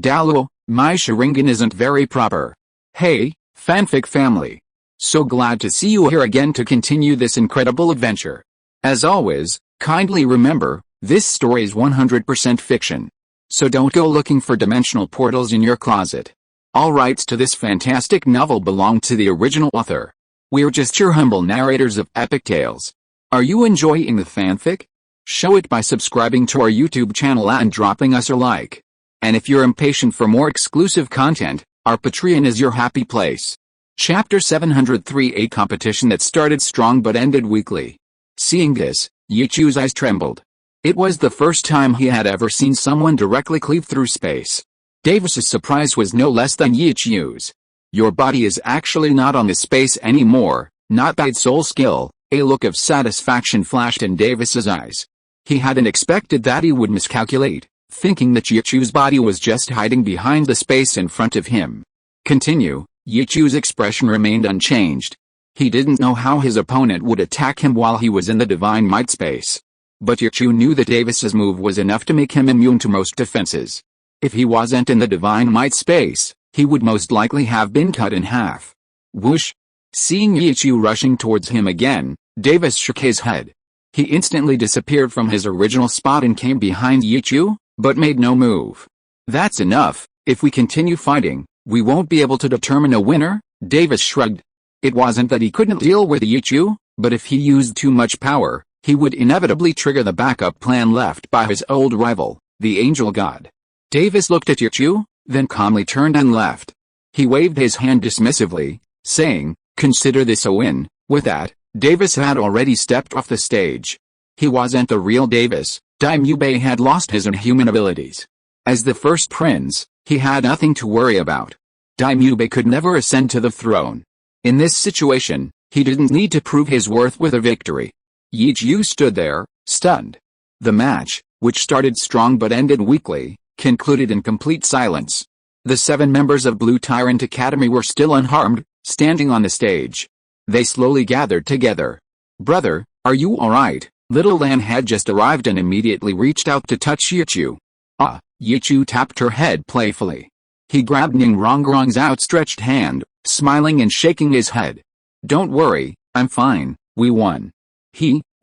Douluo, my Sharingan isn't very proper. Hey, fanfic family. So glad to see you here again to continue this incredible adventure. As always, kindly remember, this story is 100% fiction. So don't go looking for dimensional portals in your closet. All rights to this fantastic novel belong to the original author. We're just your humble narrators of epic tales. Are you enjoying the fanfic? Show it by subscribing to our YouTube channel and dropping us a like. And if you're impatient for more exclusive content, our Patreon is your happy place. Chapter 703, a competition that started strong but ended weakly. Seeing this, Yichu's eyes trembled. It was the first time he had ever seen someone directly cleave through space. Davis's surprise was no less than Yichu's. Your body is actually not on the space anymore, not by its sole skill. A look of satisfaction flashed in Davis's eyes. He hadn't expected that he would miscalculate, thinking that Yichu's body was just hiding behind the space in front of him. Continue. Yichu's expression remained unchanged. He didn't know how his opponent would attack him while he was in the divine might space. But Yichu knew that Davis's move was enough to make him immune to most defenses. If he wasn't in the divine might space, he would most likely have been cut in half. Whoosh! Seeing Yichu rushing towards him again, Davis shook his head. He instantly disappeared from his original spot and came behind Yichu, but made no move. That's enough. If we continue fighting, we won't be able to determine a winner, Davis shrugged. It wasn't that he couldn't deal with Yichu, but if he used too much power, he would inevitably trigger the backup plan left by his old rival, the angel god. Davis looked at Yichu, then calmly turned and left. He waved his hand dismissively, saying, "Consider this a win." With that, Davis had already stepped off the stage. He wasn't the real Davis. Daimyo had lost his inhuman abilities. As the first prince, he had nothing to worry about. Daimyo could never ascend to the throne. In this situation, he didn't need to prove his worth with a victory. Yichu stood there, stunned. The match, which started strong but ended weakly, concluded in complete silence. The 7 members of Blue Tyrant Academy were still unharmed, standing on the stage. They slowly gathered together. "Brother, are you alright?" Little Lan had just arrived and immediately reached out to touch Yichu. "Ah," Yichu tapped her head playfully. He grabbed Ningrongrong's outstretched hand, smiling and shaking his head. "Don't worry, I'm fine, we won."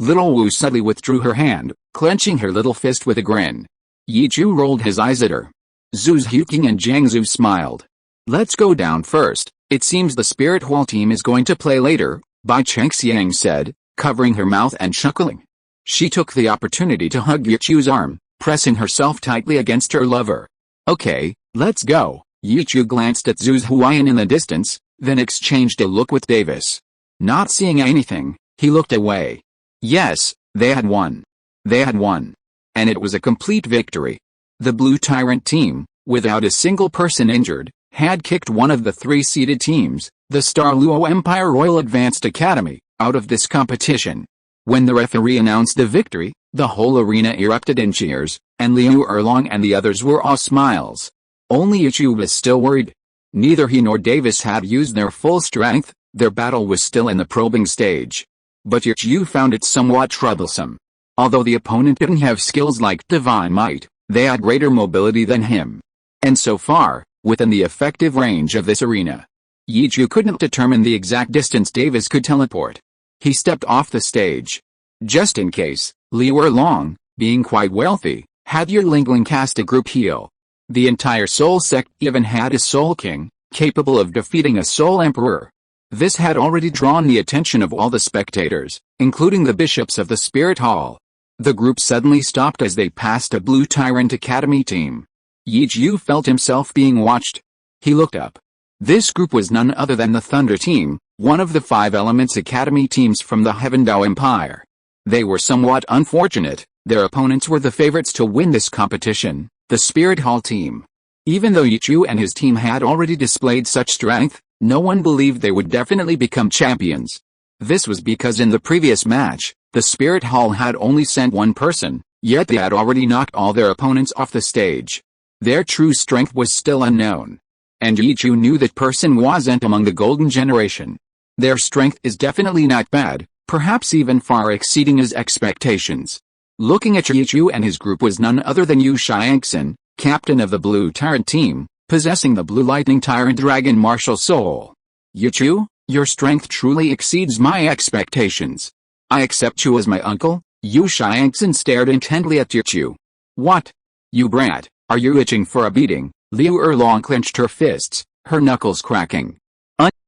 Little Wu suddenly withdrew her hand, clenching her little fist with a grin. Yichu rolled his eyes at her. Zhu's Huking and Jiangsu smiled. "Let's go down first. It seems the Spirit Hall team is going to play later," Bai Chengxiang said, covering her mouth and chuckling. She took the opportunity to hug Yichu's arm, pressing herself tightly against her lover. "Okay, let's go." Yichu glanced at Zhu's Huayan in the distance, then exchanged a look with Davis. Not seeing anything, he looked away. Yes, they had won. They had won. And it was a complete victory. The Blue Tyrant team, without a single person injured, had kicked one of the 3-seeded teams, the Star Luo Empire Royal Advanced Academy, out of this competition. When the referee announced the victory, the whole arena erupted in cheers, and Liu Erlong and the others were all smiles. Only Yichu was still worried. Neither he nor Davis had used their full strength, their battle was still in the probing stage. But Yichu found it somewhat troublesome. Although the opponent didn't have skills like divine might, they had greater mobility than him. And so far, within the effective range of this arena, Yichu couldn't determine the exact distance Davis could teleport. He stepped off the stage. Just in case, Liu Erlong, being quite wealthy, had Yerlingling cast a group heal. The entire Soul sect even had a Soul King, capable of defeating a Soul Emperor. This had already drawn the attention of all the spectators, including the bishops of the Spirit Hall. The group suddenly stopped as they passed a Blue Tyrant Academy team. Yichu felt himself being watched. He looked up. This group was none other than the Thunder Team, one of the 5 Elements Academy teams from the Heaven Dao Empire. They were somewhat unfortunate. Their opponents were the favorites to win this competition, the Spirit Hall team. Even though Yichu and his team had already displayed such strength, no one believed they would definitely become champions. This was because in the previous match, the Spirit Hall had only sent one person, yet they had already knocked all their opponents off the stage. Their true strength was still unknown. And Yichu knew that person wasn't among the golden generation. Their strength is definitely not bad, perhaps even far exceeding his expectations. Looking at Yichu and his group was none other than Yu Xiangxin, captain of the Blue Tyrant team, possessing the Blue Lightning Tyrant Dragon martial soul. Yichu, your strength truly exceeds my expectations. I accept you as my uncle. Yu Xiangxin stared intently at Yichu. What? You brat, are you itching for a beating? Liu Erlong clenched her fists, her knuckles cracking.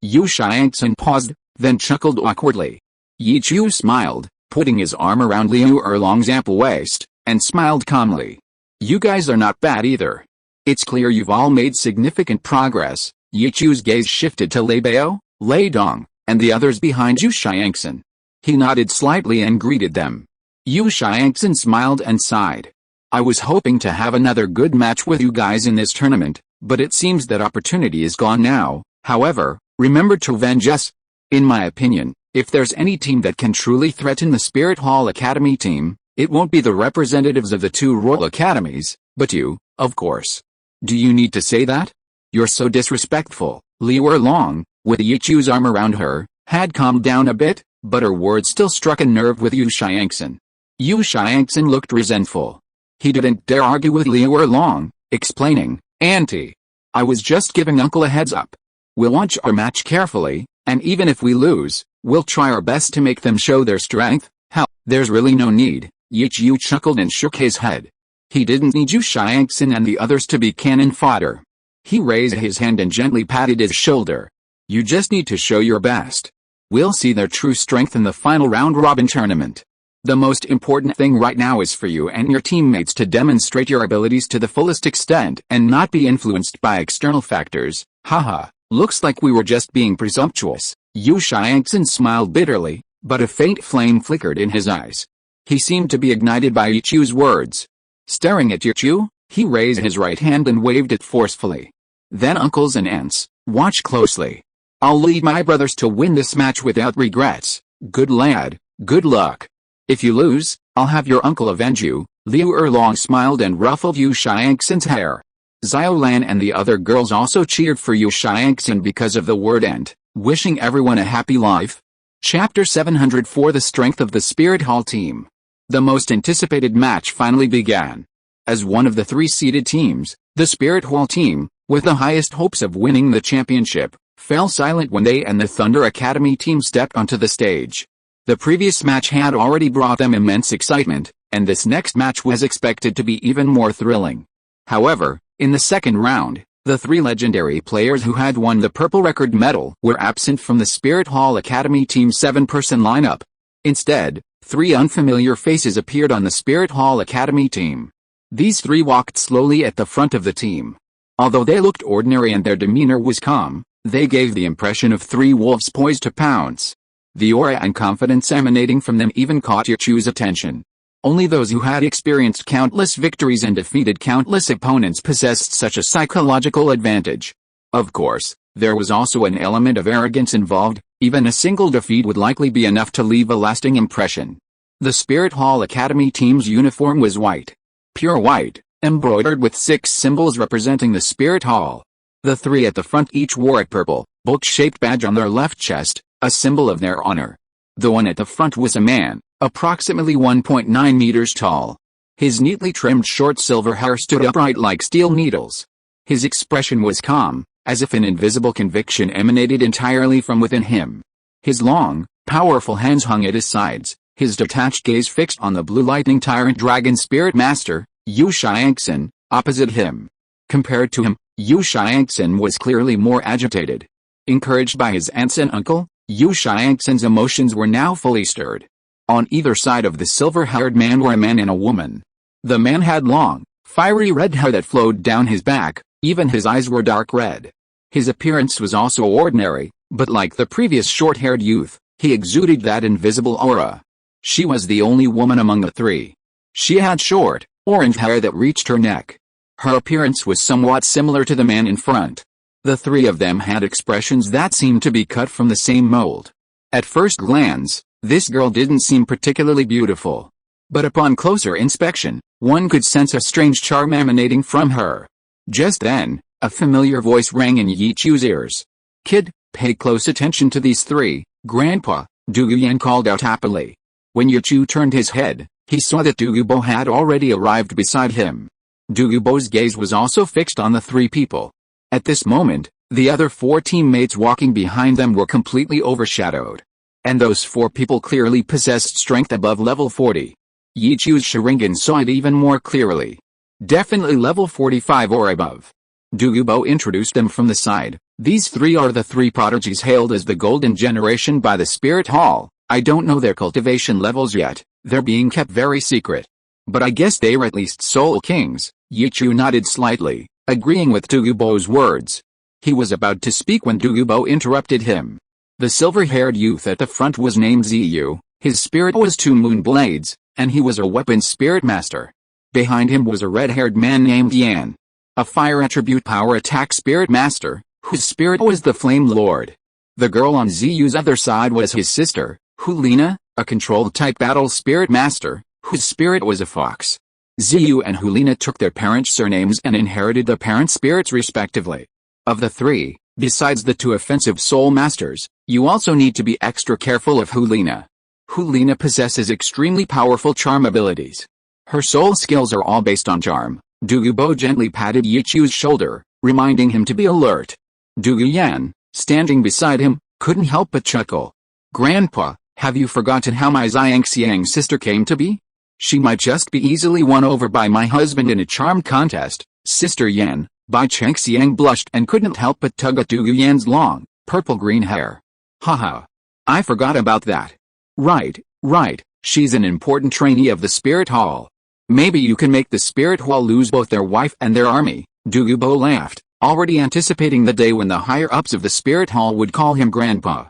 Yu Xiangxin paused, then chuckled awkwardly. Yichu smiled, putting his arm around Liu Erlong's ample waist, and smiled calmly. You guys are not bad either. It's clear you've all made significant progress. Yichu's gaze shifted to Lei Bao, Lei Dong, and the others behind Yu Xiangxin. He nodded slightly and greeted them. Yu Xiangxin smiled and sighed. I was hoping to have another good match with you guys in this tournament, but it seems that opportunity is gone now. However, remember to avenge us. In my opinion, if there's any team that can truly threaten the Spirit Hall Academy team, it won't be the representatives of the two Royal Academies, but you, of course. Do you need to say that? You're so disrespectful. Liu Erlong, with Yichu's arm around her, had calmed down a bit, but her words still struck a nerve with Yu Xiangxin. Yu Xiangxin looked resentful. He didn't dare argue with Liu Erlong, explaining, Auntie, I was just giving Uncle a heads up. We'll watch our match carefully, and even if we lose, we'll try our best to make them show their strength. Hell, there's really no need. Yichu chuckled and shook his head. He didn't need Yu Xiangxin and the others to be cannon fodder. He raised his hand and gently patted his shoulder. You just need to show your best. We'll see their true strength in the final round-robin tournament. The most important thing right now is for you and your teammates to demonstrate your abilities to the fullest extent and not be influenced by external factors. Haha, looks like we were just being presumptuous. Yu Xiangxin smiled bitterly, but a faint flame flickered in his eyes. He seemed to be ignited by Yichu's words. Staring at Yichu, he raised his right hand and waved it forcefully. Then uncles and aunts, watch closely. I'll lead my brothers to win this match without regrets. Good lad, good luck. If you lose, I'll have your uncle avenge you. Liu Erlong smiled and ruffled Yu Xiangxin's hair. Xiao Lan and the other girls also cheered for Yu Xiangxin because of the word "and," wishing everyone a happy life. Chapter 704 The Strength of the Spirit Hall Team. The most anticipated match finally began. As one of the three seeded teams, the Spirit Hall team, with the highest hopes of winning the championship, fell silent when they and the Thunder Academy team stepped onto the stage. The previous match had already brought them immense excitement, and this next match was expected to be even more thrilling. However, in the second round, the three legendary players who had won the Purple Record Medal were absent from the Spirit Hall Academy team's 7-person lineup. Instead, three unfamiliar faces appeared on the Spirit Hall Academy team. These three walked slowly at the front of the team. Although they looked ordinary and their demeanor was calm, they gave the impression of three wolves poised to pounce. The aura and confidence emanating from them even caught Yichu's attention. Only those who had experienced countless victories and defeated countless opponents possessed such a psychological advantage. Of course, there was also an element of arrogance involved. Even a single defeat would likely be enough to leave a lasting impression. The Spirit Hall Academy team's uniform was white. Pure white, embroidered with 6 symbols representing the Spirit Hall. The three at the front each wore a purple, bolt-shaped badge on their left chest, a symbol of their honor. The one at the front was a man, approximately 1.9 meters tall. His neatly trimmed short silver hair stood upright like steel needles. His expression was calm, as if an invisible conviction emanated entirely from within him. His long, powerful hands hung at his sides, his detached gaze fixed on the Blue Lightning Tyrant Dragon Spirit Master, Yu Xiangxin, opposite him. Compared to him, Yu Xiangxin was clearly more agitated. Encouraged by his aunts and uncle, Yu Xiangxin's emotions were now fully stirred. On either side of the silver-haired man were a man and a woman. The man had long, fiery red hair that flowed down his back, even his eyes were dark red. His appearance was also ordinary, but like the previous short-haired youth, he exuded that invisible aura. She was the only woman among the three. She had short, orange hair that reached her neck. Her appearance was somewhat similar to the man in front. The three of them had expressions that seemed to be cut from the same mold. At first glance, this girl didn't seem particularly beautiful. But upon closer inspection, one could sense a strange charm emanating from her. Just then, a familiar voice rang in Yichu's ears. "Kid, pay close attention to these three," Grandpa, Duguyan called out happily. When Yichu turned his head, he saw that Dugubo had already arrived beside him. Douluo's gaze was also fixed on the three people. At this moment, the other four teammates walking behind them were completely overshadowed. And those four people clearly possessed strength above level 40. Yichu's Sharingan saw it even more clearly. Definitely level 45 or above. Douluo introduced them from the side. These three are the three prodigies hailed as the Golden Generation by the Spirit Hall. I don't know their cultivation levels yet, they're being kept very secret. But I guess they're at least Soul Kings. Yichu nodded slightly, agreeing with Douluo's words. He was about to speak when Douluo interrupted him. The silver-haired youth at the front was named Xiu, his spirit was 2 moon blades, and he was a weapon spirit master. Behind him was a red-haired man named Yan, a fire attribute power attack spirit master, whose spirit was the Flame Lord. The girl on Xiu's other side was his sister, Hulina, a control-type battle spirit master, whose spirit was a fox. Xiu and Hulina took their parents' surnames and inherited the parents' spirits respectively. Of the three, besides the 2 offensive soul masters, you also need to be extra careful of Hulina. Hulina possesses extremely powerful charm abilities. Her soul skills are all based on charm. Douluo gently patted Yichu's shoulder, reminding him to be alert. Yan, standing beside him, couldn't help but chuckle. Grandpa, have you forgotten how my Xiangxiang sister came to be? She might just be easily won over by my husband in a charm contest. Sister Yan, Bai Chengxiang blushed and couldn't help but tug at Yan's long, purple-green hair. Haha. I forgot about that. Right, she's an important trainee of the Spirit Hall. Maybe you can make the Spirit Hall lose both their wife and their army. Douluo laughed, already anticipating the day when the higher-ups of the Spirit Hall would call him Grandpa.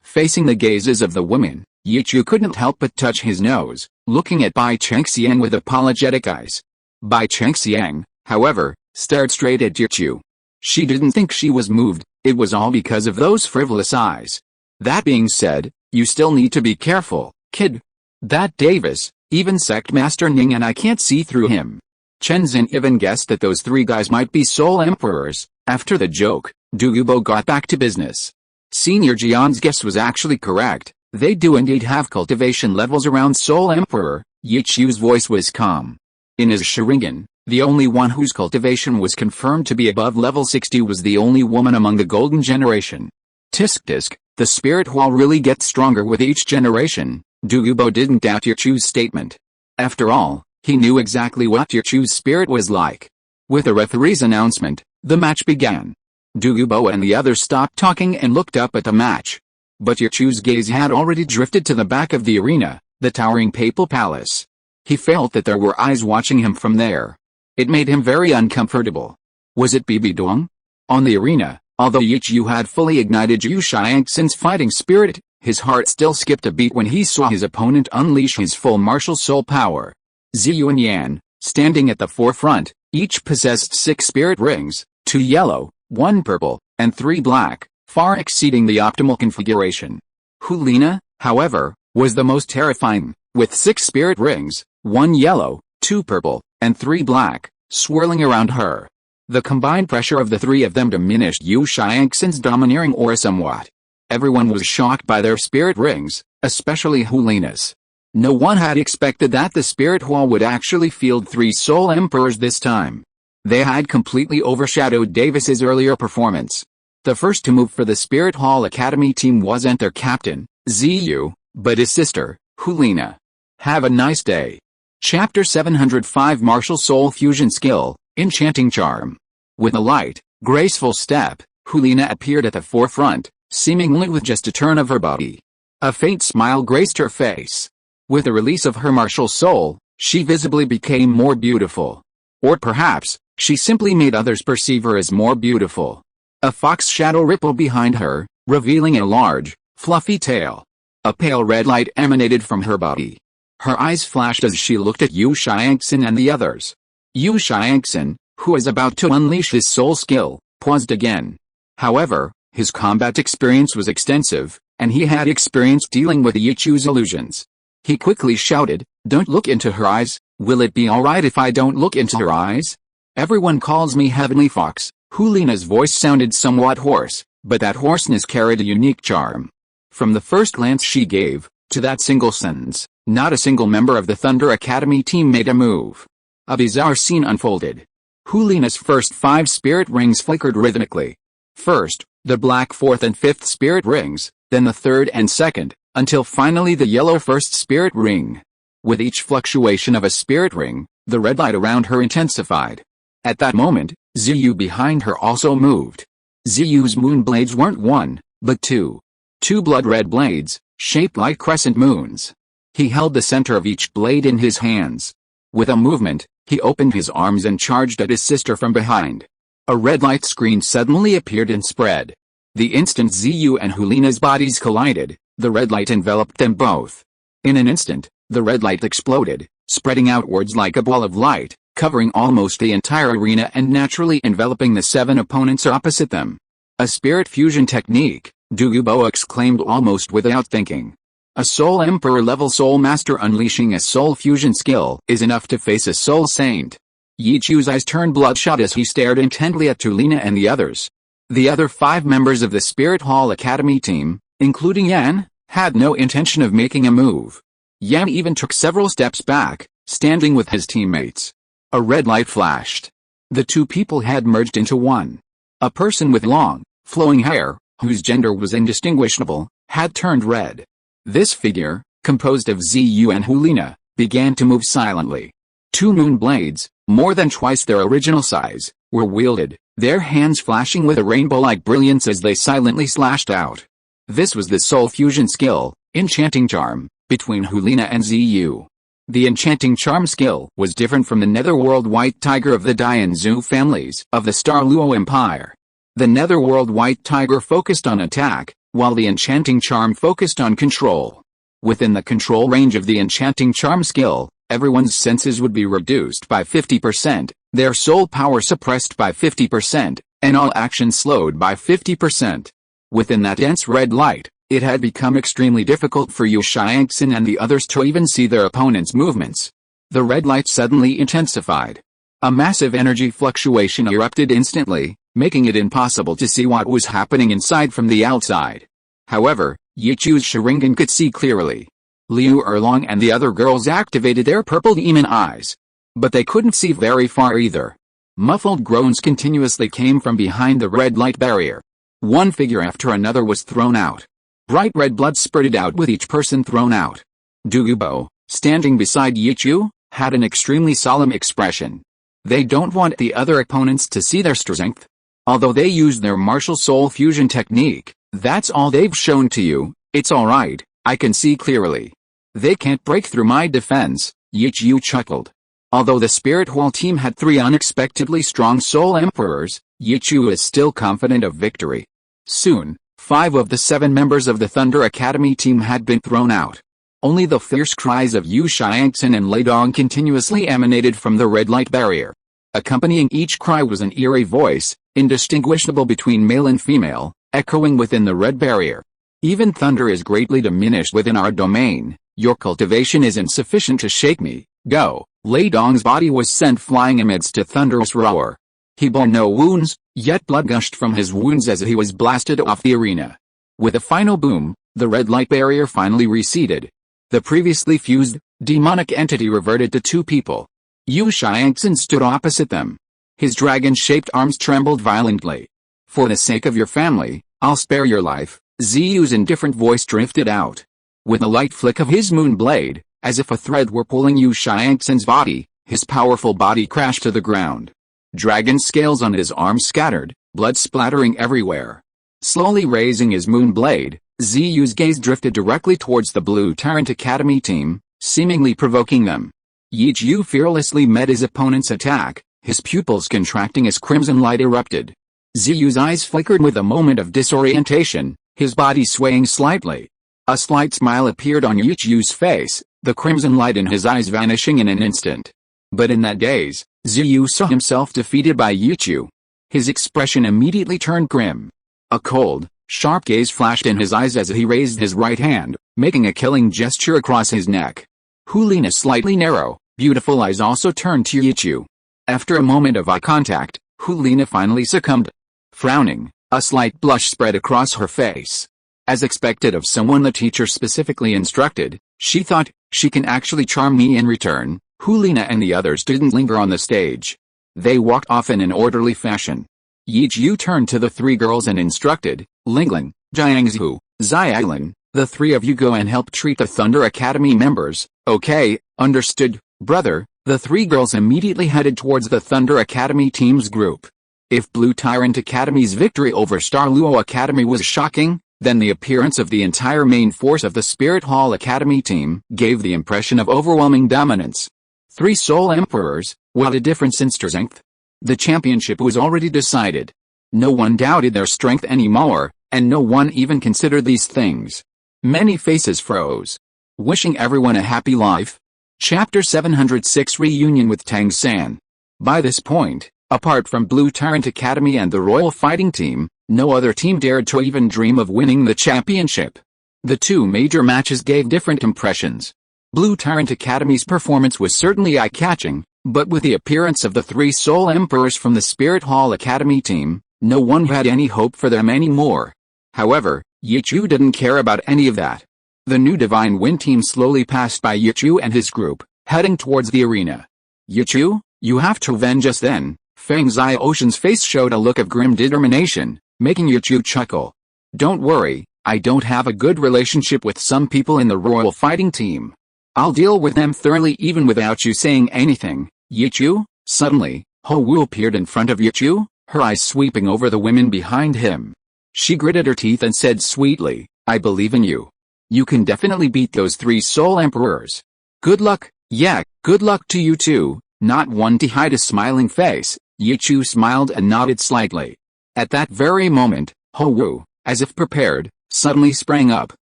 Facing the gazes of the women, Yichu couldn't help but touch his nose, looking at Bai Chengxiang with apologetic eyes. Bai Chengxiang, however, stared straight at Yichu. She didn't think she was moved, it was all because of those frivolous eyes. That being said, you still need to be careful, kid. That Davis, even Sect Master Ning and I can't see through him. Chen Zhen even guessed that those 3 guys might be Soul Emperors. After the joke, Douluo got back to business. Senior Jian's guess was actually correct, they do indeed have cultivation levels around Soul Emperor. Yichu's voice was calm. In his Sharingan, the only one whose cultivation was confirmed to be above level 60 was the only woman among the Golden Generation. Tisk, the Spirit Hall really gets stronger with each generation. Douluo didn't doubt Yichu's statement. After all, he knew exactly what Yichu's spirit was like. With the referee's announcement, the match began. Douluo and the others stopped talking and looked up at the match. But Yichu's gaze had already drifted to the back of the arena, the towering papal palace. He felt that there were eyes watching him from there. It made him very uncomfortable. Was it Bibi Duong? On the arena, although Yichu had fully ignited Yu Xiangxin's fighting spirit, his heart still skipped a beat when he saw his opponent unleash his full martial soul power. Xiu and Yan, standing at the forefront, each possessed 6 spirit rings, 2 yellow, 1 purple, and 3 black, far exceeding the optimal configuration. Hulina, however, was the most terrifying, with 6 spirit rings, 1 yellow, 2 purple, and 3 black, swirling around her. The combined pressure of the 3 of them diminished Yu Xiangxin's domineering aura somewhat. Everyone was shocked by their spirit rings, especially Hulina's. No one had expected that the Spirit Hall would actually field 3 Soul Emperors this time. They had completely overshadowed Davis's earlier performance. The first to move for the Spirit Hall Academy team wasn't their captain, Xiu, but his sister, Hulina. Have a nice day. Chapter 705 Martial Soul Fusion Skill, Enchanting Charm. With a light, graceful step, Hulina appeared at the forefront, seemingly with just a turn of her body. A faint smile graced her face. With the release of her martial soul, she visibly became more beautiful. Or perhaps, she simply made others perceive her as more beautiful. A fox shadow rippled behind her, revealing a large, fluffy tail. A pale red light emanated from her body. Her eyes flashed as she looked at Yu Xiangxin and the others. Yu Xiangxin, who was about to unleash his soul skill, paused again. However, his combat experience was extensive, and he had experience dealing with Yichu's illusions. He quickly shouted, "Don't look into her eyes, will it be alright if I don't look into her eyes? Everyone calls me Heavenly Fox." Hulina's voice sounded somewhat hoarse, but that hoarseness carried a unique charm. From the first glance she gave, to that single sentence, not a single member of the Thunder Academy team made a move. A bizarre scene unfolded. Hulina's first 5 spirit rings flickered rhythmically. First, the black 4th and 5th spirit rings, then the 3rd and 2nd, until finally the yellow 1st spirit ring. With each fluctuation of a spirit ring, the red light around her intensified. At that moment, Xiu behind her also moved. Xiu's moon blades weren't 1, but 2. 2 blood-red blades, shaped like crescent moons. He held the center of each blade in his hands. With a movement, he opened his arms and charged at his sister from behind. A red light screen suddenly appeared and spread. The instant Xiu and Hulina's bodies collided, the red light enveloped them both. In an instant, the red light exploded, spreading outwards like a ball of light, covering almost the entire arena and naturally enveloping the 7 opponents opposite them. A spirit fusion technique, Douluo exclaimed almost without thinking. A Soul Emperor level Soul Master unleashing a soul fusion skill is enough to face a Soul Saint. Yichu's eyes turned bloodshot as he stared intently at Tulina and the others. The other 5 members of the Spirit Hall Academy team, including Yan, had no intention of making a move. Yan even took several steps back, standing with his teammates. A red light flashed. The 2 people had merged into one. A person with long, flowing hair, whose gender was indistinguishable, had turned red. This figure, composed of Xiu and Hulina, began to move silently. 2 moon blades, more than twice their original size, were wielded, their hands flashing with a rainbow-like brilliance as they silently slashed out. This was the soul fusion skill, Enchanting Charm, between Hulina and Xiu. The Enchanting Charm skill was different from the Netherworld White Tiger of the Dianzhu families of the Star Luo Empire. The Netherworld White Tiger focused on attack, while the Enchanting Charm focused on control. Within the control range of the Enchanting Charm skill, everyone's senses would be reduced by 50%, their soul power suppressed by 50%, and all action slowed by 50%. Within that dense red light, it had become extremely difficult for Yu Xiangxin and the others to even see their opponent's movements. The red light suddenly intensified. A massive energy fluctuation erupted instantly, making it impossible to see what was happening inside from the outside. However, Yichu's Sharingan could see clearly. Liu Erlong and the other girls activated their purple demon eyes. But they couldn't see very far either. Muffled groans continuously came from behind the red light barrier. One figure after another was thrown out. Bright red blood spurted out with each person thrown out. Douluo, standing beside Yichu, had an extremely solemn expression. They don't want the other opponents to see their strength. Although they used their martial soul fusion technique, that's all they've shown to you. It's alright, I can see clearly. They can't break through my defense, Yichu chuckled. Although the Spirit Hall team had 3 unexpectedly strong Soul Emperors, Yichu is still confident of victory. Soon, 5 of the 7 members of the Thunder Academy team had been thrown out. Only the fierce cries of Yu Xiangxin and Lei Dong continuously emanated from the red light barrier. Accompanying each cry was an eerie voice, indistinguishable between male and female, echoing within the red barrier. Even thunder is greatly diminished within our domain. Your cultivation is insufficient to shake me. Go. Lei Dong's body was sent flying amidst a thunderous roar. He bore no wounds, yet blood gushed from his wounds as he was blasted off the arena. With a final boom, the red light barrier finally receded. The previously fused, demonic entity reverted to 2 people. Yu Xiangxin stood opposite them. His dragon-shaped arms trembled violently. For the sake of your family, I'll spare your life, Ziyu's indifferent voice drifted out. With a light flick of his moon blade, as if a thread were pulling Yu Xiangxin's body, his powerful body crashed to the ground. Dragon scales on his arms scattered, blood splattering everywhere. Slowly raising his moon blade, Ziyu's gaze drifted directly towards the Blue Tyrant Academy team, seemingly provoking them. Yichu fearlessly met his opponent's attack, his pupils contracting as crimson light erupted. Ziyu's eyes flickered with a moment of disorientation, his body swaying slightly. A slight smile appeared on Yichu's face, the crimson light in his eyes vanishing in an instant. But in that gaze, Xiu saw himself defeated by Yichu. His expression immediately turned grim. A cold, sharp gaze flashed in his eyes as he raised his right hand, making a killing gesture across his neck. Hulina's slightly narrow, beautiful eyes also turned to Yichu. After a moment of eye contact, Hulina finally succumbed. Frowning, a slight blush spread across her face. As expected of someone the teacher specifically instructed, she thought, she can actually charm me in return. Hulina and the others didn't linger on the stage. They walked off in an orderly fashion. Yichu turned to the three girls and instructed, Lingling, Jiangzhu, Xiaolin, the three of you go and help treat the Thunder Academy members. Okay, understood, brother. The three girls immediately headed towards the Thunder Academy team's group. If Blue Tyrant Academy's victory over Douluo Academy was shocking, then the appearance of the entire main force of the Spirit Hall Academy team gave the impression of overwhelming dominance. Three Soul Emperors, what a difference in strength. The championship was already decided. No one doubted their strength anymore, and no one even considered these things. Many faces froze. Wishing everyone a happy life. Chapter 706 Reunion with Tang San. By this point, apart from Blue Tyrant Academy and the Royal Fighting Team, no other team dared to even dream of winning the championship. The two major matches gave different impressions. Blue Tyrant Academy's performance was certainly eye-catching, but with the appearance of the three Soul Emperors from the Spirit Hall Academy team, no one had any hope for them anymore. However, Yichu didn't care about any of that. The new Divine Wind team slowly passed by Yichu and his group, heading towards the arena. Yichu, you have to avenge us then. Feng Xiaoshan's face showed a look of grim determination, making Yichu chuckle. Don't worry, I don't have a good relationship with some people in the Royal Fighting Team. I'll deal with them thoroughly even without you saying anything, Yichu. Suddenly, Xiao Wu appeared in front of Yichu, her eyes sweeping over the women behind him. She gritted her teeth and said sweetly, I believe in you. You can definitely beat those three Soul Emperors. Good luck. Yeah, good luck to you too. Not one to hide a smiling face, Yichu smiled and nodded slightly. At that very moment, Xiao Wu, as if prepared, suddenly sprang up,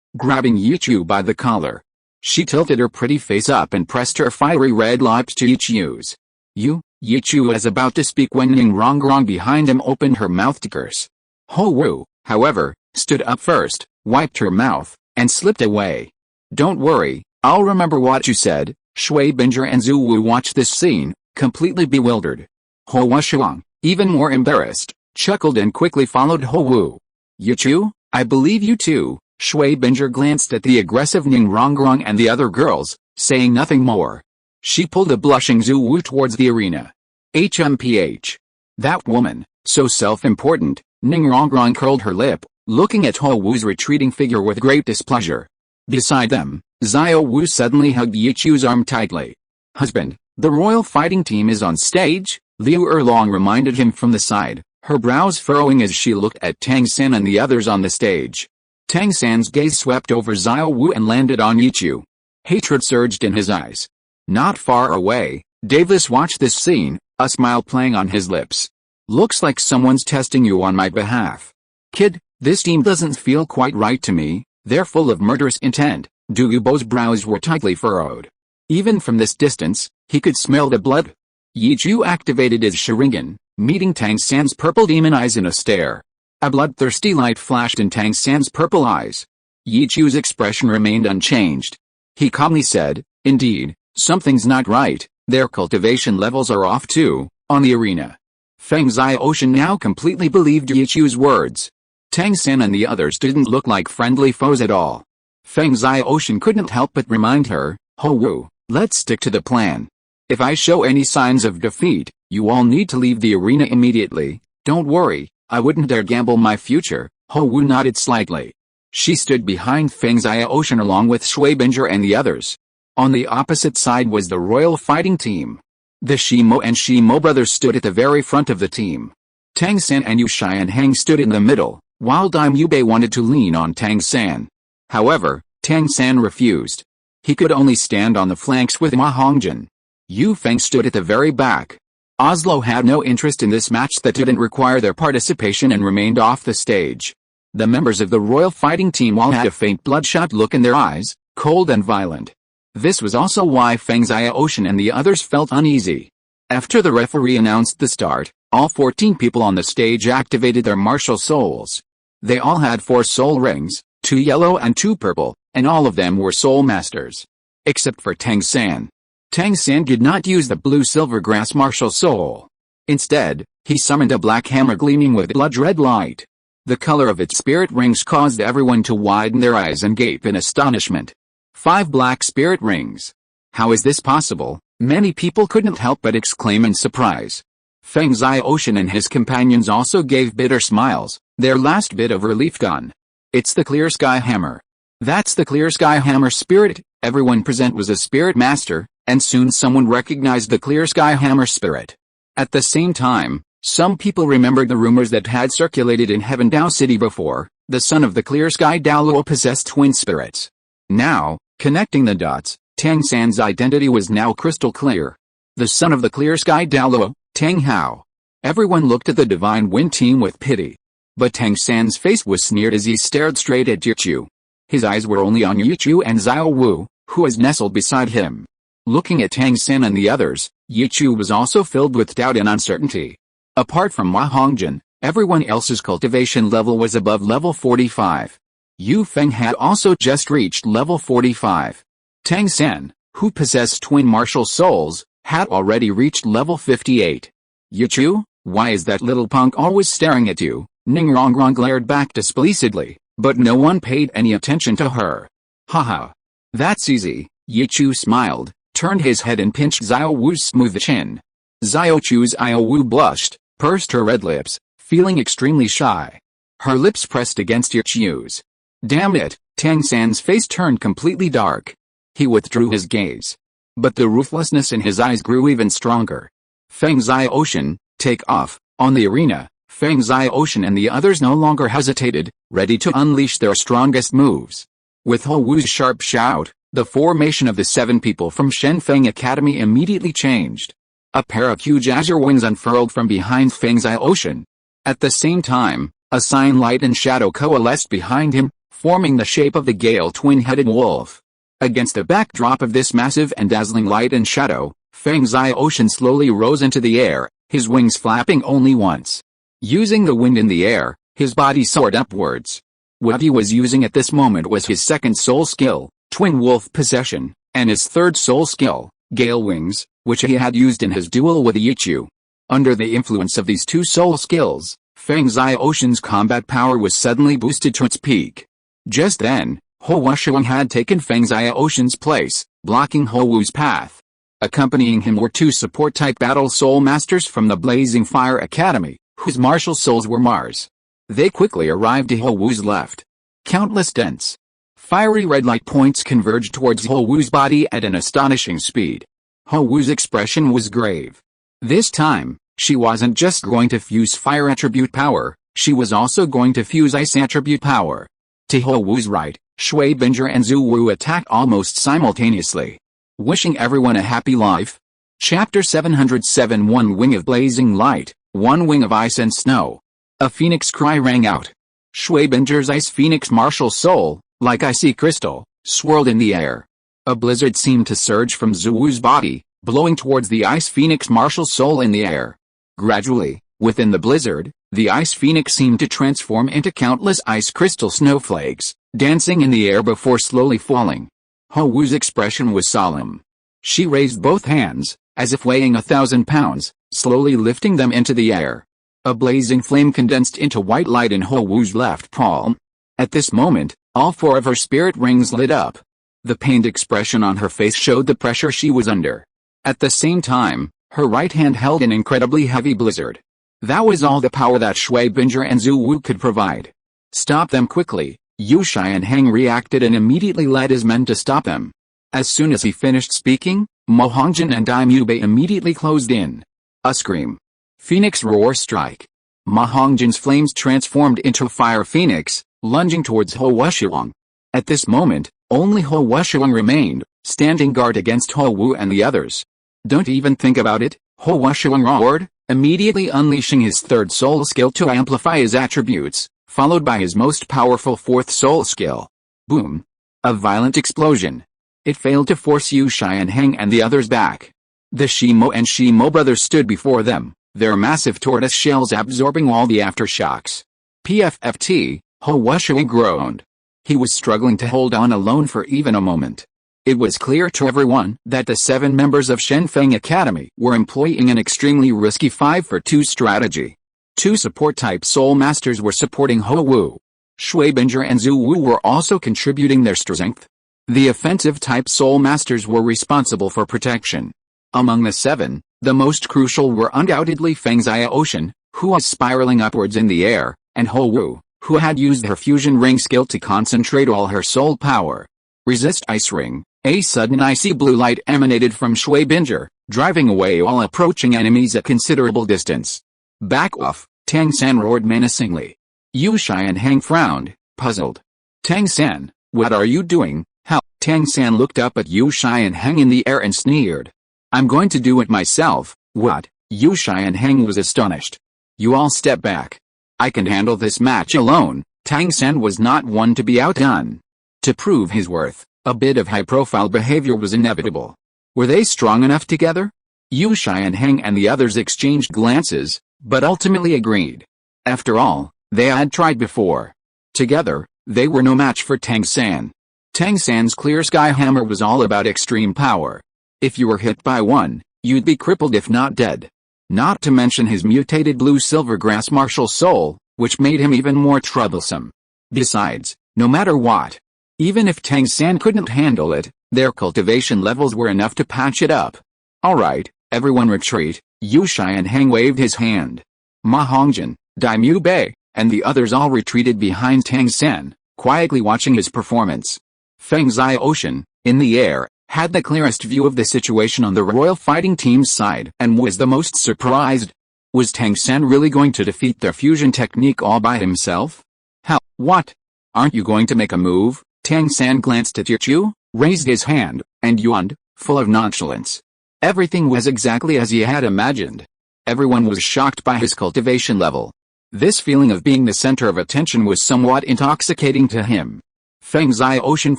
grabbing Yichu by the collar. She tilted her pretty face up and pressed her fiery red lips to Yichu's. Yichu was about to speak when Ning Rongrong behind him opened her mouth to curse. Xiao Wu, however, stood up first, wiped her mouth, and slipped away. Don't worry, I'll remember what you said. Shui Binger and Zhu Wu watched this scene, completely bewildered. Hua Shuang, even more embarrassed, chuckled and quickly followed Xiao Wu. Yichu, I believe you too. Shui Binger glanced at the aggressive Ning Rongrong and the other girls, saying nothing more. She pulled a blushing Zhu Wu towards the arena. HMPH. That woman, so self-important. Ning Rongrong curled her lip, looking at Xiao Wu's retreating figure with great displeasure. Beside them, Xiao Wu suddenly hugged Yichu's arm tightly. Husband, the Royal Fighting Team is on stage, Liu Erlong reminded him from the side, her brows furrowing as she looked at Tang San and the others on the stage. Tang San's gaze swept over Xiao Wu and landed on Yichu. Hatred surged in his eyes. Not far away, Davis watched this scene, a smile playing on his lips. Looks like someone's testing you on my behalf. Kid, this team doesn't feel quite right to me, they're full of murderous intent. Douluo's brows were tightly furrowed. Even from this distance, he could smell the blood. Yichu activated his Sharingan, meeting Tang San's purple demon eyes in a stare. A bloodthirsty light flashed in Tang San's purple eyes. Yichu's expression remained unchanged. He calmly said, indeed, something's not right, their cultivation levels are off too, on the arena. Feng Xiaoshan now completely believed Yichu's words. Tang San and the others didn't look like friendly foes at all. Feng Xiaoshan couldn't help but remind her, Xiao Wu, let's stick to the plan. If I show any signs of defeat, you all need to leave the arena immediately. Don't worry, I wouldn't dare gamble my future. Xiao Wu nodded slightly. She stood behind Feng Xiaoshan along with Shui Binger and the others. On the opposite side was the Royal Fighting Team. The Shimo and Shimo brothers stood at the very front of the team. Tang San and Yu Xianheng stood in the middle, while Dai Mubei wanted to lean on Tang San. However, Tang San refused. He could only stand on the flanks with Ma Hongjin. Yu Feng stood at the very back. Oslo had no interest in this match that didn't require their participation and remained off the stage. The members of the Royal Fighting Team all had a faint bloodshot look in their eyes, cold and violent. This was also why Feng Xiaoshan and the others felt uneasy. After the referee announced the start, all 14 people on the stage activated their martial souls. They all had 4 soul rings, 2 yellow and 2 purple, and all of them were soul masters. Except for Tang San. Tang San did not use the blue-silver grass martial soul. Instead, he summoned a black hammer gleaming with blood-red light. The color of its spirit rings caused everyone to widen their eyes and gape in astonishment. 5 black spirit rings. How is this possible? Many people couldn't help but exclaim in surprise. Feng Xiaoshan and his companions also gave bitter smiles, their last bit of relief gone. It's the Clear Sky Hammer. That's the Clear Sky Hammer spirit. Everyone present was a spirit master, and soon someone recognized the Clear Sky Hammer spirit. At the same time, some people remembered the rumors that had circulated in Heaven Dao City before. The son of the Clear Sky Douluo possessed twin spirits. Now, connecting the dots, Tang San's identity was now crystal clear. The son of the Clear Sky Douluo, Tang Hao. Everyone looked at the Divine Wind team with pity. But Tang San's face was sneered as he stared straight at Yichu. His eyes were only on Yichu and Xiao Wu, who was nestled beside him. Looking at Tang San and the others, Yichu was also filled with doubt and uncertainty. Apart from Ma Hongjin, everyone else's cultivation level was above level 45. Yu Feng had also just reached level 45. Tang San, who possessed twin martial souls, had already reached level 58. Yichu, why is that little punk always staring at you? Ning Rongrong glared back displeasedly, but no one paid any attention to her. Haha. That's easy, Yichu smiled, turned his head and pinched Xiao Wu's smooth chin. Xiao Wu blushed, pursed her red lips, feeling extremely shy. Her lips pressed against Yichu's. Damn it, Tang San's face turned completely dark. He withdrew his gaze. But the ruthlessness in his eyes grew even stronger. Feng Xiaoshan, take off. On the arena, Feng Xiaoshan and the others no longer hesitated, ready to unleash their strongest moves. With Ho Wu's sharp shout, the formation of the 7 people from Shenfeng Academy immediately changed. A pair of huge azure wings unfurled from behind Feng Xiaoshan. At the same time, a sign light and shadow coalesced behind him, forming the shape of the Gale twin-headed wolf. Against the backdrop of this massive and dazzling light and shadow, Feng Xiaoshan slowly rose into the air, his wings flapping only once. Using the wind in the air, his body soared upwards. What he was using at this moment was his second soul skill, Twin Wolf Possession, and his third soul skill, Gale Wings, which he had used in his duel with Yichu. Under the influence of these two soul skills, Feng Xiaoshan's combat power was suddenly boosted to its peak. Just then, Ho Wuxiang had taken Feng Xiaoshan's place, blocking Ho Wu's path. Accompanying him were 2 support-type battle soul masters from the Blazing Fire Academy, whose martial souls were Mars. They quickly arrived to Ho Wu's left. Countless dense, fiery red light points converged towards Ho Wu's body at an astonishing speed. Ho Wu's expression was grave. This time, she wasn't just going to fuse fire attribute power, she was also going to fuse ice attribute power. To Ho Wu's right, Shui Binger and Zhu Wu attacked almost simultaneously. Wishing everyone a happy life. Chapter 707 One Wing of Blazing Light, One Wing of Ice and Snow. A phoenix cry rang out. Shui Binger's Ice Phoenix martial soul, like icy crystal, swirled in the air. A blizzard seemed to surge from Zhu Wu's body, blowing towards the Ice Phoenix martial soul in the air. Gradually, within the blizzard, the Ice Phoenix seemed to transform into countless ice crystal snowflakes, dancing in the air before slowly falling. Ho Wu's expression was solemn. She raised both hands, as if weighing 1,000 pounds, slowly lifting them into the air. A blazing flame condensed into white light in Ho Wu's left palm. At this moment, all 4 of her spirit rings lit up. The pained expression on her face showed the pressure she was under. At the same time, her right hand held an incredibly heavy blizzard. That was all the power that Shui Binger and Zhu Wu could provide. Stop them quickly, Yu Xianheng reacted and immediately led his men to stop them. As soon as he finished speaking, Mo Hongjin and Dai Mubei immediately closed in. A scream. Phoenix roar strike. Ma Hongjin's flames transformed into a fire phoenix, lunging towards Ho Wuxiang. At this moment, only Ho Wuxiang remained, standing guard against Ho Wu and the others. Don't even think about it, Ho Wuxiang roared, immediately unleashing his third soul skill to amplify his attributes, followed by his most powerful fourth soul skill. Boom. A violent explosion. It failed to force Yu Xianheng and the others back. The Shimo and Shimo brothers stood before them, their massive tortoise shells absorbing all the aftershocks. PFFT, Ho Wuxiang groaned. He was struggling to hold on alone for even a moment. It was clear to everyone that the 7 members of Shenfeng Academy were employing an extremely risky 5-for-2 strategy. 2 support-type soul masters were supporting Ho Wu. Shui Binger and Zhu Wu were also contributing their strength. The offensive-type soul masters were responsible for protection. Among the 7, the most crucial were undoubtedly Feng Xiaoshan, who was spiraling upwards in the air, and Xiao Wu, who had used her fusion ring skill to concentrate all her soul power. Resist Ice Ring. A sudden icy blue light emanated from Shui Binger, driving away all approaching enemies at considerable distance. Back off, Tang San roared menacingly. Yu Shai and Hang frowned, puzzled. Tang San, what are you doing? How? Tang San looked up at Yu Shai and Hang in the air and sneered. I'm going to do it myself. What? Yu Shai and Hang was astonished. You all step back. I can handle this match alone. Tang San was not one to be outdone. To prove his worth, a bit of high-profile behavior was inevitable. Were they strong enough together? Yu Shai and Hang and the others exchanged glances, but ultimately agreed. After all, they had tried before. Together, they were no match for Tang San. Tang San's clear sky hammer was all about extreme power. If you were hit by one, you'd be crippled if not dead. Not to mention his mutated blue-silver grass martial soul, which made him even more troublesome. Besides, no matter what, even if Tang San couldn't handle it, their cultivation levels were enough to patch it up. Alright, everyone retreat. Yu Shai and Hang waved his hand. Ma Hongjin, Daimyo Bei, and the others all retreated behind Tang San, quietly watching his performance. Feng Xiaoshan, in the air, had the clearest view of the situation on the royal fighting team's side and was the most surprised. Was Tang San really going to defeat their fusion technique all by himself? How? What? Aren't you going to make a move? Tang San glanced at Yichu, raised his hand, and yawned, full of nonchalance. Everything was exactly as he had imagined. Everyone was shocked by his cultivation level. This feeling of being the center of attention was somewhat intoxicating to him. Feng Xiaoshan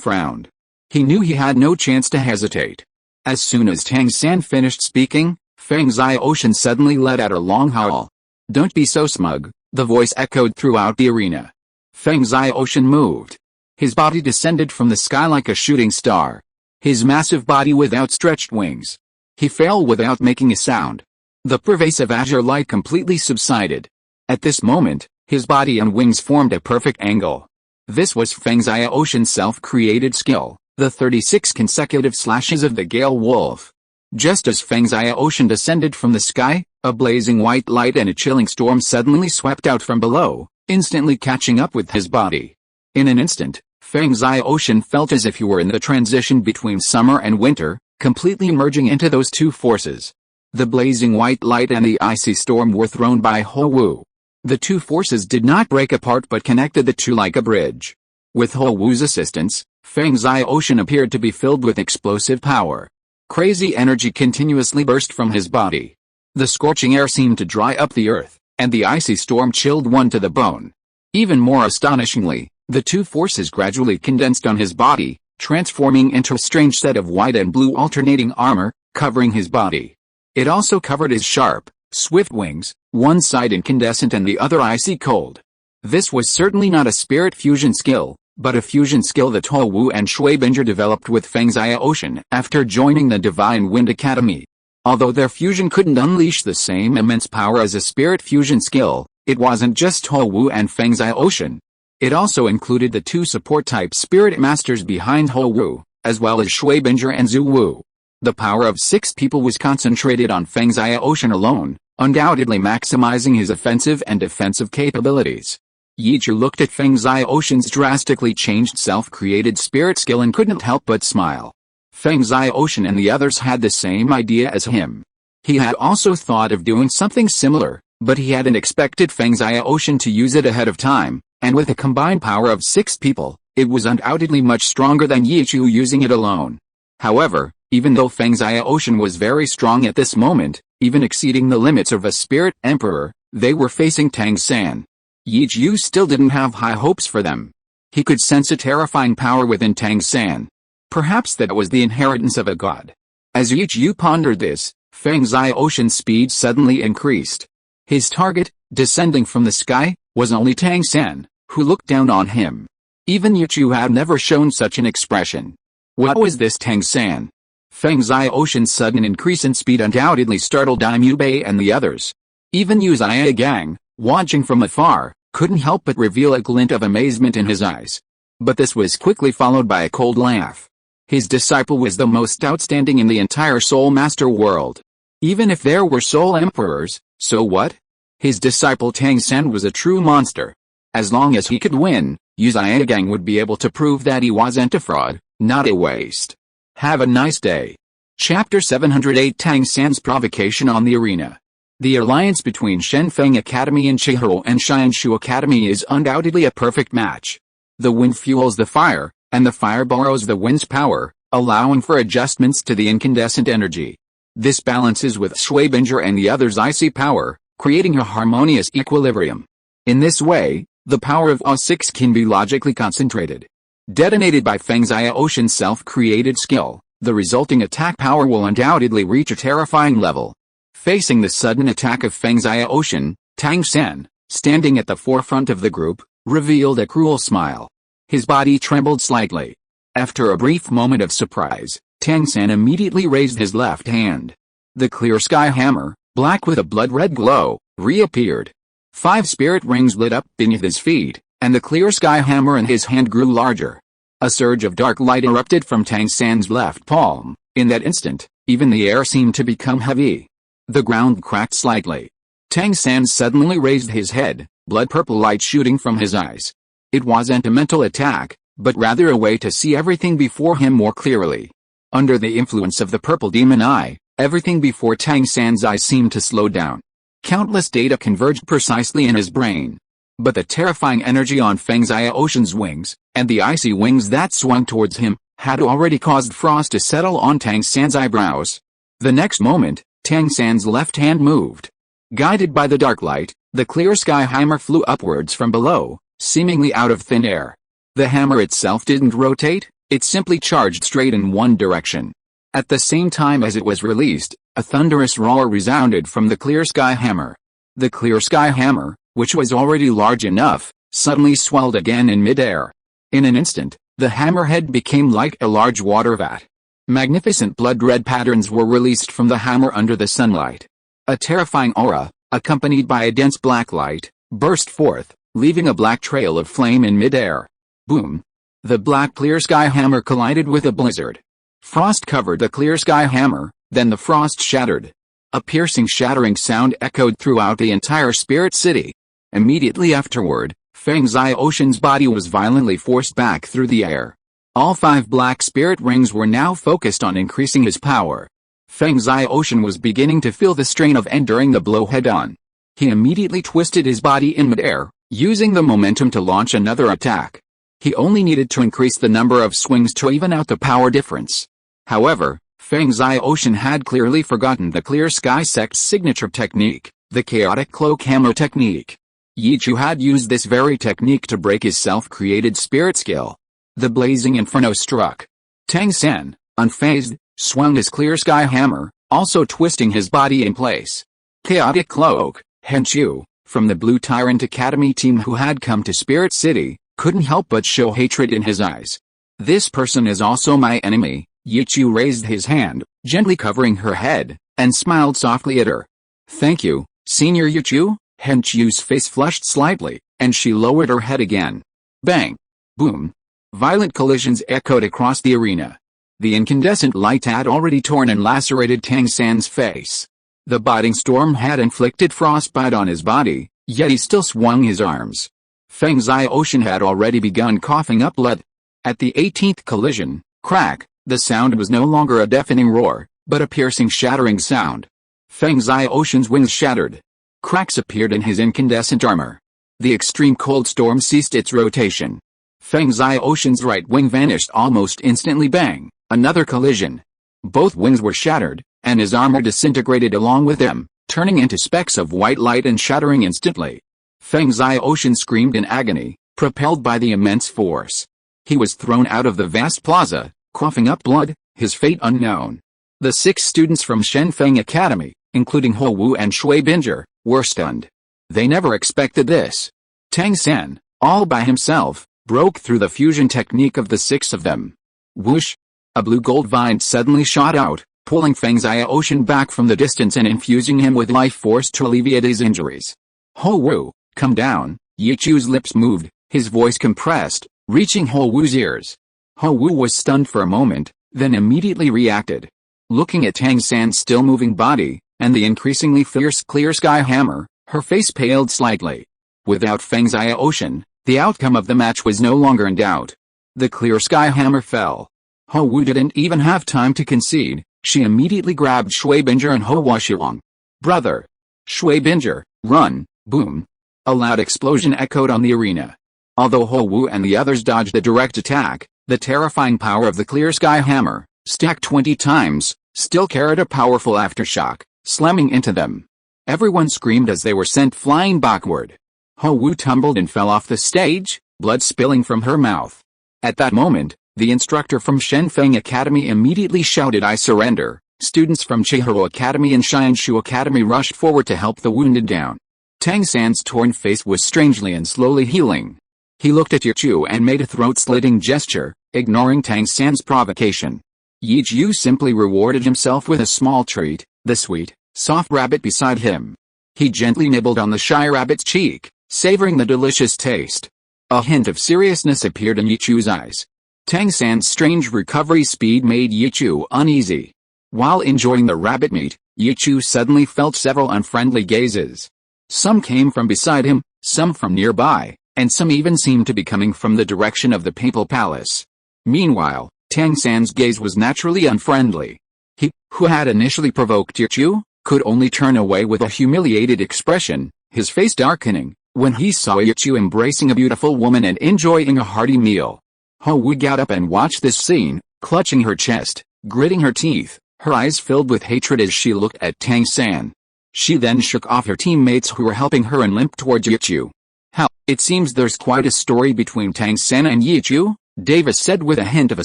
frowned. He knew he had no chance to hesitate. As soon as Tang San finished speaking, Feng Xiaoshan suddenly let out a long howl. Don't be so smug, the voice echoed throughout the arena. Feng Xiaoshan moved. His body descended from the sky like a shooting star. His massive body with outstretched wings. He fell without making a sound. The pervasive azure light completely subsided. At this moment, his body and wings formed a perfect angle. This was Feng Xiaoshan's self-created skill, the 36 consecutive slashes of the Gale Wolf. Just as Feng Xiaoshan descended from the sky, a blazing white light and a chilling storm suddenly swept out from below, instantly catching up with his body. In an instant, Feng Xiaoshan felt as if he were in the transition between summer and winter, completely merging into those two forces. The blazing white light and the icy storm were thrown by Xiao Wu. The two forces did not break apart but connected the two like a bridge. With Xiao Wu's assistance, Feng Xiaoshan appeared to be filled with explosive power. Crazy energy continuously burst from his body. The scorching air seemed to dry up the earth, and the icy storm chilled one to the bone. Even more astonishingly, the two forces gradually condensed on his body, transforming into a strange set of white and blue alternating armor, covering his body. It also covered his sharp, swift wings, one side incandescent and the other icy cold. This was certainly not a spirit fusion skill, but a fusion skill that Xiao Wu and Shui Binger developed with Feng Xiaoshan after joining the Divine Wind Academy. Although their fusion couldn't unleash the same immense power as a spirit fusion skill, it wasn't just Xiao Wu and Feng Xiaoshan. It also included the two support-type spirit masters behind Xiao Wu, as well as Shui Binger and Zhu Wu. The power of 6 people was concentrated on Feng Xiaoshan alone, undoubtedly maximizing his offensive and defensive capabilities. Yichu looked at Feng Xiaoshan's drastically changed self-created spirit skill and couldn't help but smile. Feng Xiaoshan and the others had the same idea as him. He had also thought of doing something similar, but he hadn't expected Feng Xiaoshan to use it ahead of time, and with a combined power of 6 people, it was undoubtedly much stronger than Yichu using it alone. However, even though Feng Xiaoshan was very strong at this moment, even exceeding the limits of a spirit emperor, they were facing Tang San. Yichu still didn't have high hopes for them. He could sense a terrifying power within Tang San. Perhaps that was the inheritance of a god. As Yichu pondered this, Feng Xiaoshan's speed suddenly increased. His target, descending from the sky, was only Tang San, who looked down on him. Even Yichu had never shown such an expression. What was this Tang San? Feng Xiaoshan's sudden increase in speed undoubtedly startled Daimyo Bei and the others. Even Yu Gang, watching from afar, couldn't help but reveal a glint of amazement in his eyes. But this was quickly followed by a cold laugh. His disciple was the most outstanding in the entire Soul Master world. Even if there were Soul Emperors, so what? His disciple Tang San was a true monster. As long as he could win, Yu Xiaogang would be able to prove that he wasn't a fraud, not a waste. Have a nice day. Chapter 708 Tang San's Provocation on the Arena. The alliance between Shenfeng Academy and Chihou and Xianshu Academy is undoubtedly a perfect match. The wind fuels the fire, and the fire borrows the wind's power, allowing for adjustments to the incandescent energy. This balances with Shuibinger and the other's icy power, creating a harmonious equilibrium. In this way, the power of A6 can be logically concentrated. Detonated by Feng Xiaoshan's self-created skill, the resulting attack power will undoubtedly reach a terrifying level. Facing the sudden attack of Feng Xiaoshan, Tang San, standing at the forefront of the group, revealed a cruel smile. His body trembled slightly. After a brief moment of surprise, Tang San immediately raised his left hand. The clear sky hammer, black with a blood-red glow, reappeared. 5 spirit rings lit up beneath his feet, and the clear sky hammer in his hand grew larger. A surge of dark light erupted from Tang San's left palm. In that instant, even the air seemed to become heavy. The ground cracked slightly. Tang San suddenly raised his head, blood-purple light shooting from his eyes. It wasn't a mental attack, but rather a way to see everything before him more clearly. Under the influence of the purple demon eye, everything before Tang San's eyes seemed to slow down. Countless data converged precisely in his brain. But the terrifying energy on Feng Xiaoshan's wings, and the icy wings that swung towards him, had already caused frost to settle on Tang San's eyebrows. The next moment, Tang San's left hand moved. Guided by the dark light, the clear sky hammer flew upwards from below, seemingly out of thin air. The hammer itself didn't rotate, it simply charged straight in one direction. At the same time as it was released, a thunderous roar resounded from the clear sky hammer. The clear sky hammer, which was already large enough, suddenly swelled again in midair. In an instant, the hammerhead became like a large water vat. Magnificent blood-red patterns were released from the hammer under the sunlight. A terrifying aura, accompanied by a dense black light, burst forth, leaving a black trail of flame in midair. Boom! The black clear sky hammer collided with a blizzard. Frost covered the clear sky hammer, then the frost shattered. A piercing shattering sound echoed throughout the entire spirit city. Immediately afterward, Feng Xiaoshan's body was violently forced back through the air. All 5 black spirit rings were now focused on increasing his power. Feng Xiaoshan was beginning to feel the strain of enduring the blow head-on. He immediately twisted his body in midair, using the momentum to launch another attack. He only needed to increase the number of swings to even out the power difference. However, Feng Xiaoshan had clearly forgotten the clear sky sect's signature technique, the chaotic cloak hammer technique. Yi Chu had used this very technique to break his self-created spirit skill. The blazing inferno struck. Tang San, unfazed, swung his clear sky hammer, also twisting his body in place. Chaotic cloak, Henshu, from the Blue Tyrant Academy team who had come to Spirit City, couldn't help but show hatred in his eyes. This person is also my enemy. Yi Chu raised his hand, gently covering her head, and smiled softly at her. Thank you, Senior Yi Chu. Henshu's face flushed slightly, and she lowered her head again. Bang! Boom! Violent collisions echoed across the arena. The incandescent light had already torn and lacerated Tang San's face. The biting storm had inflicted frostbite on his body, yet he still swung his arms. Feng Xiaoshan had already begun coughing up blood. At the 18th collision, crack, the sound was no longer a deafening roar, but a piercing shattering sound. Feng Xiaoshan's wings shattered. Cracks appeared in his incandescent armor. The extreme cold storm ceased its rotation. Feng Xiaoshan's right wing vanished almost instantly. Bang! Another collision. Both wings were shattered, and his armor disintegrated along with them, turning into specks of white light and shattering instantly. Feng Xiaoshan screamed in agony, propelled by the immense force. He was thrown out of the vast plaza, coughing up blood, his fate unknown. The 6 students from Shenfeng Academy, including Xiao Wu and Shuibinger, were stunned. They never expected this. Tang San, all by himself, broke through the fusion technique of the 6 of them. Whoosh! A blue gold vine suddenly shot out, pulling Feng Xiaoshan back from the distance and infusing him with life force to alleviate his injuries. Xiao Wu, come down. Yi Chu's lips moved, his voice compressed, reaching Xiao Wu's ears. Xiao Wu was stunned for a moment, then immediately reacted. Looking at Tang San's still moving body, and the increasingly fierce clear sky hammer, her face paled slightly. Without Feng Xiaoshan, the outcome of the match was no longer in doubt. The clear sky hammer fell. Hou Wu didn't even have time to concede. She immediately grabbed Shui Binger and Hou Wuxiang. Brother! Shui Binger, run! Boom! A loud explosion echoed on the arena. Although Hou Wu and the others dodged the direct attack, the terrifying power of the clear sky hammer, stacked 20 times, still carried a powerful aftershock, slamming into them. Everyone screamed as they were sent flying backward. Hou Wu tumbled and fell off the stage, blood spilling from her mouth. At that moment, the instructor from Shenfeng Academy immediately shouted, "I surrender." Students from Chihiro Academy and Xianshu Academy rushed forward to help the wounded down. Tang San's torn face was strangely and slowly healing. He looked at Yichu and made a throat-slitting gesture, ignoring Tang San's provocation. Yichu simply rewarded himself with a small treat, the sweet, soft rabbit beside him. He gently nibbled on the shy rabbit's cheek, savoring the delicious taste. A hint of seriousness appeared in Yichu's eyes. Tang San's strange recovery speed made Yichu uneasy. While enjoying the rabbit meat, Yichu suddenly felt several unfriendly gazes. Some came from beside him, some from nearby, and some even seemed to be coming from the direction of the papal palace. Meanwhile, Tang San's gaze was naturally unfriendly. He, who had initially provoked Yichu, could only turn away with a humiliated expression, his face darkening, when he saw Yichu embracing a beautiful woman and enjoying a hearty meal. Hou Wu got up and watched this scene, clutching her chest, gritting her teeth, her eyes filled with hatred as she looked at Tang San. She then shook off her teammates who were helping her and limped towards Yichu. "How, it seems there's quite a story between Tang San and Yichu," Davis said with a hint of a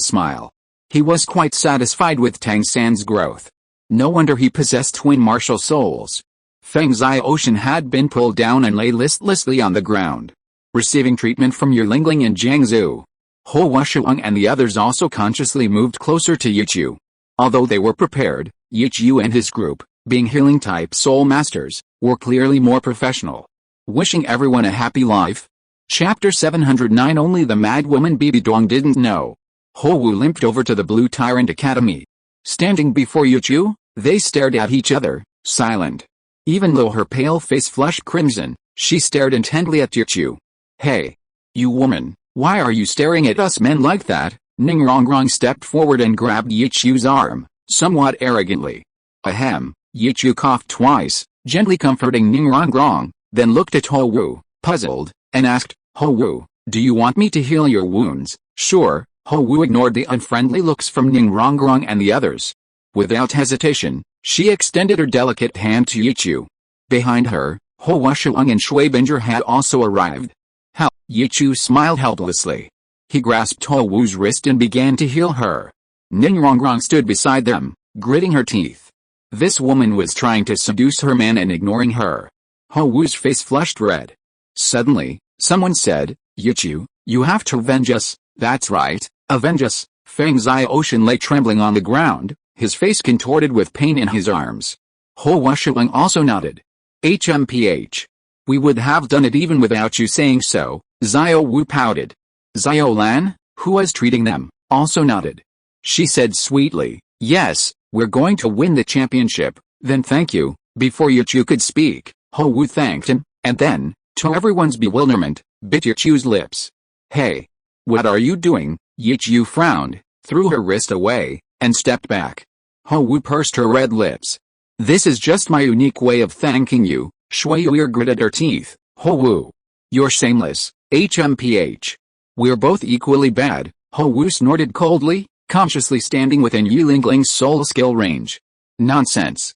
smile. He was quite satisfied with Tang San's growth. No wonder he possessed twin martial souls. Feng Xiaoshan had been pulled down and lay listlessly on the ground, receiving treatment from Yerlingling and Jiangsu. Hou Wuxiang and the others also consciously moved closer to Yichu. Although they were prepared, Yichu and his group, being healing-type soul masters, were clearly more professional. Wishing everyone a happy life. Chapter 709. Only the mad woman Bibi Dong didn't know. Hou Wu limped over to the Blue Tyrant Academy. Standing before Yichu, they stared at each other, silent. Even though her pale face flushed crimson, she stared intently at Yichu. "Hey! You woman, why are you staring at us men like that?" Ning Rongrong stepped forward and grabbed Yichu's arm, somewhat arrogantly. Ahem, Yichu coughed twice, gently comforting Ning Rongrong, then looked at Hou Wu, puzzled, and asked, "Hou Wu, do you want me to heal your wounds?" "Sure." Hou Wu ignored the unfriendly looks from Ning Rongrong and the others. Without hesitation, she extended her delicate hand to Yichu. Behind her, Hou Wuxiang and Shui Binger had also arrived. "How?" Yichu smiled helplessly. He grasped Hou Wu's wrist and began to heal her. Ning Rongrong stood beside them, gritting her teeth. This woman was trying to seduce her man and ignoring her. Hou Wu's face flushed red. Suddenly, someone said, "Yichu, you have to avenge us." "That's right, avenge us." Feng Xiaoshan lay trembling on the ground, his face contorted with pain in his arms. Hou Wuxiang also nodded. "HMPH. We would have done it even without you saying so." Xiao Wu pouted. Xiao Lan, who was treating them, also nodded. She said sweetly, "Yes, we're going to win the championship." "Then thank you." Before Yichu could speak, Hou Wu thanked him, and then, to everyone's bewilderment, bit Yichu's lips. "Hey! What are you doing?" Yichu frowned, threw her wrist away, and stepped back. Hou Wu pursed her red lips. "This is just my unique way of thanking you." Shui Yu gritted her teeth. "Hou Wu, you're shameless." HMPH. "We're both equally bad." Hou Wu snorted coldly, consciously standing within Yilingling's soul skill range. "Nonsense.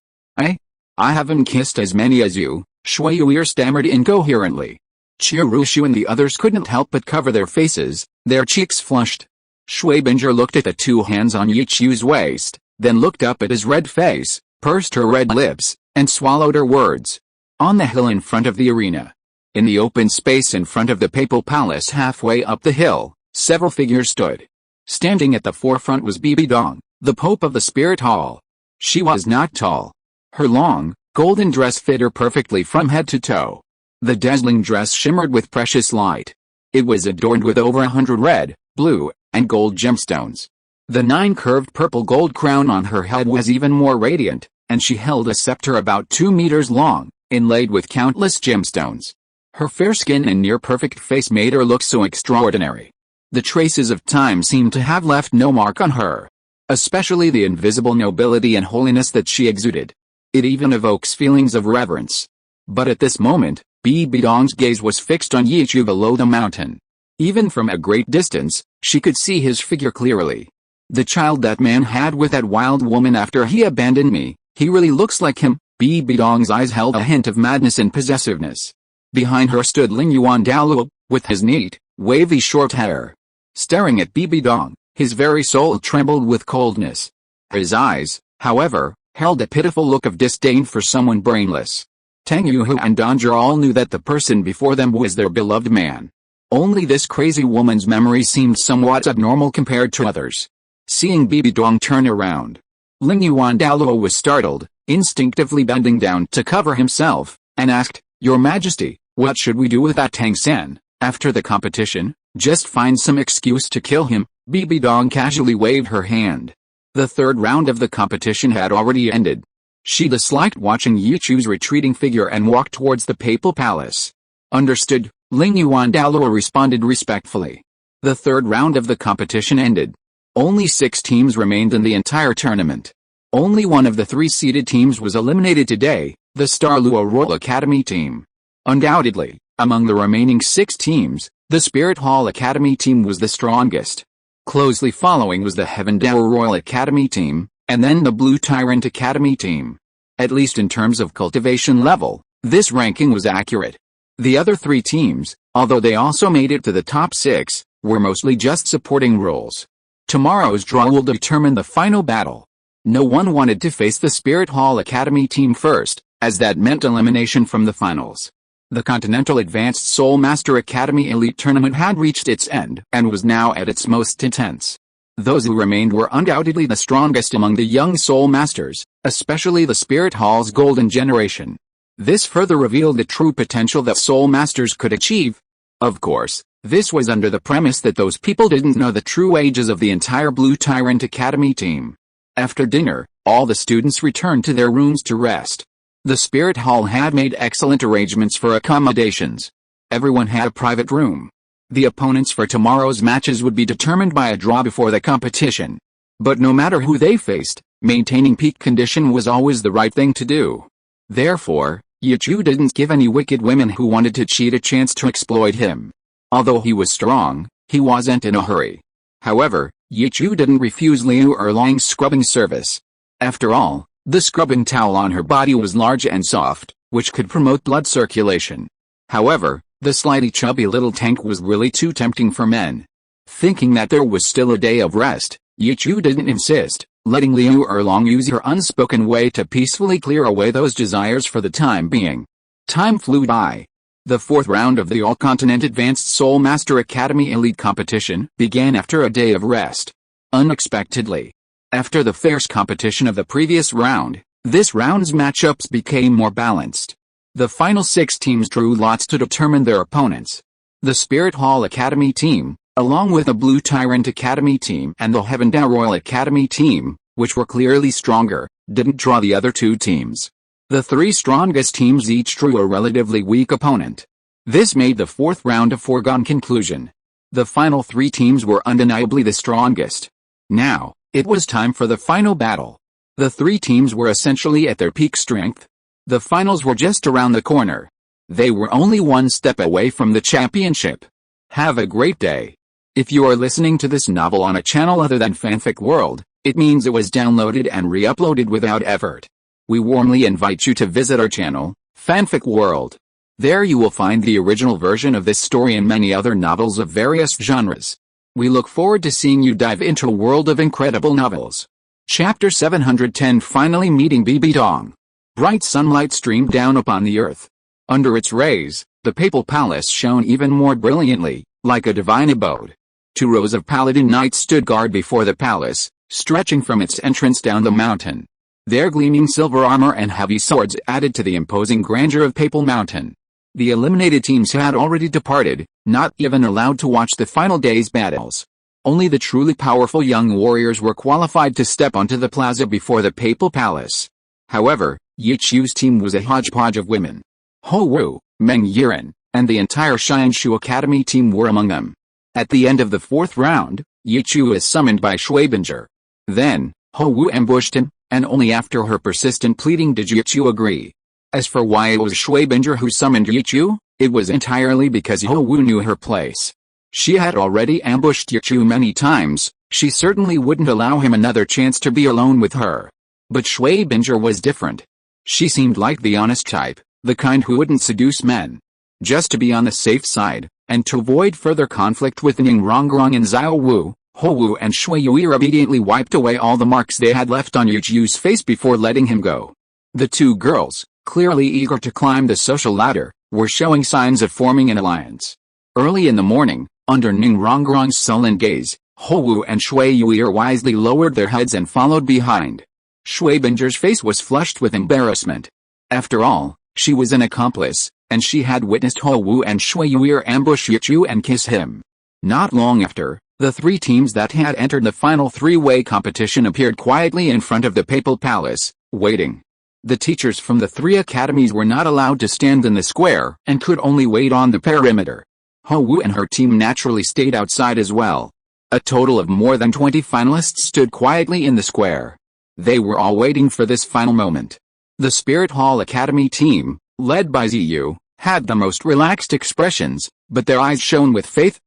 I haven't kissed as many as you," Shui Yu stammered incoherently. Qiurushu and the others couldn't help but cover their faces, their cheeks flushed. Shui Binger looked at the two hands on Yichu's waist, then looked up at his red face, pursed her red lips, and swallowed her words. On the hill in front of the arena, in the open space in front of the papal palace halfway up the hill, several figures stood. Standing at the forefront was Bibi Dong, the Pope of the Spirit Hall. She was not tall. Her long, golden dress fit her perfectly from head to toe. The dazzling dress shimmered with precious light. It was adorned with over 100 red, blue, and gold gemstones. The 9-curved purple gold crown on her head was even more radiant, and she held a scepter about 2 meters long, inlaid with countless gemstones. Her fair skin and near-perfect face made her look so extraordinary. The traces of time seemed to have left no mark on her, especially the invisible nobility and holiness that she exuded. It even evokes feelings of reverence. But at this moment, Bibi Dong's gaze was fixed on Yichu below the mountain. Even from a great distance, she could see his figure clearly. The child that man had with that wild woman after he abandoned me, he really looks like him. Bibi Dong's eyes held a hint of madness and possessiveness. Behind her stood Lingyuan Douluo, with his neat, wavy short hair. Staring at Bibi Dong, his very soul trembled with coldness. His eyes, however, held a pitiful look of disdain for someone brainless. Tang Yuhu and Donjia all knew that the person before them was their beloved man. Only this crazy woman's memory seemed somewhat abnormal compared to others. Seeing Bibi Dong turn around, Lingyuan Douluo was startled, instinctively bending down to cover himself, and asked, "Your Majesty, what should we do with that Tang San? After the competition, just find some excuse to kill him." Bibi Dong casually waved her hand. The third round of the competition had already ended. She disliked watching Yichu's retreating figure and walked towards the papal palace. "Understood," Lingyuan Douluo responded respectfully. The third round of the competition ended. Only 6 teams remained in the entire tournament. Only one of the 3 seeded teams was eliminated today, the Douluo Royal Academy team. Undoubtedly, among the remaining 6 teams, the Spirit Hall Academy team was the strongest. Closely following was the Heavendale Royal Academy team, and then the Blue Tyrant Academy team. At least in terms of cultivation level, this ranking was accurate. The other 3 teams, although they also made it to the top 6, were mostly just supporting roles. Tomorrow's draw will determine the final battle. No one wanted to face the Spirit Hall Academy team first, as that meant elimination from the finals. The Continental Advanced Soul Master Academy Elite Tournament had reached its end and was now at its most intense. Those who remained were undoubtedly the strongest among the young Soul Masters, especially the Spirit Hall's Golden Generation. This further revealed the true potential that Soul Masters could achieve. Of course, this was under the premise that those people didn't know the true ages of the entire Blue Tyrant Academy team. After dinner, all the students returned to their rooms to rest. The Spirit Hall had made excellent arrangements for accommodations. Everyone had a private room. The opponents for tomorrow's matches would be determined by a draw before the competition. But no matter who they faced, maintaining peak condition was always the right thing to do. Therefore, Yichu didn't give any wicked women who wanted to cheat a chance to exploit him. Although he was strong, he wasn't in a hurry. However, Yichu didn't refuse Liu Erlang's scrubbing service. After all, the scrubbing towel on her body was large and soft, which could promote blood circulation. However, the slightly chubby little tank was really too tempting for men. Thinking that there was still a day of rest, Yichu didn't insist, letting Liu Erlang use her unspoken way to peacefully clear away those desires for the time being. Time flew by. The 4th round of the All-Continent Advanced Soul Master Academy Elite Competition began after a day of rest. Unexpectedly, after the fierce competition of the previous round, this round's matchups became more balanced. The final 6 teams drew lots to determine their opponents. The Spirit Hall Academy team, along with the Blue Tyrant Academy team and the Heavendale Royal Academy team, which were clearly stronger, didn't draw the other 2 teams. The 3 strongest teams each drew a relatively weak opponent. This made the 4th round a foregone conclusion. The final 3 teams were undeniably the strongest. Now, it was time for the final battle. The 3 teams were essentially at their peak strength. The finals were just around the corner. They were only one step away from the championship. Have a great day. If you are listening to this novel on a channel other than Fanfic World, it means it was downloaded and re-uploaded without effort. We warmly invite you to visit our channel, Fanfic World. There you will find the original version of this story and many other novels of various genres. We look forward to seeing you dive into a world of incredible novels. Chapter 710 Finally meeting Bibi Dong. Bright sunlight streamed down upon the earth. Under its rays, the papal palace shone even more brilliantly, like a divine abode. 2 rows of paladin knights stood guard before the palace, stretching from its entrance down the mountain. Their gleaming silver armor and heavy swords added to the imposing grandeur of Papal Mountain. The eliminated teams had already departed, not even allowed to watch the final day's battles. Only the truly powerful young warriors were qualified to step onto the plaza before the papal palace. However, Yichu's team was a hodgepodge of women. Xiao Wu, Meng Yiren, and the entire Xianshu Academy team were among them. At the end of the fourth round, Yichu was summoned by Schwabinger. Then, Xiao Wu ambushed him, and only after her persistent pleading did Yichu agree. As for why it was Schwabinger who summoned Yichu, it was entirely because Xiao Wu knew her place. She had already ambushed Yichu many times, she certainly wouldn't allow him another chance to be alone with her. But Schwabinger was different. She seemed like the honest type, the kind who wouldn't seduce men. Just to be on the safe side, and to avoid further conflict with Ning Rongrong and Xiao Wu, Xiao Wu and Shui Yui immediately wiped away all the marks they had left on Yichu's face before letting him go. The two girls, clearly eager to climb the social ladder, were showing signs of forming an alliance. Early in the morning, under Ning Rongrong's sullen gaze, Xiao Wu and Shui Yui wisely lowered their heads and followed behind. Schwabinger's face was flushed with embarrassment. After all, she was an accomplice, and she had witnessed Xiao Wu and Shui Yui ambush Yichu and kiss him. Not long after, the three teams that had entered the final three-way competition appeared quietly in front of the papal palace, waiting. The teachers from the three academies were not allowed to stand in the square and could only wait on the perimeter. Xiao Wu and her team naturally stayed outside as well. A total of more than 20 finalists stood quietly in the square. They were all waiting for this final moment. The Spirit Hall Academy team, led by Ziyu, had the most relaxed expressions, but their eyes shone with faith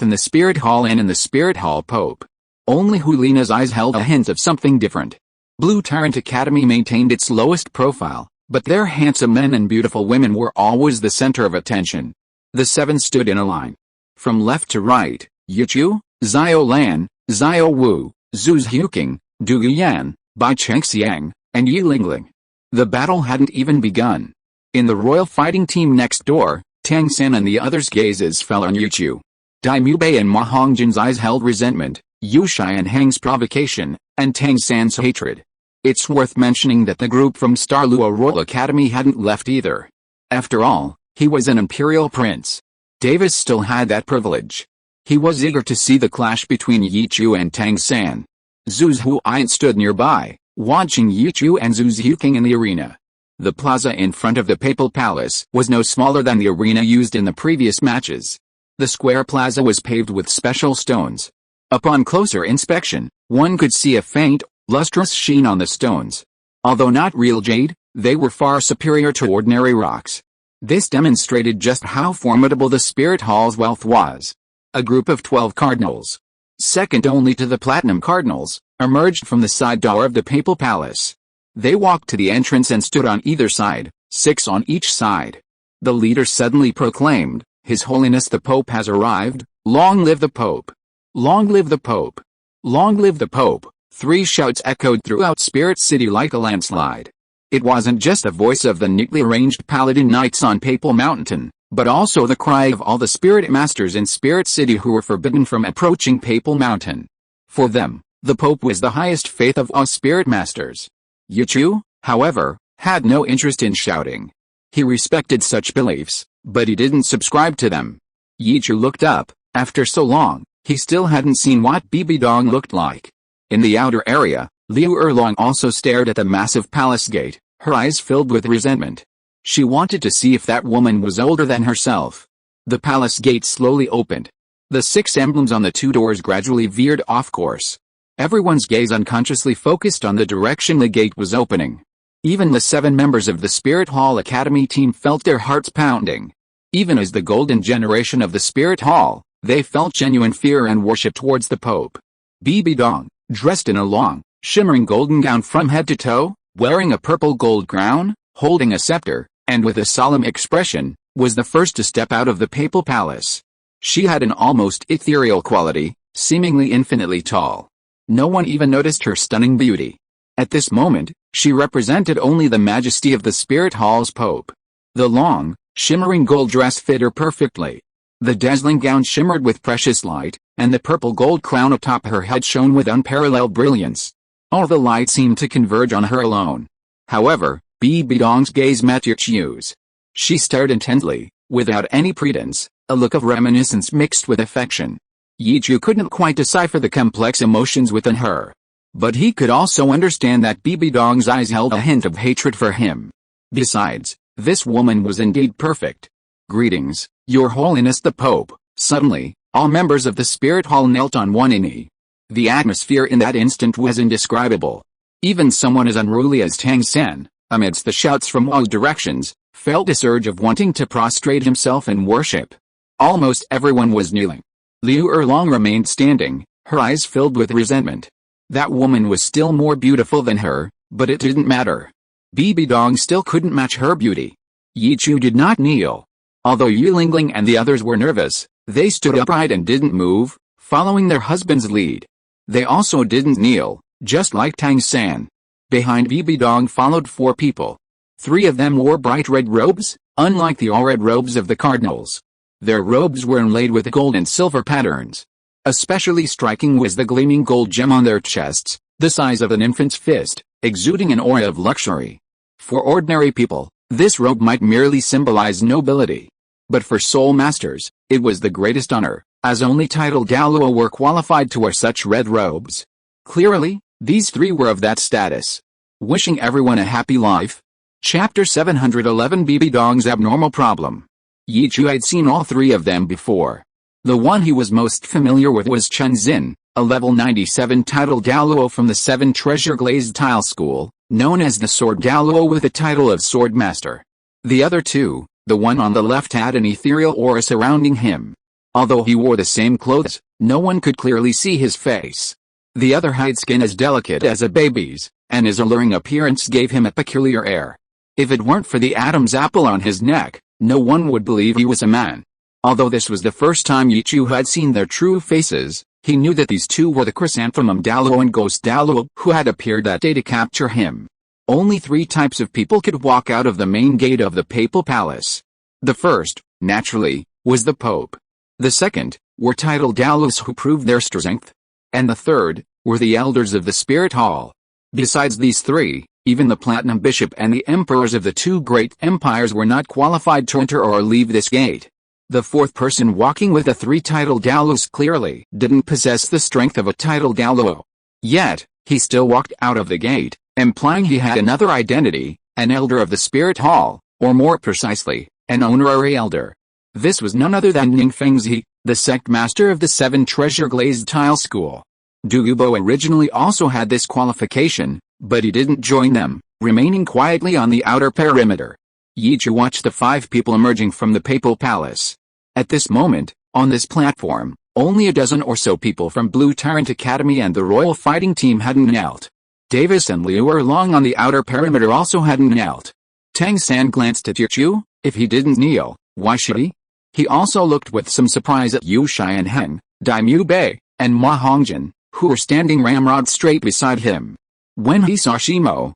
in the Spirit Hall and in the Spirit Hall Pope. Only Hulina's eyes held a hint of something different. Blue Tyrant Academy maintained its lowest profile, but their handsome men and beautiful women were always the center of attention. The seven stood in a line. From left to right, Yichu, Xiao Lan, Xiao Wu, Zhu Zhuqing, Du Guyan, Bai Chengxiang, and Yi Lingling. The battle hadn't even begun. In the royal fighting team next door, Tang San and the others' gazes fell on Yichu. Dai Mubei and Ma Hongjin's eyes held resentment, Yu Shai and Hang's provocation, and Tang San's hatred. It's worth mentioning that the group from Douluo Royal Academy hadn't left either. After all, he was an imperial prince. Davis still had that privilege. He was eager to see the clash between Yichu and Tang San. Zhu Zhuai stood nearby, watching Yichu and Zhu Zhuqing in the arena. The plaza in front of the papal palace was no smaller than the arena used in the previous matches. The square plaza was paved with special stones. Upon closer inspection, one could see a faint, lustrous sheen on the stones. Although not real jade, they were far superior to ordinary rocks. This demonstrated just how formidable the Spirit Hall's wealth was. A group of 12 cardinals, second only to the Platinum Cardinals, emerged from the side door of the papal palace. They walked to the entrance and stood on either side, 6 on each side. The leader suddenly proclaimed, "His Holiness the Pope has arrived, long live the Pope! Long live the Pope! Long live the Pope!" 3 shouts echoed throughout Spirit City like a landslide. It wasn't just the voice of the neatly arranged paladin knights on Papal Mountain, but also the cry of all the spirit masters in Spirit City who were forbidden from approaching Papal Mountain. For them, the Pope was the highest faith of all spirit masters. Yichu, however, had no interest in shouting. He respected such beliefs, but he didn't subscribe to them. Yichu looked up. After so long, he still hadn't seen what Bibi Dong looked like. In the outer area, Liu Erlong also stared at the massive palace gate, her eyes filled with resentment. She wanted to see if that woman was older than herself. The palace gate slowly opened. The 6 emblems on the 2 doors gradually veered off course. Everyone's gaze unconsciously focused on the direction the gate was opening. Even the 7 members of the Spirit Hall Academy team felt their hearts pounding. Even as the golden generation of the Spirit Hall, they felt genuine fear and worship towards the Pope. Bibi Dong, dressed in a long, shimmering golden gown from head to toe, wearing a purple gold crown, holding a scepter, and with a solemn expression, was the first to step out of the papal palace. She had an almost ethereal quality, seemingly infinitely tall. No one even noticed her stunning beauty. At this moment, she represented only the majesty of the Spirit Hall's Pope. The long, shimmering gold dress fit her perfectly. The dazzling gown shimmered with precious light, and the purple gold crown atop her head shone with unparalleled brilliance. All the light seemed to converge on her alone. However, Bibi Dong's gaze met Yichu's. She stared intently, without any pretense, a look of reminiscence mixed with affection. Yichu couldn't quite decipher the complex emotions within her. But he could also understand that Bibi Dong's eyes held a hint of hatred for him. Besides, this woman was indeed perfect. "Greetings, Your Holiness the Pope." Suddenly, all members of the Spirit Hall knelt on one knee. The atmosphere in that instant was indescribable. Even someone as unruly as Tang San, amidst the shouts from all directions, felt a surge of wanting to prostrate himself in worship. Almost everyone was kneeling. Liu Erlong remained standing, her eyes filled with resentment. That woman was still more beautiful than her, but it didn't matter. Bibi Dong still couldn't match her beauty. Yichu did not kneel. Although Yulingling and the others were nervous, they stood upright and didn't move, following their husband's lead. They also didn't kneel, just like Tang San. Behind Bibi Dong followed 4 people. 3 of them wore bright red robes, unlike the all-red robes of the cardinals. Their robes were inlaid with gold and silver patterns. Especially striking was the gleaming gold gem on their chests, the size of an infant's fist, exuding an aura of luxury. For ordinary people, this robe might merely symbolize nobility. But for soul masters, it was the greatest honor, as only titled Douluo were qualified to wear such red robes. Clearly, these 3 were of that status. Wishing everyone a happy life. Chapter 711 Bibi Dong's Abnormal Problem. Yichu had seen all 3 of them before. The one he was most familiar with was Chen Xin, a level 97 titled Douluo from the 7 Treasure Glazed Tile School, known as the Sword Douluo with the title of Sword Master. The other 2, the one on the left had an ethereal aura surrounding him. Although he wore the same clothes, no one could clearly see his face. The other had skin as delicate as a baby's, and his alluring appearance gave him a peculiar air. If it weren't for the Adam's apple on his neck, no one would believe he was a man. Although this was the first time Yichu had seen their true faces, he knew that these 2 were the Chrysanthemum Douluo and Ghost Douluo who had appeared that day to capture him. Only 3 types of people could walk out of the main gate of the Papal Palace. The first, naturally, was the Pope. The second, were titled Douluos who proved their strength. And the third, were the elders of the Spirit Hall. Besides these 3, even the Platinum Bishop and the emperors of the 2 great empires were not qualified to enter or leave this gate. The 4th person walking with the 3 titled Douluos clearly didn't possess the strength of a titled Douluo. Yet, he still walked out of the gate, implying he had another identity, an elder of the Spirit Hall, or more precisely, an honorary elder. This was none other than Ning Fengzi, the sect master of the 7 Treasure Glazed Tile School. Douluo originally also had this qualification, but he didn't join them, remaining quietly on the outer perimeter. Yichu watched the 5 people emerging from the Papal Palace. At this moment, on this platform, only a dozen or so people from Blue Tyrant Academy and the Royal Fighting Team hadn't knelt. Davis and Liu Erlong on the outer perimeter also hadn't knelt. Tang San glanced at Yichu. If he didn't kneel, why should he? He also looked with some surprise at Yu Xianheng, Daimyu Bei, and Ma Hongjin, who were standing ramrod straight beside him. When he saw Shimo,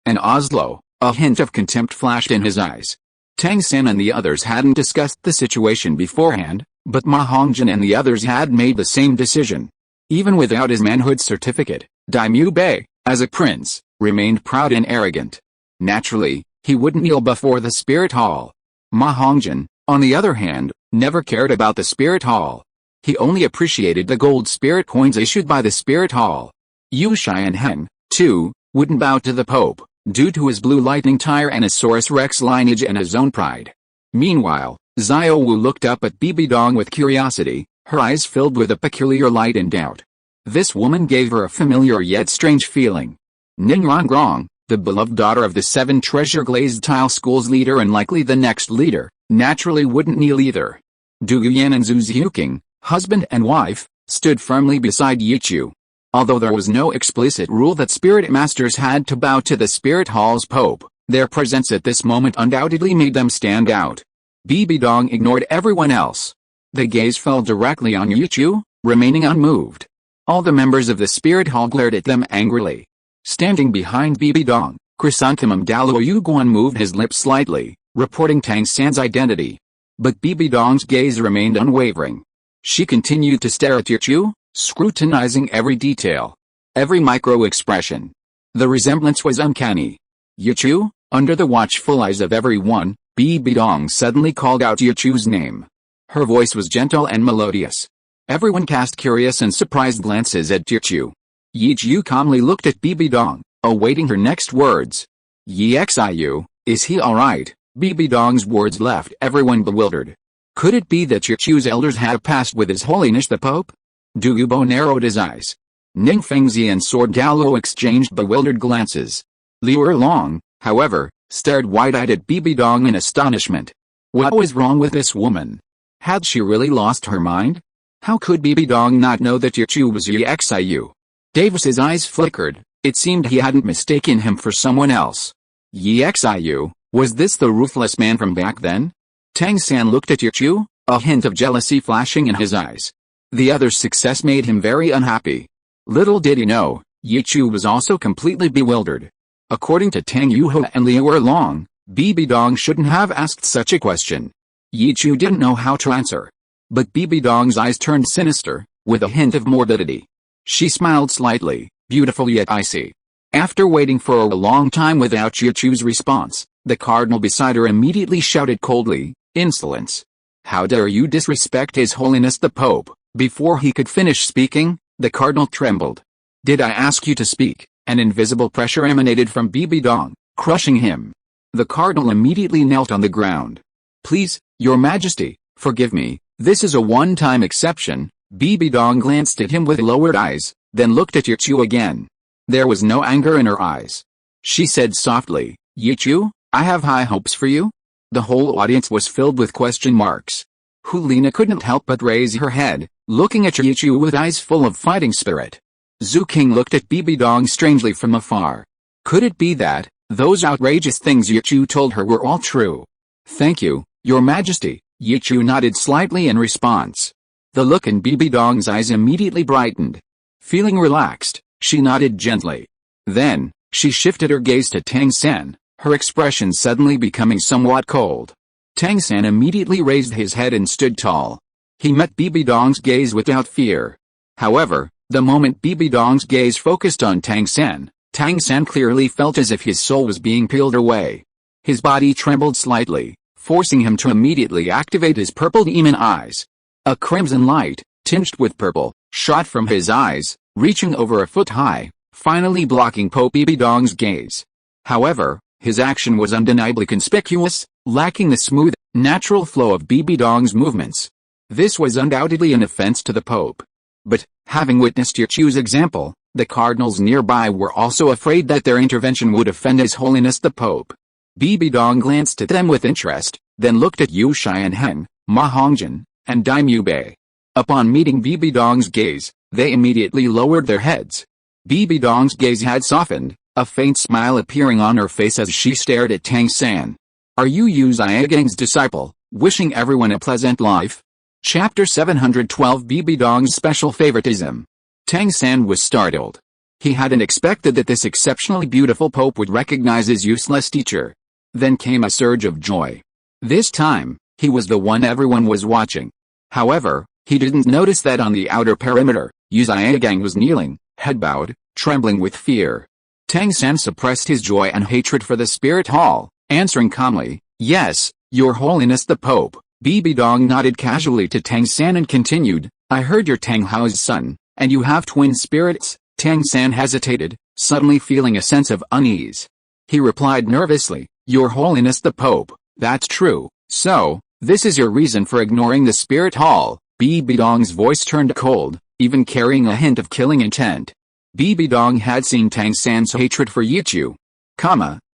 and Oslo, a hint of contempt flashed in his eyes. Tang San and the others hadn't discussed the situation beforehand, but Ma Hongjin and the others had made the same decision. Even without his manhood certificate, Daimyu Bei, as a prince, remained proud and arrogant. Naturally, he wouldn't kneel before the Spirit Hall. Ma Hongjin, on the other hand, never cared about the Spirit Hall. He only appreciated the gold spirit coins issued by the Spirit Hall. Yu Xianheng, too, wouldn't bow to the Pope, due to his blue lightning Tyrannosaurus Rex lineage and his own pride. Meanwhile, Xiao Wu looked up at Bibi Dong with curiosity, her eyes filled with a peculiar light and doubt. This woman gave her a familiar yet strange feeling. Ning Rongrong, the beloved daughter of the 7 Treasure Glazed Tile School's leader and likely the next leader, naturally wouldn't kneel either. Du Guyan and Zhu Xiuqing, husband and wife, stood firmly beside Yichu. Although there was no explicit rule that spirit masters had to bow to the Spirit Hall's Pope, their presence at this moment undoubtedly made them stand out. Bibi Dong ignored everyone else. The gaze fell directly on Yichu, remaining unmoved. All the members of the Spirit Hall glared at them angrily. Standing behind Bibi Dong, Chrysanthemum Douluo Yuguan moved his lips slightly, reporting Tang San's identity. But Bibi Dong's gaze remained unwavering. She continued to stare at Yichu, scrutinizing every detail, every micro-expression. The resemblance was uncanny. Yichu, under the watchful eyes of everyone, Bibi Dong suddenly called out Yichu's name. Her voice was gentle and melodious. Everyone cast curious and surprised glances at Yichu. Yichu calmly looked at Bibi Dong, awaiting her next words. Yixiu, is he alright? Bibi Dong's words left everyone bewildered. Could it be that Yichu's elders had passed with His Holiness the Pope? Douluo narrowed his eyes. Ning Fengzi and Sword Douluo exchanged bewildered glances. Liu Erlong, however, stared wide-eyed at Bibi Dong in astonishment. What was wrong with this woman? Had she really lost her mind? How could Bibi Dong not know that Yichu was Yixiu? Davis's eyes flickered. It seemed he hadn't mistaken him for someone else. Yixiu, was this the ruthless man from back then? Tang San looked at Yichu, a hint of jealousy flashing in his eyes. The other's success made him very unhappy. Little did he know, Yichu was also completely bewildered. According to Tang Yuho and Liu Erlong, Bibi Dong shouldn't have asked such a question. Yichu didn't know how to answer. But Bibi Dong's eyes turned sinister, with a hint of morbidity. She smiled slightly, beautiful yet icy. After waiting for a long time without Yichu's response, the cardinal beside her immediately shouted coldly, "Insolence! How dare you disrespect His Holiness the Pope?" Before he could finish speaking, the cardinal trembled. "Did I ask you to speak?" An invisible pressure emanated from Bibi Dong, crushing him. The cardinal immediately knelt on the ground. "Please, Your Majesty, forgive me, this is a one-time exception." Bibi Dong glanced at him with lowered eyes, then looked at Yichu again. There was no anger in her eyes. She said softly, "Yichu, I have high hopes for you." The whole audience was filled with question marks. Hulina couldn't help but raise her head, looking at Yichu with eyes full of fighting spirit. Zhu King looked at Bibi Dong strangely from afar. Could it be that those outrageous things Yichu told her were all true? "Thank you, Your Majesty," Yichu nodded slightly in response. The look in Bibi Dong's eyes immediately brightened. Feeling relaxed, she nodded gently. Then, she shifted her gaze to Tang San, her expression suddenly becoming somewhat cold. Tang San immediately raised his head and stood tall. He met Bibi Dong's gaze without fear. However, the moment Bibi Dong's gaze focused on Tang San clearly felt as if his soul was being peeled away. His body trembled slightly, forcing him to immediately activate his purple demon eyes. A crimson light, tinged with purple, shot from his eyes, reaching over a foot high, finally blocking Bibi Dong's gaze. However, his action was undeniably conspicuous, lacking the smooth, natural flow of Bibi Dong's movements. This was undoubtedly an offense to the Pope. But, having witnessed Yichu's example, the cardinals nearby were also afraid that their intervention would offend His Holiness the Pope. Bibi Dong glanced at them with interest, then looked at Yu Xianheng, Ma Hongjin, and Daimyu Bei. Upon meeting Bibi Dong's gaze, they immediately lowered their heads. Bibi Dong's gaze had softened, a faint smile appearing on her face as she stared at Tang San. "Are you Yu Xiaogang's disciple, wishing everyone a pleasant life?" Chapter 712 Bibi Dong's Special Favoritism. Tang San was startled. He hadn't expected that this exceptionally beautiful Pope would recognize his useless teacher. Then came a surge of joy. This time, he was the one everyone was watching. However, he didn't notice that on the outer perimeter, Yu Xiaogang was kneeling, head bowed, trembling with fear. Tang San suppressed his joy and hatred for the spirit hall, answering calmly, "Yes, Your Holiness the Pope." Bibi Dong nodded casually to Tang San and continued, "I heard you're Tang Hao's son, and you have twin spirits." Tang San hesitated, suddenly feeling a sense of unease. He replied nervously, "Your Holiness the Pope, that's true. So, this is your reason for ignoring the spirit hall." Bibi Dong's voice turned cold, even carrying a hint of killing intent. Bibi Dong had seen Tang San's hatred for Yichu.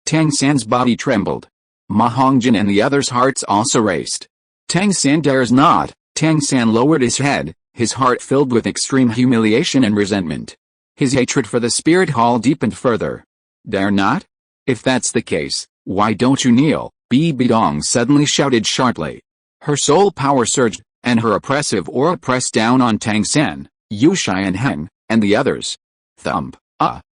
Tang San's body trembled. Ma Hongjin and the others' hearts also raced. "Tang San dares not." Tang San lowered his head, his heart filled with extreme humiliation and resentment. His hatred for the spirit hall deepened further. "Dare not? If that's the case, why don't you kneel?" Bibi Dong suddenly shouted sharply. Her soul power surged, and her oppressive aura pressed down on Tang San, Yu Xianheng, and the others. Thump.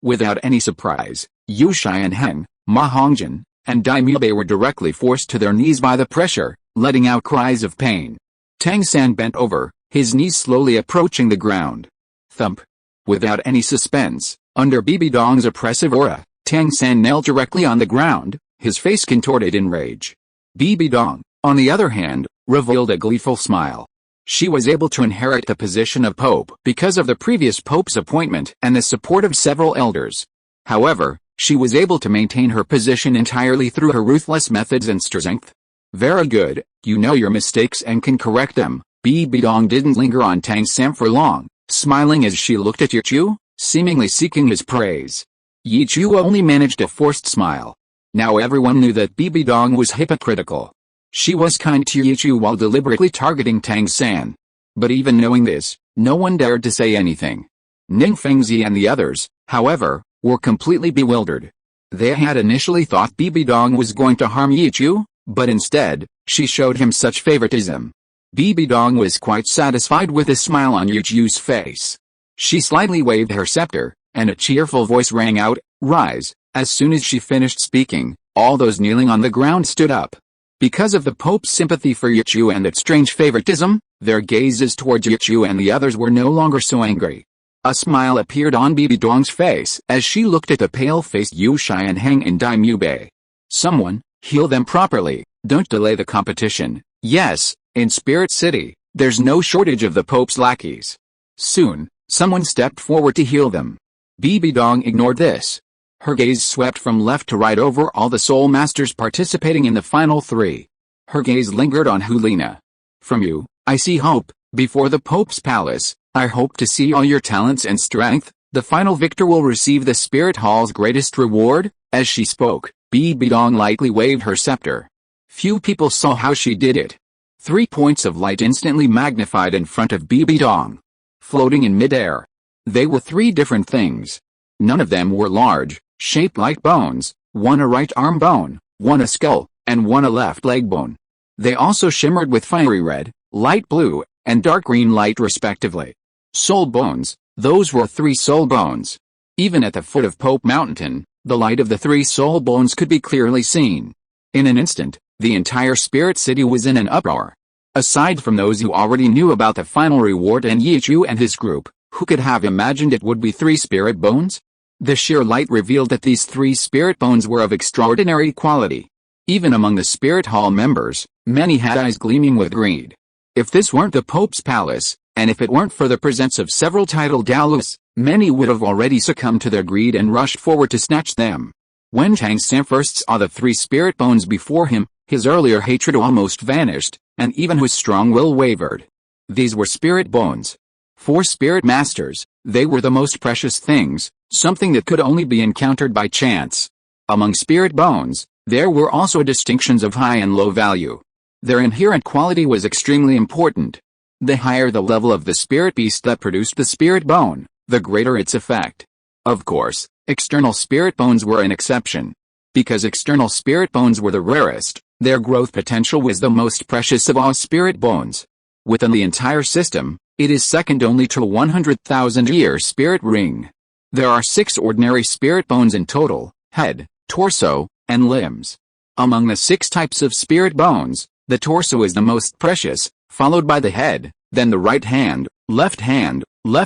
Without any surprise, Yu Xianheng, Ma Hongjin, and Daimyu Bei were directly forced to their knees by the pressure, letting out cries of pain. Tang San bent over, his knees slowly approaching the ground. Thump. Without any suspense, under Bibi Dong's oppressive aura, Tang San knelt directly on the ground, his face contorted in rage. Bibi Dong, on the other hand, revealed a gleeful smile. She was able to inherit the position of Pope because of the previous Pope's appointment and the support of several elders. However, she was able to maintain her position entirely through her ruthless methods and strength. Very good, you know your mistakes and can correct them. Bibidong didn't linger on Tang Sam for long, smiling as she looked at Yichu, seemingly seeking his praise. Yichu only managed a forced smile. Now everyone knew that Bibidong was hypocritical. She was kind to Yichu while deliberately targeting Tang San. But even knowing this, no one dared to say anything. Ning Fengzi and the others, however, were completely bewildered. They had initially thought Bibidong was going to harm Yichu, but instead, she showed him such favoritism. Bibidong was quite satisfied with a smile on Yichu's face. She slightly waved her scepter, and a cheerful voice rang out, "Rise." As soon as she finished speaking, all those kneeling on the ground stood up. Because of the Pope's sympathy for Yichu and its strange favoritism, their gazes towards Yichu and the others were no longer so angry. A smile appeared on Bibidong's face as she looked at the pale-faced Yu Shai and Hang and Dai Mubei. Someone, heal them properly, don't delay the competition. Yes, in Spirit City, there's no shortage of the Pope's lackeys. Soon, someone stepped forward to heal them. Bibidong ignored this. Her gaze swept from left to right over all the soul masters participating in the final three. Her gaze lingered on Hulina. From you, I see hope. Before the Pope's palace, I hope to see all your talents and strength. The final victor will receive the Spirit Hall's greatest reward. As she spoke, Bibidong lightly waved her scepter. Few people saw how she did it. 3 points of light instantly magnified in front of Bibidong, floating in midair. They were 3 different things. None of them were large, shaped like bones, one a right arm bone, one a skull, and one a left leg bone. They also shimmered with fiery red, light blue, and dark green light respectively. Soul bones, those were 3 soul bones. Even at the foot of Pope Mountain, the light of the 3 soul bones could be clearly seen. In an instant, the entire Spirit City was in an uproar. Aside from those who already knew about the final reward and Yichu and his group, who could have imagined it would be 3 spirit bones? The sheer light revealed that these 3 spirit bones were of extraordinary quality. Even among the Spirit Hall members, many had eyes gleaming with greed. If this weren't the Pope's palace, and if it weren't for the presence of several titled Douluos, many would have already succumbed to their greed and rushed forward to snatch them. When Tang San first saw the 3 spirit bones before him, his earlier hatred almost vanished, and even his strong will wavered. These were spirit bones. For spirit masters, they were the most precious things, something that could only be encountered by chance. Among spirit bones, there were also distinctions of high and low value. Their inherent quality was extremely important. The higher the level of the spirit beast that produced the spirit bone, the greater its effect. Of course, external spirit bones were an exception. Because external spirit bones were the rarest, their growth potential was the most precious of all spirit bones. Within the entire system, it is second only to a 100,000-year spirit ring. There are 6 ordinary spirit bones in total: head, torso, and limbs. Among the 6 types of spirit bones, the torso is the most precious, followed by the head, then the right hand, left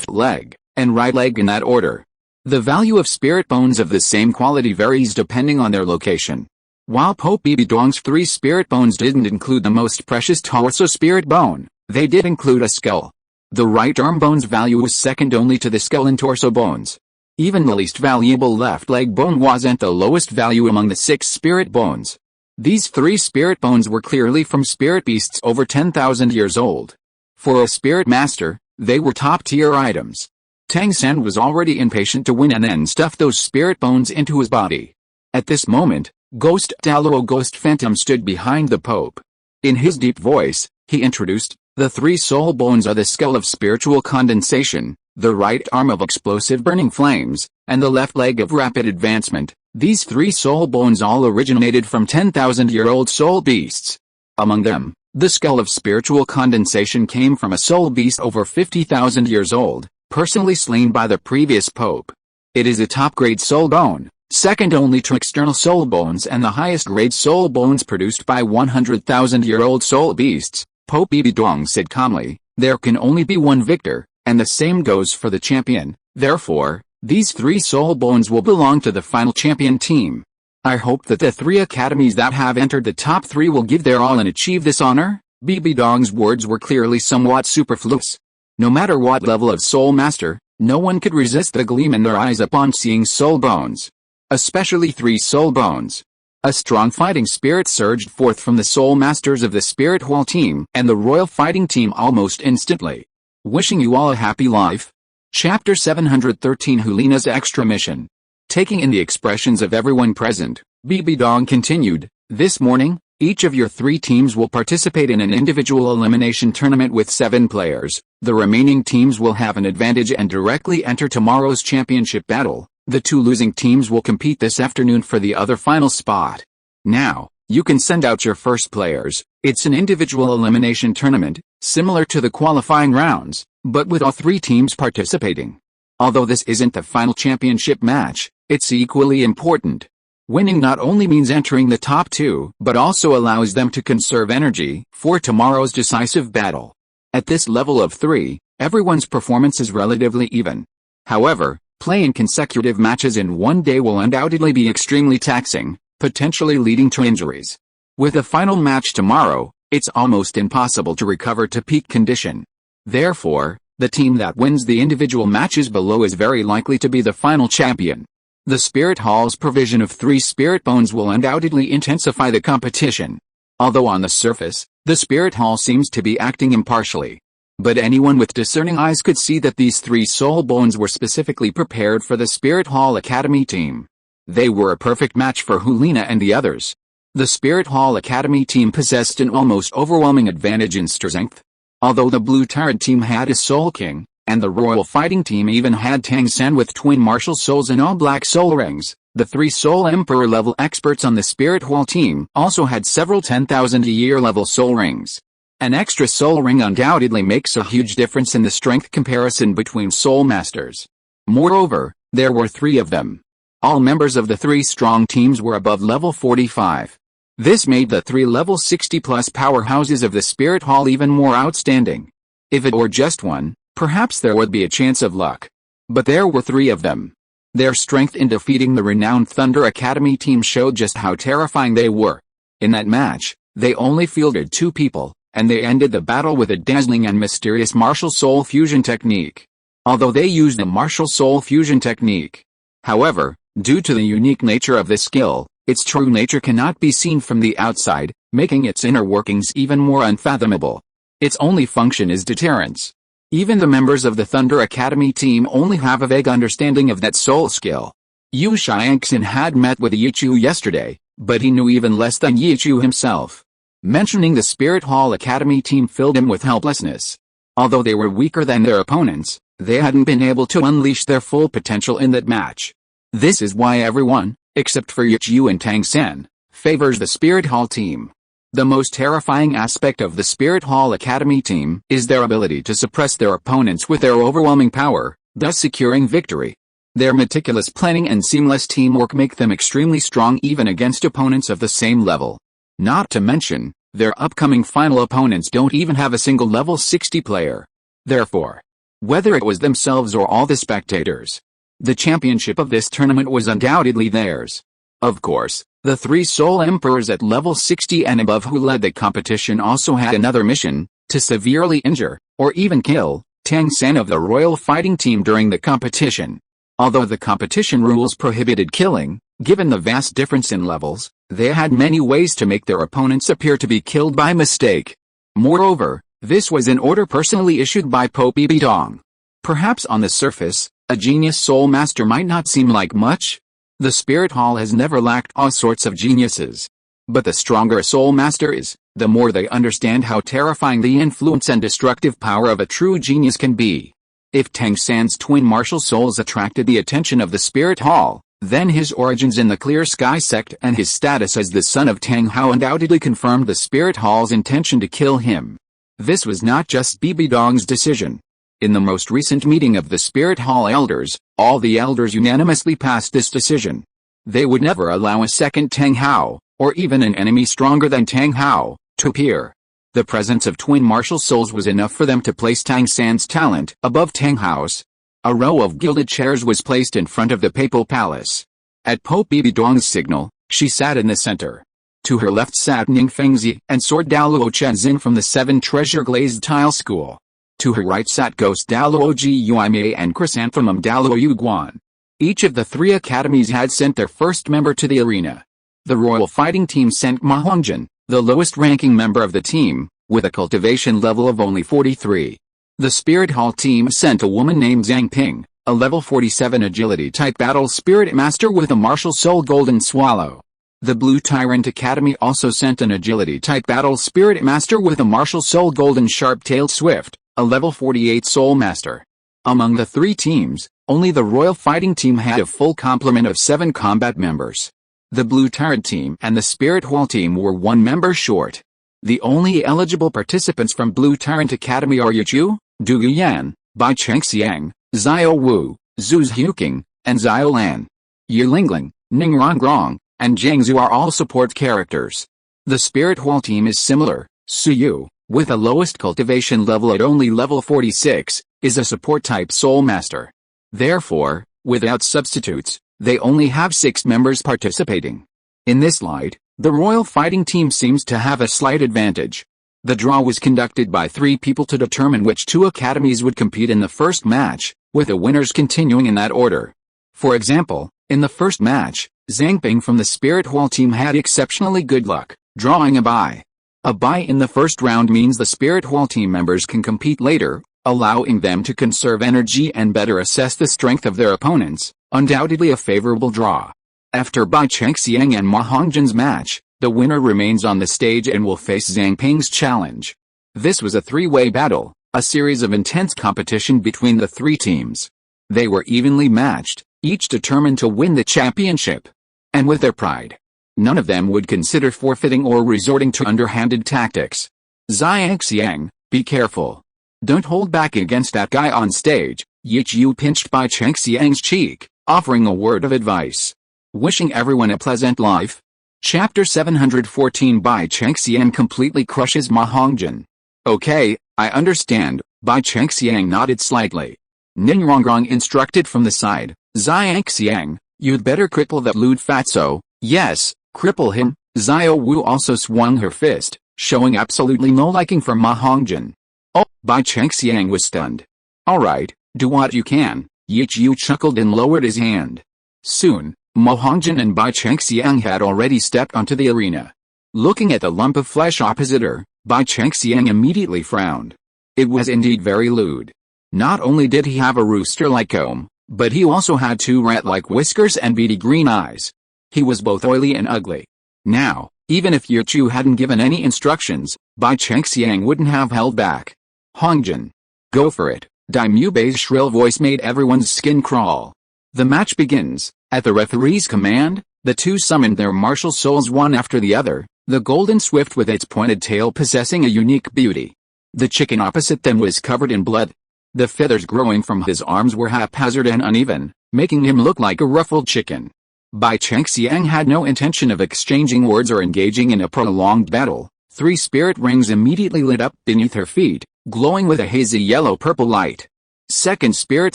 leg, and right leg in that order. The value of spirit bones of the same quality varies depending on their location. While Pope Bibidong's 3 spirit bones didn't include the most precious torso spirit bone, they did include a skull. The right arm bone's value was second only to the skull and torso bones. Even the least valuable left leg bone wasn't the lowest value among the 6 spirit bones. These 3 spirit bones were clearly from spirit beasts over 10,000 years old. For a spirit master, they were top-tier items. Tang San was already impatient to win and then stuff those spirit bones into his body. At this moment, Ghost Douluo Ghost Phantom stood behind the Pope. In his deep voice, he introduced, "The 3 soul bones are the skull of spiritual condensation, the right arm of explosive burning flames, and the left leg of rapid advancement. These 3 soul bones all originated from 10,000-year-old soul beasts. Among them, the skull of spiritual condensation came from a soul beast over 50,000 years old, personally slain by the previous Pope. It is a top-grade soul bone, second only to external soul bones and the highest-grade soul bones produced by 100,000-year-old soul beasts." Pope Bibidong said calmly, "There can only be one victor, and the same goes for the champion. Therefore, these 3 soul bones will belong to the final champion team. I hope that the 3 academies that have entered the top 3 will give their all and achieve this honor." Bibi Dong's words were clearly somewhat superfluous. No matter what level of Soul Master, no one could resist the gleam in their eyes upon seeing soul bones. Especially 3 soul bones. A strong fighting spirit surged forth from the soul masters of the Spirit Hall team and the Royal Fighting Team almost instantly. Wishing you all a happy life. Chapter 713 Hulina's Extra Mission. Taking in the expressions of everyone present, Bibi Dong continued, this morning, each of your 3 teams will participate in an individual elimination tournament with 7 players. The remaining teams will have an advantage and directly enter tomorrow's championship battle. The 2 losing teams will compete this afternoon for the other final spot. Now, you can send out your first players. It's an individual elimination tournament, similar to the qualifying rounds, but with all 3 teams participating. Although this isn't the final championship match, it's equally important. Winning not only means entering the top 2, but also allows them to conserve energy for tomorrow's decisive battle. At this level of 3, everyone's performance is relatively even. However, playing consecutive matches in one day will undoubtedly be extremely taxing, potentially leading to injuries. With a final match tomorrow, it's almost impossible to recover to peak condition. Therefore, the team that wins the individual matches below is very likely to be the final champion. The Spirit Hall's provision of 3 spirit bones will undoubtedly intensify the competition. Although on the surface, the Spirit Hall seems to be acting impartially. But anyone with discerning eyes could see that these 3 soul bones were specifically prepared for the Spirit Hall Academy team. They were a perfect match for Hulina and the others. The Spirit Hall Academy team possessed an almost overwhelming advantage in strength. Although the Blue Turret team had a Soul King, and the Royal Fighting Team even had Tang San with twin martial souls and all black soul rings, the 3 Soul Emperor level experts on the Spirit Hall team also had several 10,000-a-year level soul rings. An extra soul ring undoubtedly makes a huge difference in the strength comparison between soul masters. Moreover, there were 3 of them. All members of the 3 strong teams were above level 45. This made the 3 level 60-plus powerhouses of the Spirit Hall even more outstanding. If it were just one, perhaps there would be a chance of luck. But there were 3 of them. Their strength in defeating the renowned Thunder Academy team showed just how terrifying they were. In that match, they only fielded 2 people, and they ended the battle with a dazzling and mysterious martial soul fusion technique. Although they used the martial soul fusion technique. However, due to the unique nature of this skill, its true nature cannot be seen from the outside, making its inner workings even more unfathomable. Its only function is deterrence. Even the members of the Thunder Academy team only have a vague understanding of that soul skill. Yu Xiangxin had met with Yichu yesterday, but he knew even less than Yichu himself. Mentioning the Spirit Hall Academy team filled him with helplessness. Although they were weaker than their opponents, they hadn't been able to unleash their full potential in that match. This is why everyone, except for Yichu and Tang San, favors the Spirit Hall team. The most terrifying aspect of the Spirit Hall Academy team is their ability to suppress their opponents with their overwhelming power, thus securing victory. Their meticulous planning and seamless teamwork make them extremely strong even against opponents of the same level. Not to mention, their upcoming final opponents don't even have a single level 60 player. Therefore, whether it was themselves or all the spectators, the championship of this tournament was undoubtedly theirs. Of course, the 3 Soul Emperors at level 60 and above who led the competition also had another mission, to severely injure, or even kill, Tang San of the Royal Fighting Team during the competition. Although the competition rules prohibited killing, given the vast difference in levels, they had many ways to make their opponents appear to be killed by mistake. Moreover, this was an order personally issued by Pope Bibi Dong. Perhaps on the surface, a genius soul master might not seem like much. The Spirit Hall has never lacked all sorts of geniuses. But the stronger a soul master is, the more they understand how terrifying the influence and destructive power of a true genius can be. If Tang San's twin martial souls attracted the attention of the Spirit Hall, then his origins in the Clear Sky sect and his status as the son of Tang Hao undoubtedly confirmed the Spirit Hall's intention to kill him. This was not just Bibi Dong's decision. In the most recent meeting of the Spirit Hall elders, all the elders unanimously passed this decision. They would never allow a second Tang Hao, or even an enemy stronger than Tang Hao, to appear. The presence of twin martial souls was enough for them to place Tang San's talent above Tang Hao's. A row of gilded chairs was placed in front of the papal palace. At Pope Bibi Dong's signal, she sat in the center. To her left sat Ning Fengzi and Sword Douluo Chenzin from the 7 Treasure Glazed Tile School. To her right sat Ghost Douluo Ji Yuimei and Chrysanthemum Douluo Yuguan. Each of the 3 academies had sent their first member to the arena. The Royal Fighting Team sent Ma Hongjin, the lowest-ranking member of the team, with a cultivation level of only 43. The Spirit Hall team sent a woman named Zhang Ping, a level 47 agility-type battle spirit master with a martial soul golden swallow. The Blue Tyrant Academy also sent an agility-type battle spirit master with a martial soul golden sharp-tailed swift, a level 48 soul master. Among the 3 teams, only the Royal Fighting Team had a full complement of 7 combat members. The Blue Tyrant Team and the Spirit Hall Team were 1 member short. The only eligible participants from Blue Tyrant Academy are Yichu, Du Yan, Bai Chengxiang, Xiao Wu, Zhu Huqing, and Xiao Lan. Yi Lingling, Ning Rongrong, and Jiang Zhu are all support characters. The Spirit Hall Team is similar. Su Yu, with a lowest cultivation level at only level 46, is a support-type soul master. Therefore, without substitutes, they only have 6 members participating. In this light, the Royal Fighting Team seems to have a slight advantage. The draw was conducted by 3 people to determine which 2 academies would compete in the first match, with the winners continuing in that order. For example, in the first match, Zhang Ping from the Spirit Hall Team had exceptionally good luck, drawing a bye. A bye in the first round means the Spirit Hall Team members can compete later, allowing them to conserve energy and better assess the strength of their opponents, undoubtedly a favorable draw. After Bai Chengxiang and Ma Hongjin's match, the winner remains on the stage and will face Zhang Ping's challenge. This was a 3-way battle, a series of intense competition between the 3 teams. They were evenly matched, each determined to win the championship. And with their pride, none of them would consider forfeiting or resorting to underhanded tactics. Xiang, be careful. Don't hold back against that guy on stage. Yichu pinched Bai Chengxiang's cheek, offering a word of advice. Wishing everyone a pleasant life. Chapter 714 Bai Chengxiang completely crushes Ma Hongjin. Okay, I understand, Bai Chengxiang nodded slightly. Ning Rongrong instructed from the side, Xiang, you'd better cripple that lewd fatso. Yes, cripple him. Xiao Wu also swung her fist, showing absolutely no liking for Ma Hongjin. Oh, Bai Chengxiang was stunned. Alright, do what you can. Yichu chuckled and lowered his hand. Soon, Ma Hongjin and Bai Chengxiang had already stepped onto the arena. Looking at the lump of flesh opposite her, Bai Chengxiang immediately frowned. It was indeed very lewd. Not only did he have a rooster-like comb, but he also had 2 rat-like whiskers and beady green eyes. He was both oily and ugly. Now, even if Yichu hadn't given any instructions, Bai Chengxiang wouldn't have held back. Hongjin. Go for it. Daimyo Bei's shrill voice made everyone's skin crawl. The match begins. At the referee's command, the 2 summoned their martial souls one after the other, the golden swift with its pointed tail possessing a unique beauty. The chicken opposite them was covered in blood. The feathers growing from his arms were haphazard and uneven, making him look like a ruffled chicken. Bai Chengxiang had no intention of exchanging words or engaging in a prolonged battle. 3 spirit rings immediately lit up beneath her feet, glowing with a hazy yellow-purple light. Second spirit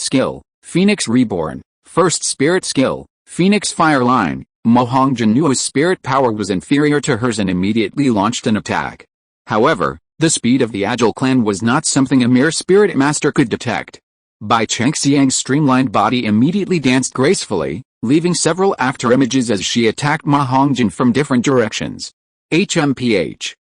skill, Phoenix Reborn. First spirit skill, Phoenix Fire Line. Ma Hongjin knew his spirit power was inferior to hers and immediately launched an attack. However, the speed of the Agile clan was not something a mere spirit master could detect. Bai Chengxiang's streamlined body immediately danced gracefully, leaving several afterimages as she attacked Ma Hongjin from different directions. HMPH.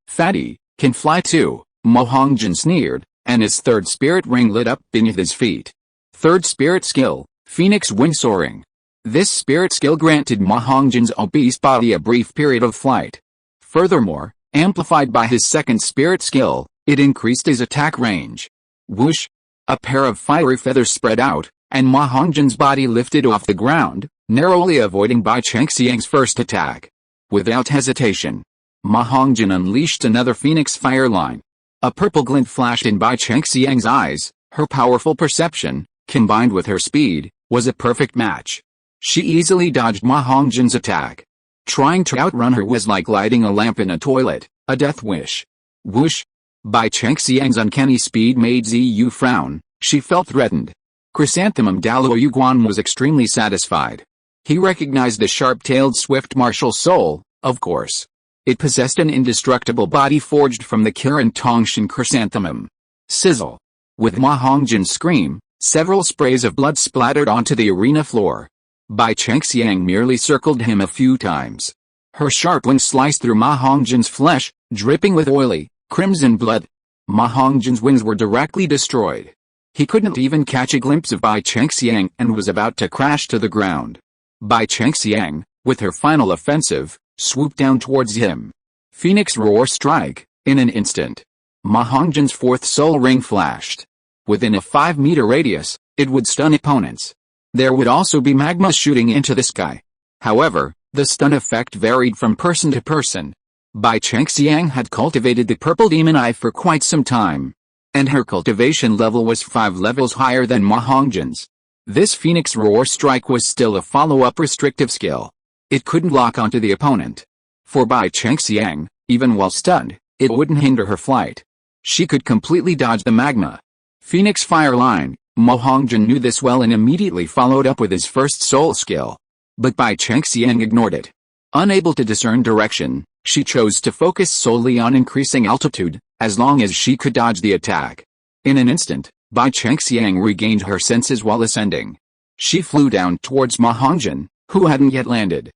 Fatty, can fly too, Ma Hongjin sneered, and his 3rd spirit ring lit up beneath his feet. Third spirit skill, Phoenix Wing Soaring. This spirit skill granted Ma Hongjin's obese body a brief period of flight. Furthermore, amplified by his 2nd spirit skill, it increased his attack range. Whoosh! A pair of fiery feathers spread out, and Ma Hongjin's body lifted off the ground, narrowly avoiding Bai Chengxiang's first attack. Without hesitation, Ma Hongjin unleashed another Phoenix Fire Line. A purple glint flashed in Bai Chengxiang's eyes. Her powerful perception, combined with her speed, was a perfect match. She easily dodged Ma Hongjin's attack. Trying to outrun her was like lighting a lamp in a toilet, a death wish. Whoosh! Bai Chengxiang's uncanny speed made Ziyu frown. She felt threatened. Chrysanthemum Douluo Yuguan was extremely satisfied. He recognized the sharp-tailed swift martial soul, Of course. It possessed an indestructible body forged from the Kirin Tongshan chrysanthemum. Sizzle. With Ma Hongjin's scream, several sprays of blood splattered onto the arena floor. Bai Chengxiang merely circled him a few times. Her sharp wings sliced through Ma Hongjin's flesh, dripping with oily, crimson blood. Ma Hongjin's wings were directly destroyed. He couldn't even catch a glimpse of Bai Chengxiang and was about to crash to the ground. Bai Chengxiang, with her final offensive, swooped down towards him. Phoenix Roar Strike. In an instant, Ma Hongjin's fourth soul ring flashed. Within a 5-meter radius, it would stun opponents. There would also be magma shooting into the sky. However, the stun effect varied from person to person. Bai Chengxiang had cultivated the purple demon eye for quite some time, and her cultivation level was 5 levels higher than Ma Hongjin's. This Phoenix Roar Strike was still a follow-up restrictive skill. It couldn't lock onto the opponent. For Bai Chengxiang, even while stunned, it wouldn't hinder her flight. She could completely dodge the magma. Phoenix Fire Line. Ma Hongjin knew this well and immediately followed up with his first soul skill. But Bai Chengxiang ignored it. Unable to discern direction, she chose to focus solely on increasing altitude, as long as she could dodge the attack. In an instant, Bai Chengxiang regained her senses while ascending. She flew down towards Ma Hongjin, who hadn't yet landed.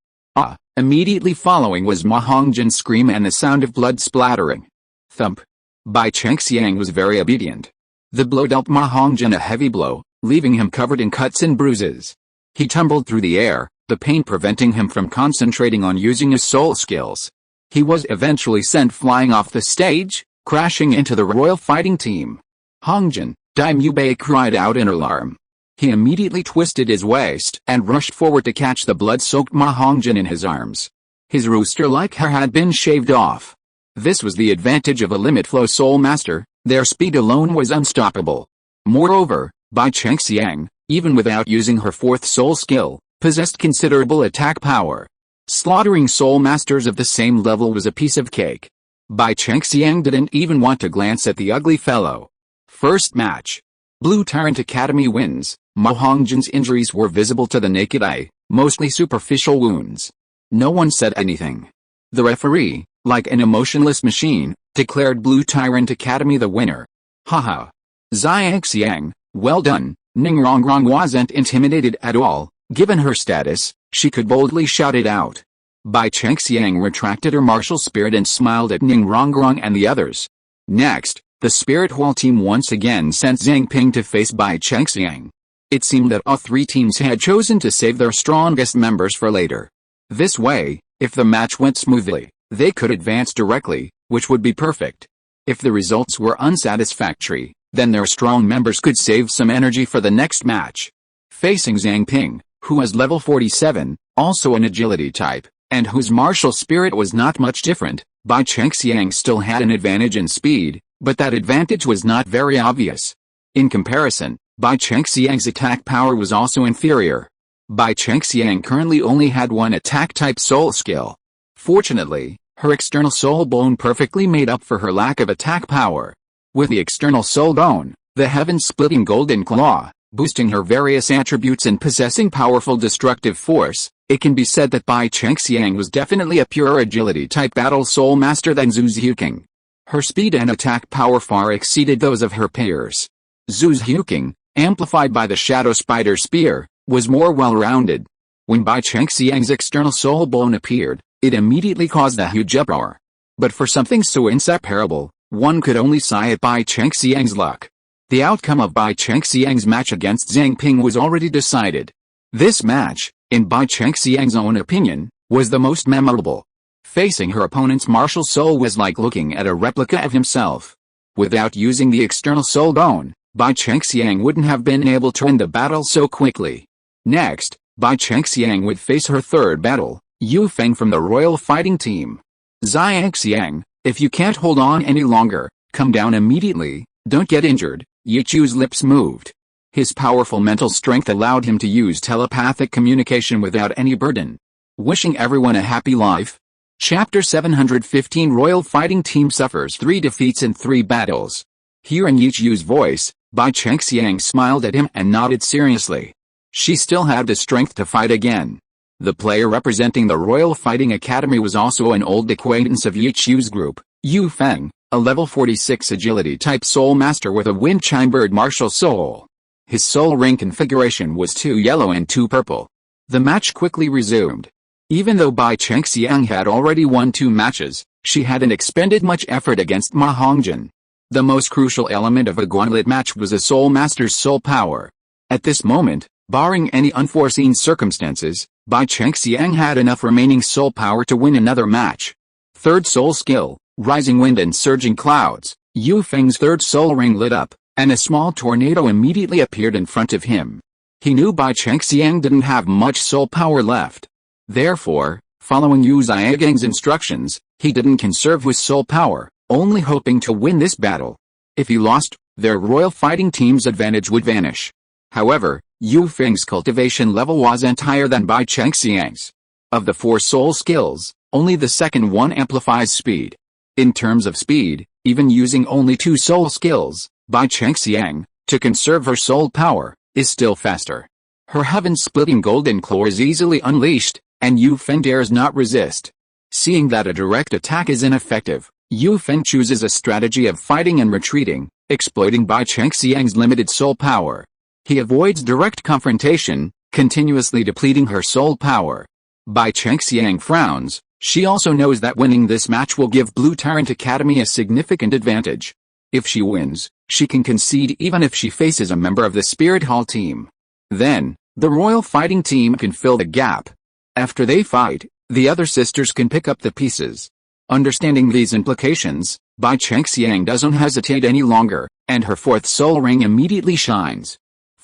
Immediately following was Ma Hongjin's scream and the sound of blood splattering. Thump. Bai Chengxiang was very obedient. The blow dealt Ma Hongjin a heavy blow, leaving him covered in cuts and bruises. He tumbled through the air, the pain preventing him from concentrating on using his soul skills. He was eventually sent flying off the stage, crashing into the royal fighting team. Hongjin, Daimyo Bei cried out in alarm. He immediately twisted his waist and rushed forward to catch the blood-soaked Ma Hongjin in his arms. His rooster-like hair had been shaved off. This was the advantage of a Limit Flow Soul Master, their speed alone was unstoppable. Moreover, Bai Chengxiang, even without using her fourth soul skill, possessed considerable attack power. Slaughtering soul masters of the same level was a piece of cake. Bai Chengxiang didn't even want to glance at the ugly fellow. First match. Blue Tyrant Academy wins. Ma Hongjin's injuries were visible to the naked eye, mostly superficial wounds. No one said anything. The referee, like an emotionless machine, declared Blue Tyrant Academy the winner. Haha. Xiang, well done. Ningrongrong wasn't intimidated at all. Given her status, she could boldly shout it out. Bai Chengxiang retracted her martial spirit and smiled at Ningrongrong and the others. Next, the Spirit Hall team once again sent Zhang Ping to face Bai Chengxiang. It seemed that all three teams had chosen to save their strongest members for later. This way, if the match went smoothly, they could advance directly, which would be perfect. If the results were unsatisfactory, then their strong members could save some energy for the next match. Facing Zhang Ping, who was level 47, also an agility type, and whose martial spirit was not much different, Bai Chengxiang still had an advantage in speed, but that advantage was not very obvious. In comparison, Bai Chengxiang's attack power was also inferior. Bai Chengxiang currently only had one attack-type soul skill. Fortunately, her external soul bone perfectly made up for her lack of attack power. With the external soul bone, the heaven-splitting golden claw, boosting her various attributes and possessing powerful destructive force, it can be said that Bai Chengxiang was definitely a pure agility-type battle soul master than Zhu Zhuking. Her speed and attack power far exceeded those of her peers. Zhu Zhuking, amplified by the Shadow Spider Spear, was more well-rounded. When Bai Chengxiang's external soul bone appeared, it immediately caused a huge uproar. But for something so inseparable, one could only sigh at Bai Chengxiang's luck. The outcome of Bai Chengxiang's match against Zhang Ping was already decided. This match, in Bai Chengxiang's own opinion, was the most memorable. Facing her opponent's martial soul was like looking at a replica of himself. Without using the external soul bone, Bai Chengxiang wouldn't have been able to win the battle so quickly. Next, Bai Chengxiang would face her third battle, Yu Feng from the royal fighting team. Xiang, if you can't hold on any longer, come down immediately, don't get injured. Yi Chu's lips moved. His powerful mental strength allowed him to use telepathic communication without any burden. Wishing everyone a happy life. Chapter 715 Royal Fighting Team suffers 3 defeats in 3 battles. Hearing Yi Chu's voice, Bai Chengxiang smiled at him and nodded seriously. She still had the strength to fight again. The player representing the Royal Fighting Academy was also an old acquaintance of Yichu's group, Yu Feng, a level 46 agility type soul master with a wind chime bird martial soul. His soul ring configuration was 2 yellow and 2 purple. The match quickly resumed. Even though Bai Chengxiang had already won 2 matches, she hadn't expended much effort against Ma Hongjin. The most crucial element of a gauntlet match was a soul master's soul power. At this moment, barring any unforeseen circumstances, Bai Chengxiang had enough remaining soul power to win another match. Third soul skill, Rising Wind and Surging Clouds. Yu Feng's third soul ring lit up, and a small tornado immediately appeared in front of him. He knew Bai Chengxiang didn't have much soul power left. Therefore, following Yu Xiaogang's instructions, he didn't conserve his soul power, only hoping to win this battle. If he lost, their royal fighting team's advantage would vanish. However, Yu Feng's cultivation level wasn't higher than Bai Chengxiang's. Of the 4 soul skills, only the second one amplifies speed. In terms of speed, even using only 2 soul skills, Bai Chengxiang, to conserve her soul power, is still faster. Her heaven-splitting golden claw is easily unleashed, and Yu Feng dares not resist. Seeing that a direct attack is ineffective, Yu Feng chooses a strategy of fighting and retreating, exploiting Bai Chengxiang's limited soul power. He avoids direct confrontation, continuously depleting her soul power. Bai Chengxiang frowns. She also knows that winning this match will give Blue Tyrant Academy a significant advantage. If she wins, she can concede even if she faces a member of the Spirit Hall team. Then, the Royal Fighting Team can fill the gap. After they fight, the other sisters can pick up the pieces. Understanding these implications, Bai Chengxiang doesn't hesitate any longer, and her 4th soul ring immediately shines.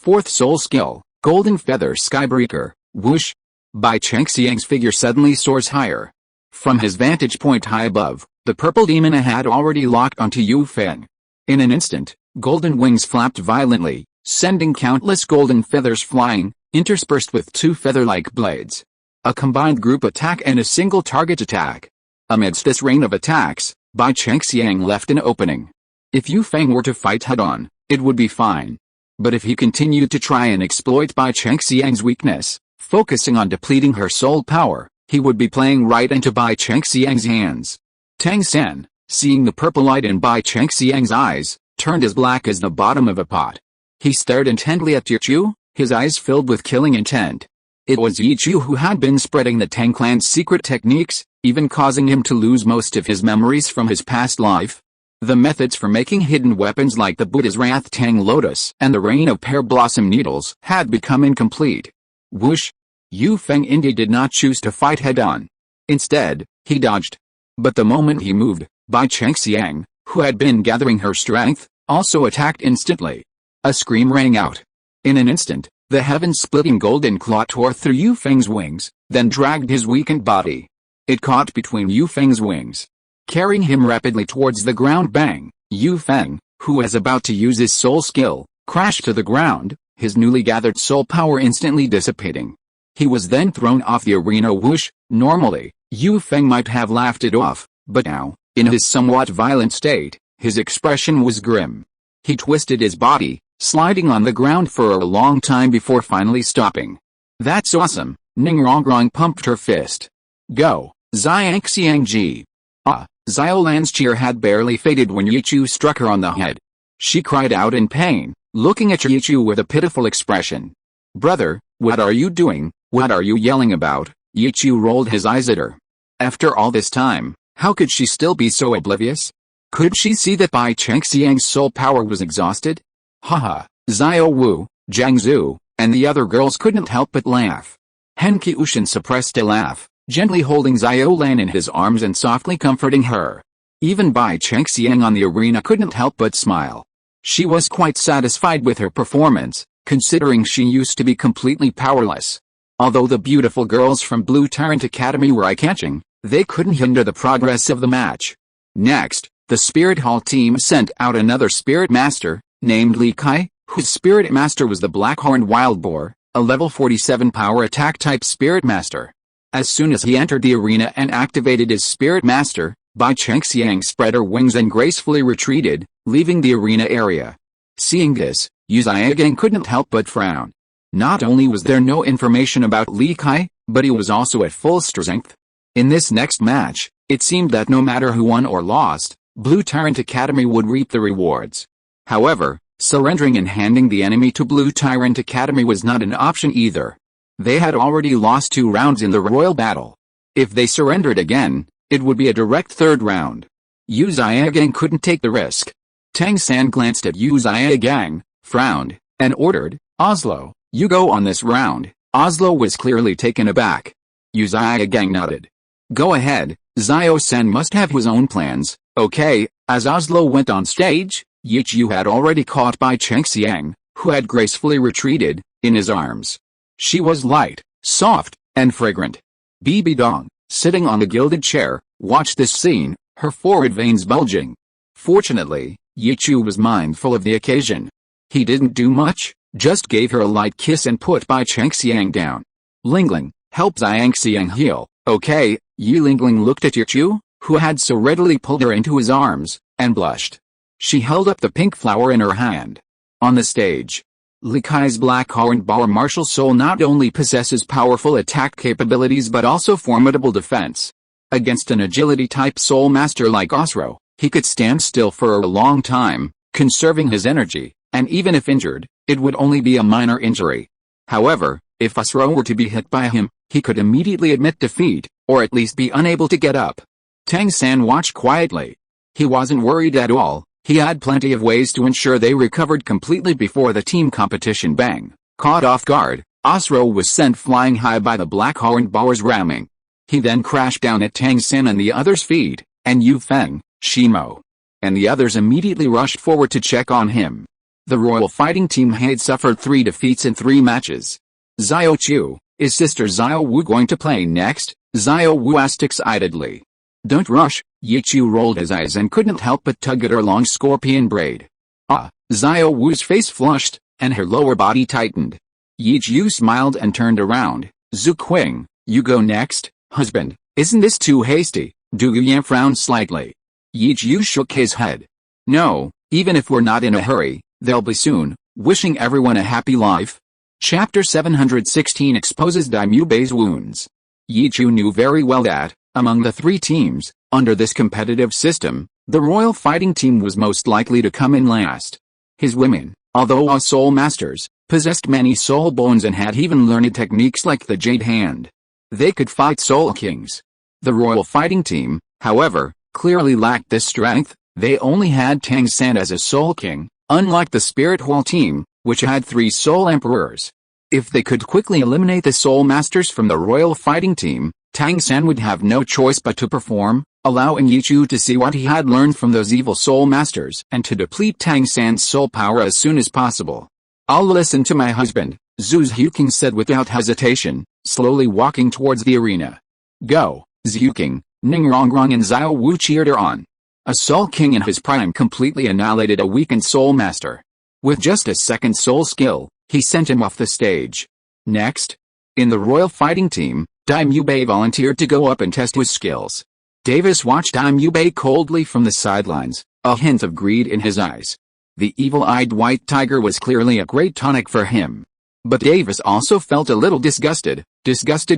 4th soul skill, Golden Feather Skybreaker, whoosh! Bai Chengxiang's figure suddenly soars higher. From his vantage point high above, the purple demon had already locked onto Yu Feng. In an instant, golden wings flapped violently, sending countless golden feathers flying, interspersed with 2 feather-like blades. A combined group attack and a single target attack. Amidst this rain of attacks, Bai Chengxiang left an opening. If Yu Feng were to fight head-on, it would be fine. But if he continued to try and exploit Bai Chengxiang's weakness, focusing on depleting her soul power, he would be playing right into Bai Chengxiang's hands. Tang San, seeing the purple light in Bai Chengxiang's eyes, turned as black as the bottom of a pot. He stared intently at Yichu, his eyes filled with killing intent. It was Yichu who had been spreading the Tang clan's secret techniques, even causing him to lose most of his memories from his past life. The methods for making hidden weapons like the Buddha's Wrath Tang Lotus and the Rain of Pear Blossom Needles had become incomplete. Whoosh! Yu Feng indeed did not choose to fight head-on. Instead, he dodged. But the moment he moved, Bai Chengxiang, who had been gathering her strength, also attacked instantly. A scream rang out. In an instant, the heaven-splitting golden claw tore through Yu Feng's wings, then dragged his weakened body. It caught between Yu Feng's wings, carrying him rapidly towards the ground. Bang! Yu Feng, who was about to use his soul skill, crashed to the ground, his newly gathered soul power instantly dissipating. He was then thrown off the arena. Whoosh! Normally, Yu Feng might have laughed it off, but now, in his somewhat violent state, his expression was grim. He twisted his body, sliding on the ground for a long time before finally stopping. That's awesome! Ning Rongrong pumped her fist. Go, Xiangxiang. Ah, Xiaolan's cheer had barely faded when Yichu struck her on the head. She cried out in pain, looking at Yichu with a pitiful expression. Brother, what are you doing? What are you yelling about? Yichu rolled his eyes at her. After all this time, how could she still be so oblivious? Could she see that Bai Chengxiang's soul power was exhausted? Haha, Xiao Wu, Jiang Zhu, and the other girls couldn't help but laugh. Han Qiushan suppressed a laugh, gently holding Xiaolan in his arms and softly comforting her. Even Bai Chengxiang on the arena couldn't help but smile. She was quite satisfied with her performance, considering she used to be completely powerless. Although the beautiful girls from Blue Tyrant Academy were eye-catching, they couldn't hinder the progress of the match. Next, the Spirit Hall team sent out another Spirit Master, named Li Kai, whose Spirit Master was the Blackhorned Wild Boar, a level 47 power attack type Spirit Master. As soon as he entered the arena and activated his Spirit Master, Bai Chengxiang spread her wings and gracefully retreated, leaving the arena area. Seeing this, Yu Xiaogang couldn't help but frown. Not only was there no information about Li Kai, but he was also at full strength. In this next match, it seemed that no matter who won or lost, Blue Tyrant Academy would reap the rewards. However, surrendering and handing the enemy to Blue Tyrant Academy was not an option either. They had already lost 2 rounds in the royal battle. If they surrendered again, it would be a direct 3rd round. Yu Xiaogang couldn't take the risk. Tang San glanced at Yu Xiaogang, frowned, and ordered, "Oslo, you go on this round." Oslo was clearly taken aback. Yu Xiaogang nodded. "Go ahead, Xiao-san must have his own plans." Okay, as Oslo went on stage, Yi Chu had already caught by Cheng Xiang, who had gracefully retreated, in his arms. She was light, soft, and fragrant. Bibi Dong, sitting on the gilded chair, watched this scene, her forehead veins bulging. Fortunately, Yi Chu was mindful of the occasion. He didn't do much, just gave her a light kiss and put Bai Cheng Xiang down. "Lingling, help Xiang Xiang heal." "Okay." Yi Lingling looked at Yi Chu, who had so readily pulled her into his arms, and blushed. She held up the pink flower in her hand. On the stage, Li Kai's black-horned bar martial soul not only possesses powerful attack capabilities but also formidable defense. Against an agility-type soul master like Osro, he could stand still for a long time, conserving his energy, and even if injured, it would only be a minor injury. However, if Osro were to be hit by him, he could immediately admit defeat, or at least be unable to get up. Tang San watched quietly. He wasn't worried at all. He had plenty of ways to ensure they recovered completely before the team competition. Bang! Caught off guard, Osro was sent flying high by the black-horned bar's ramming. He then crashed down at Tang San and the others' feet, and Yu Feng, Shimo, and the others immediately rushed forward to check on him. The royal fighting team had suffered 3 defeats in 3 matches. Xiao Chu, is Sister Xiao Wu going to play next? Xiao Wu asked excitedly. "Don't rush." Yi Chu rolled his eyes and couldn't help but tug at her long scorpion braid. "Ah!" Xiao Wu's face flushed, and her lower body tightened. Yi Chu smiled and turned around. "Zhu Qing, you go next." "Husband, isn't this too hasty?" Du Yuyan frowned slightly. Yi Chu shook his head. "No, even if we're not in a hurry, they'll be soon." Wishing everyone a happy life. Chapter 716 exposes Daimyo Bei's wounds. Yi Chu knew very well that, among the 3 teams, under this competitive system, the royal fighting team was most likely to come in last. His women, although all soul masters, possessed many soul bones and had even learned techniques like the Jade Hand. They could fight soul kings. The royal fighting team, however, clearly lacked this strength. They only had Tang San as a soul king, unlike the Spirit Hall team, which had 3 soul emperors. If they could quickly eliminate the soul masters from the royal fighting team, Tang San would have no choice but to perform, allowing Yi Chu to see what he had learned from those evil soul masters and to deplete Tang San's soul power as soon as possible. "I'll listen to my husband," Zhu Zhuking said without hesitation, slowly walking towards the arena. "Go, Zhuking!" Ning Rongrong and Xiao Wu cheered her on. A soul king in his prime completely annihilated a weakened soul master. With just a second soul skill, he sent him off the stage. Next, in the royal fighting team, Daimyo Bei volunteered to go up and test his skills. Davis watched Daimyo Bei coldly from the sidelines, a hint of greed in his eyes. The evil-eyed white tiger was clearly a great tonic for him. But Davis also felt a little disgusted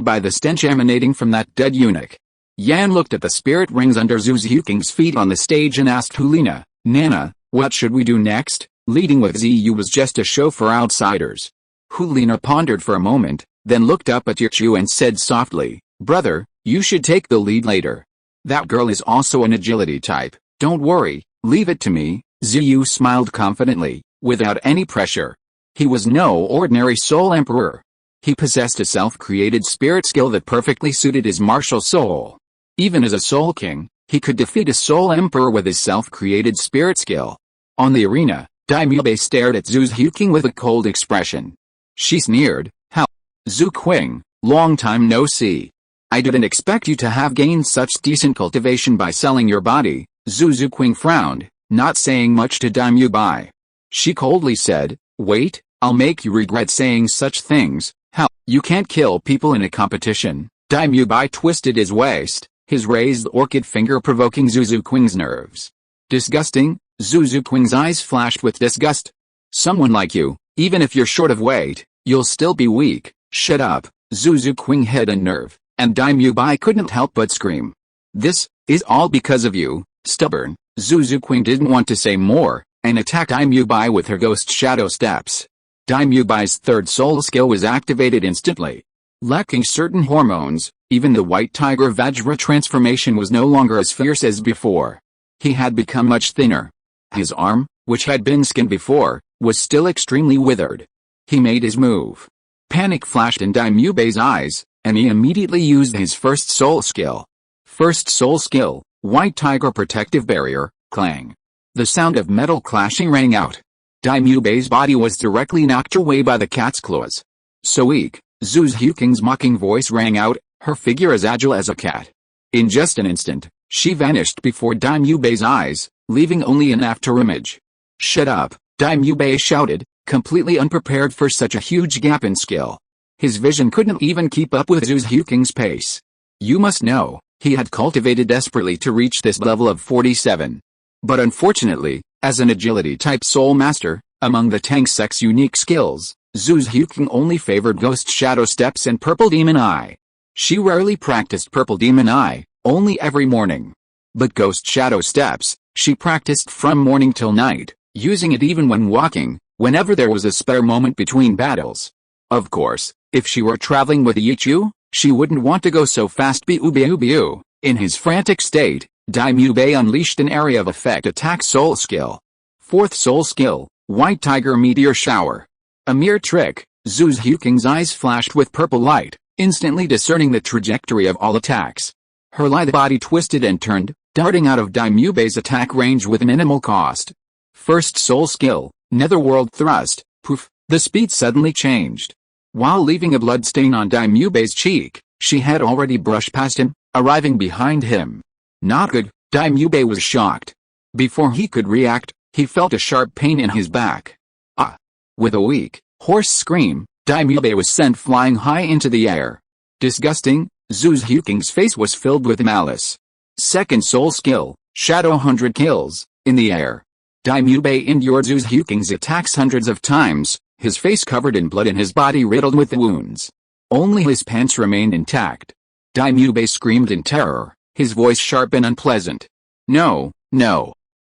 by the stench emanating from that dead eunuch. Yan looked at the spirit rings under Zhu Zhuking's feet on the stage and asked Hulina, "Nana, what should we do next?" Leading with Ziyu was just a show for outsiders. Hulina pondered for a moment, then looked up at Yi Chu and said softly, "Brother, you should take the lead later. That girl is also an agility type. Don't worry, leave it to me." Ziyu smiled confidently, without any pressure. He was no ordinary soul emperor. He possessed a self-created spirit skill that perfectly suited his martial soul. Even as a soul king, he could defeat a soul emperor with his self-created spirit skill. On the arena, Daimyo Bei stared at Zhu Zhuking with a cold expression. She sneered, "How? Zhu Qing, long time no see. I didn't expect you to have gained such decent cultivation by selling your body." Zhu Zhuqing frowned, not saying much to Daimyo Bei. She coldly said, "Wait, I'll make you regret saying such things." "How? You can't kill people in a competition." Daimyo Bei twisted his waist, his raised orchid finger provoking Zhu Zhuqing's nerves. "Disgusting." Zhu Zhuqing's eyes flashed with disgust. "Someone like you, even if you're short of weight, You'll still be weak. Shut up, Zuzu Qing head and nerve, and Daimyo Bai couldn't help but scream. This is all because of you, stubborn. Zuzu Qing didn't want to say more, and attacked Daimyo Bai with her ghost shadow steps. Daimyo Bai's third soul skill was activated instantly. Lacking certain hormones, even the white tiger Vajra transformation was no longer as fierce as before. He had become much thinner. His arm, which had been skinned before, was still extremely withered. He made his move. Panic flashed in Daimyo Bai's eyes, and he immediately used his first soul skill. First soul skill, White Tiger Protective Barrier, clang. The sound of metal clashing rang out. Daimyo Bai's body was directly knocked away by the cat's claws. So weak, Zuzu Qing's mocking voice rang out, her figure as agile as a cat. In just an instant, she vanished before Daimyo Bai's eyes, leaving only an afterimage. Shut up, Daimyo Bai shouted, completely unprepared for such a huge gap in skill. His vision couldn't even keep up with Zuzu Qing's pace. You must know, he had cultivated desperately to reach this level of 47. But unfortunately, as an agility-type soul master, among the intersects unique skills, Zuzu Qing only favored Ghost Shadow Steps and Purple Demon Eye. She rarely practiced Purple Demon Eye, only every morning. But Ghost Shadow Steps, she practiced from morning till night, using it even when walking, whenever there was a spare moment between battles. Of course, if she were traveling with Yichu, she wouldn't want to go so fast. Biu. In his frantic state, Daimyo Bai unleashed an area of effect attack soul skill. Fourth soul skill, White Tiger Meteor Shower. A mere trick, Zuzu Qing's eyes flashed with purple light, instantly discerning the trajectory of all attacks. Her lithe body twisted and turned, darting out of Daimyo Bai's attack range with minimal cost. First soul skill, Netherworld Thrust, poof, the speed suddenly changed. While leaving a blood stain on Daimyo Bai's cheek, she had already brushed past him, arriving behind him. Not good, Daimyo Bai was shocked. Before he could react, he felt a sharp pain in his back. Ah! With a weak, hoarse scream, Daimyo Bai was sent flying high into the air. Disgusting, Zuzu Qing's face was filled with malice. Second soul skill, Shadow 100 kills, in the air. Daimyo Bai endured Zuzu Qing's attacks hundreds of times, his face covered in blood and his body riddled with wounds. Only his pants remained intact. Daimyo Bai screamed in terror, his voice sharp and unpleasant. No.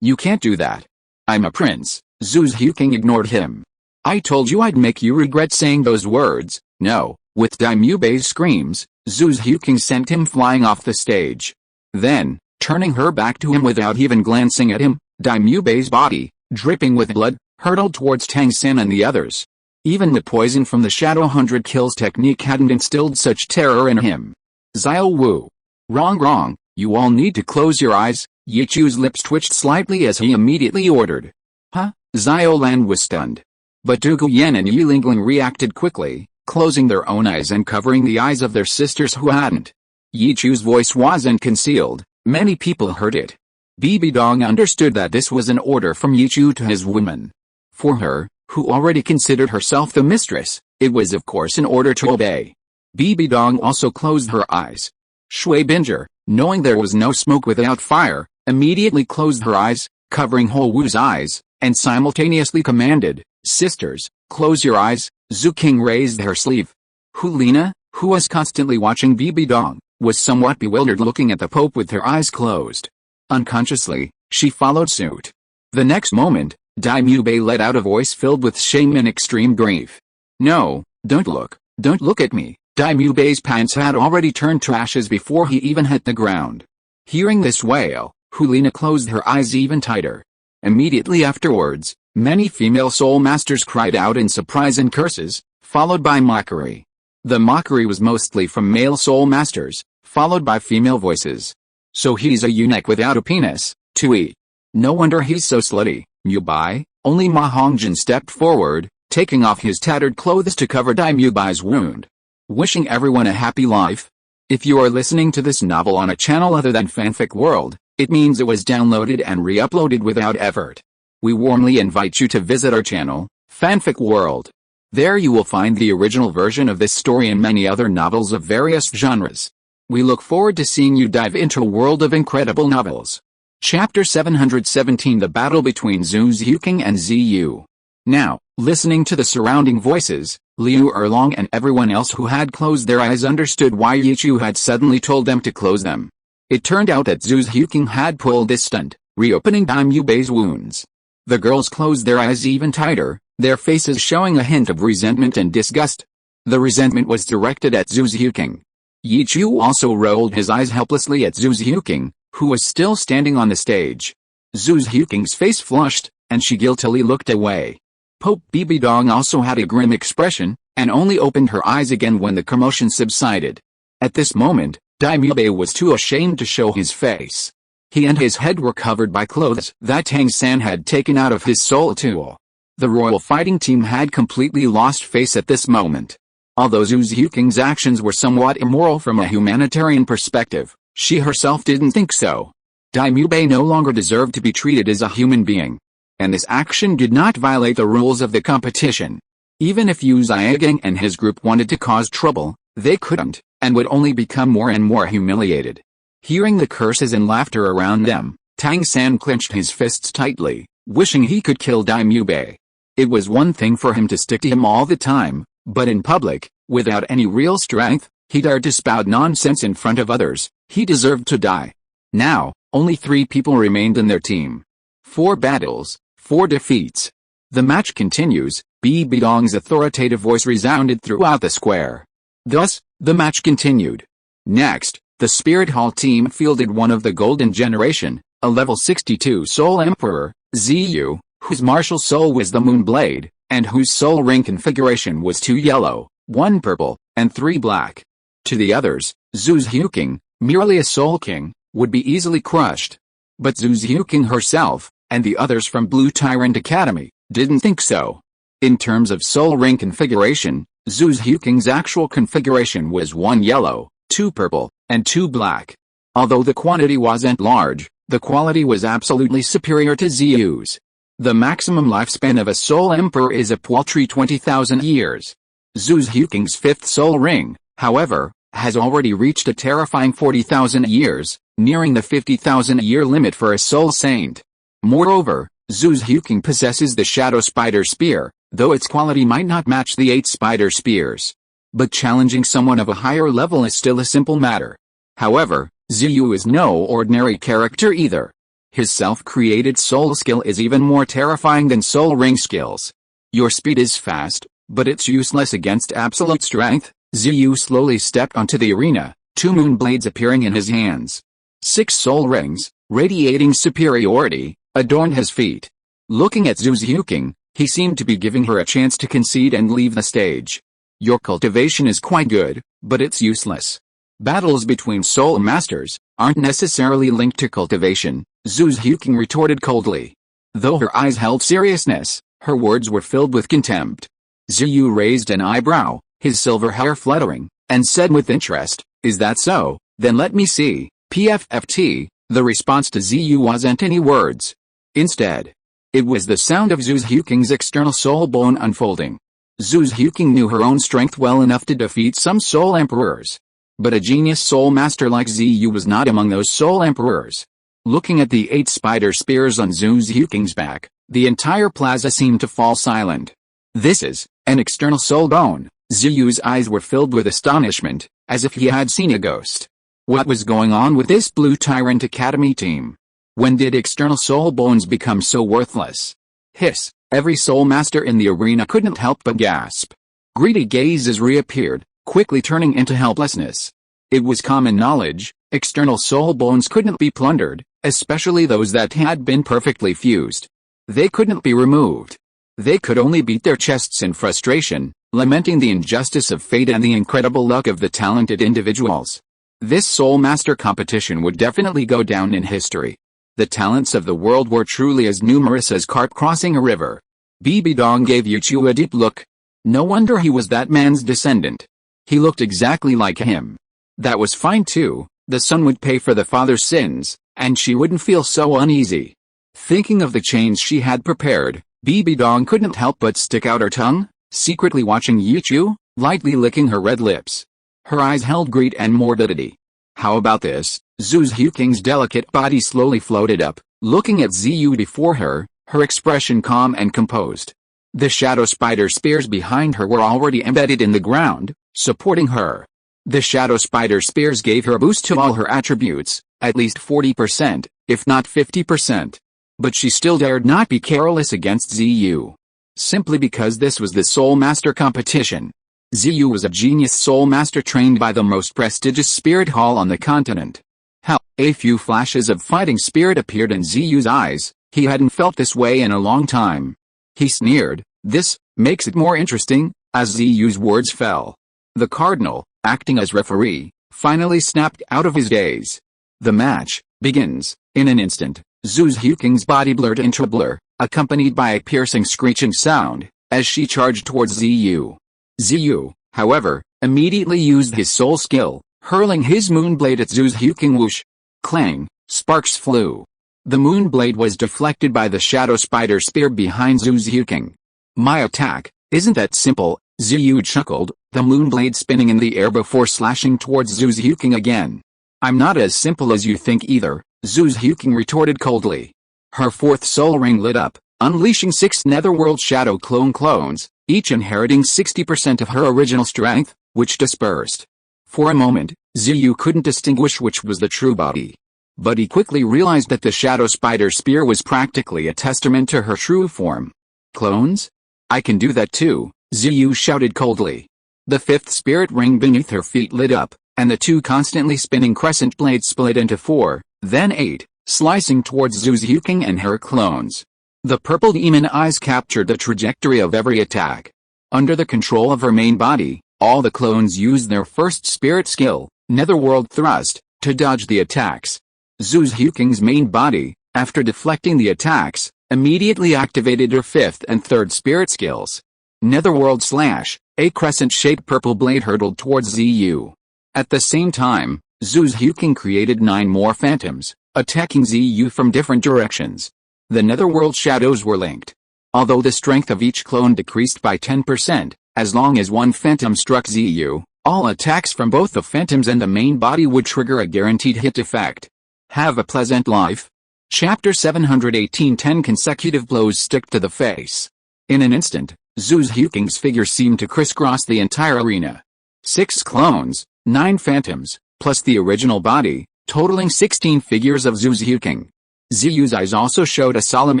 You can't do that. I'm a prince. Zuzu Qing ignored him. I told you I'd make you regret saying those words. No. With Daimyo Bai's screams, Zuzu Qing sent him flying off the stage. Then, turning her back to him without even glancing at him, Daimyo Bai's body, dripping with blood, hurtled towards Tang San and the others. Even the poison from the Shadow 100 kills technique hadn't instilled such terror in him. Xiao Wu. Wrong, you all need to close your eyes. Yichu's lips twitched slightly as he immediately ordered. Huh? Xiao Lan was stunned. But Du Guyan and Yi Lingling reacted quickly, closing their own eyes and covering the eyes of their sisters who hadn't. Yichu's voice wasn't concealed, many people heard it. Bibi Dong understood that this was an order from Yichu to his woman. For her, who already considered herself the mistress, it was of course an order to obey. Bibi Dong also closed her eyes. Shui Binger, knowing there was no smoke without fire, immediately closed her eyes, covering Ho Wu's eyes, and simultaneously commanded, "Sisters, close your eyes." Zhu King raised her sleeve. Hulina, who was constantly watching Bibi Dong, was somewhat bewildered looking at the Pope with her eyes closed. Unconsciously, she followed suit. The next moment, Daimyo Bai let out a voice filled with shame and extreme grief. No, don't look at me. Daimyo Bai's pants had already turned to ashes before he even hit the ground. Hearing this wail, Hulina closed her eyes even tighter. Immediately afterwards, many female soul masters cried out in surprise and curses, followed by mockery. The mockery was mostly from male soul masters, followed by female voices. So he's a eunuch without a penis, too. No wonder he's so slutty. You Bai. Only Ma Hongjin stepped forward, taking off his tattered clothes to cover Daimyo Bai's wound. Wishing everyone a happy life. If you are listening to this novel on a channel other than Fanfic World, it means it was downloaded and re-uploaded without effort. We warmly invite you to visit our channel, Fanfic World. There you will find the original version of this story and many other novels of various genres. We look forward to seeing you dive into a world of incredible novels. Chapter 717 The Battle Between Zuzu King and Ziyu. Now, listening to the surrounding voices, Liu Erlong and everyone else who had closed their eyes understood why Yichu had suddenly told them to close them. It turned out that Zhu's Huking had pulled this stunt, reopening Dime Yubei's wounds. The girls closed their eyes even tighter, their faces showing a hint of resentment and disgust. The resentment was directed at Zhu's Huking. Yichu also rolled his eyes helplessly at Zhu's Huking, who was still standing on the stage. Zhu's Huking's face flushed, and she guiltily looked away. Pope Bibidong also had a grim expression, and only opened her eyes again when the commotion subsided. At this moment, Daimyobe was too ashamed to show his face. He and his head were covered by clothes that Tang-san had taken out of his soul tool. The royal fighting team had completely lost face at this moment. Although Zhu's Huking's actions were somewhat immoral from a humanitarian perspective, she herself didn't think so. Daimyobe no longer deserved to be treated as a human being. And this action did not violate the rules of the competition. Even if Yu Zhigang and his group wanted to cause trouble, they couldn't, and would only become more and more humiliated. Hearing the curses and laughter around them, Tang-san clenched his fists tightly, wishing he could kill Daimyobe. It was one thing for him to stick to him all the time, but in public, without any real strength, he dared to spout nonsense in front of others. He deserved to die. Now, only 3 people remained in their team. 4 battles, 4 defeats. The match continues. Bibidong's authoritative voice resounded throughout the square. Thus, the match continued. Next, the Spirit Hall team fielded one of the Golden Generation, a level 62 Soul Emperor, Ziyu, whose martial soul was the Moonblade, and whose soul ring configuration was 2 yellow, 1 purple, and 3 black. To the others, Zhu's Huking, merely a Soul King, would be easily crushed. But Zhu's Huking herself, and the others from Blue Tyrant Academy, didn't think so. In terms of soul ring configuration, Zhu's Huking's actual configuration was 1 yellow, 2 purple, and 2 black. Although the quantity wasn't large, the quality was absolutely superior to Ziyu's. The maximum lifespan of a Soul Emperor is a paltry 20,000 years. Zhu's Huking's 5th soul ring, however, has already reached a terrifying 40,000 years, nearing the 50,000 year limit for a soul saint. Moreover, Zhu's Huking possesses the Shadow Spider Spear, though its quality might not match the 8 Spider Spears. But challenging someone of a higher level is still a simple matter. However, Ziyu is no ordinary character either. His self-created soul skill is even more terrifying than soul ring skills. Your speed is fast, but it's useless against absolute strength. Ziyu slowly stepped onto the arena, 2 moon blades appearing in his hands. 6 soul rings, radiating superiority, adorned his feet. Looking at Zhu's Huking, he seemed to be giving her a chance to concede and leave the stage. Your cultivation is quite good, but it's useless. Battles between soul masters aren't necessarily linked to cultivation, Zhu's Huking retorted coldly. Though her eyes held seriousness, her words were filled with contempt. Ziyu raised an eyebrow, his silver hair fluttering, and said with interest, "Is that so? Then let me see." PFFT, the response to Ziyu wasn't any words. Instead, it was the sound of Zhu's Huking's external soul bone unfolding. Zhu's Huking knew her own strength well enough to defeat some soul emperors. But a genius soul master like Ziyu was not among those soul emperors. Looking at the 8 spider spears on Zhu's Huking's back, the entire plaza seemed to fall silent. This is an external soul bone. Ziyu's eyes were filled with astonishment, as if he had seen a ghost. What was going on with this Blue Tyrant Academy team? When did external soul bones become so worthless? Hiss, every soul master in the arena couldn't help but gasp. Greedy gazes reappeared, quickly turning into helplessness. It was common knowledge, external soul bones couldn't be plundered, especially those that had been perfectly fused. They couldn't be removed. They could only beat their chests in frustration, lamenting the injustice of fate and the incredible luck of the talented individuals. This soul master competition would definitely go down in history. The talents of the world were truly as numerous as carp crossing a river. Bibidong gave Yichu a deep look. No wonder he was that man's descendant. He looked exactly like him. That was fine too, the son would pay for the father's sins, and she wouldn't feel so uneasy. Thinking of the chains she had prepared, Bibidong couldn't help but stick out her tongue, secretly watching Yichu, lightly licking her red lips. Her eyes held greed and morbidity. How about this? Zhu's Huking's delicate body slowly floated up, looking at Ziyu before her, her expression calm and composed. The shadow spider spears behind her were already embedded in the ground, supporting her. The shadow spider spears gave her a boost to all her attributes, at least 40%, if not 50%. But she still dared not be careless against Xiu. Simply because this was the Soul Master competition. Xiu was a genius Soul Master trained by the most prestigious spirit hall on the continent. Hell, a few flashes of fighting spirit appeared in Xiu's eyes. He hadn't felt this way in a long time. He sneered, "This makes it more interesting," as Xiu's words fell. The cardinal, acting as referee, finally snapped out of his daze. The match begins. In an instant, Zhu Zhuking's body blurred into a blur, accompanied by a piercing screeching sound, as she charged towards Xiu. Xiu, however, immediately used his soul skill, hurling his moonblade at Zhu Zhuking. Whoosh! Clang! Sparks flew. The moonblade was deflected by the shadow spider spear behind Zhu Zhuking. "My attack isn't that simple," Xiu chuckled, the moonblade spinning in the air before slashing towards Zhu Zhuking again. "I'm not as simple as you think either," Zhu Zhuking retorted coldly. Her fourth soul ring lit up, unleashing 6 netherworld shadow clones, each inheriting 60% of her original strength, which dispersed. For a moment, Xiu couldn't distinguish which was the true body. But he quickly realized that the shadow spider spear was practically a testament to her true form. "Clones? I can do that too," Xiu shouted coldly. The 5th spirit ring beneath her feet lit up, and the 2 constantly spinning crescent blades split into 4, then 8, slicing towards Zhu Zhuking and her clones. The purple demon eyes captured the trajectory of every attack. Under the control of her main body, all the clones used their first spirit skill, Netherworld Thrust, to dodge the attacks. Zhu Zhuking's main body, after deflecting the attacks, immediately activated her 5th and 3rd spirit skills. Netherworld Slash, a crescent-shaped purple blade hurtled towards Xiu. At the same time, Zhu Zhuking created 9 more phantoms, attacking Xiu from different directions. The netherworld shadows were linked. Although the strength of each clone decreased by 10%, as long as one phantom struck Xiu, all attacks from both the phantoms and the main body would trigger a guaranteed hit effect. Have a pleasant life. Chapter 718 10 consecutive blows stick to the face. In an instant, Zhu Zhuking's figure seemed to crisscross the entire arena. 6 clones, 9 phantoms, plus the original body, totaling 16 figures of Zhu Zhuking. Xiu's eyes also showed a solemn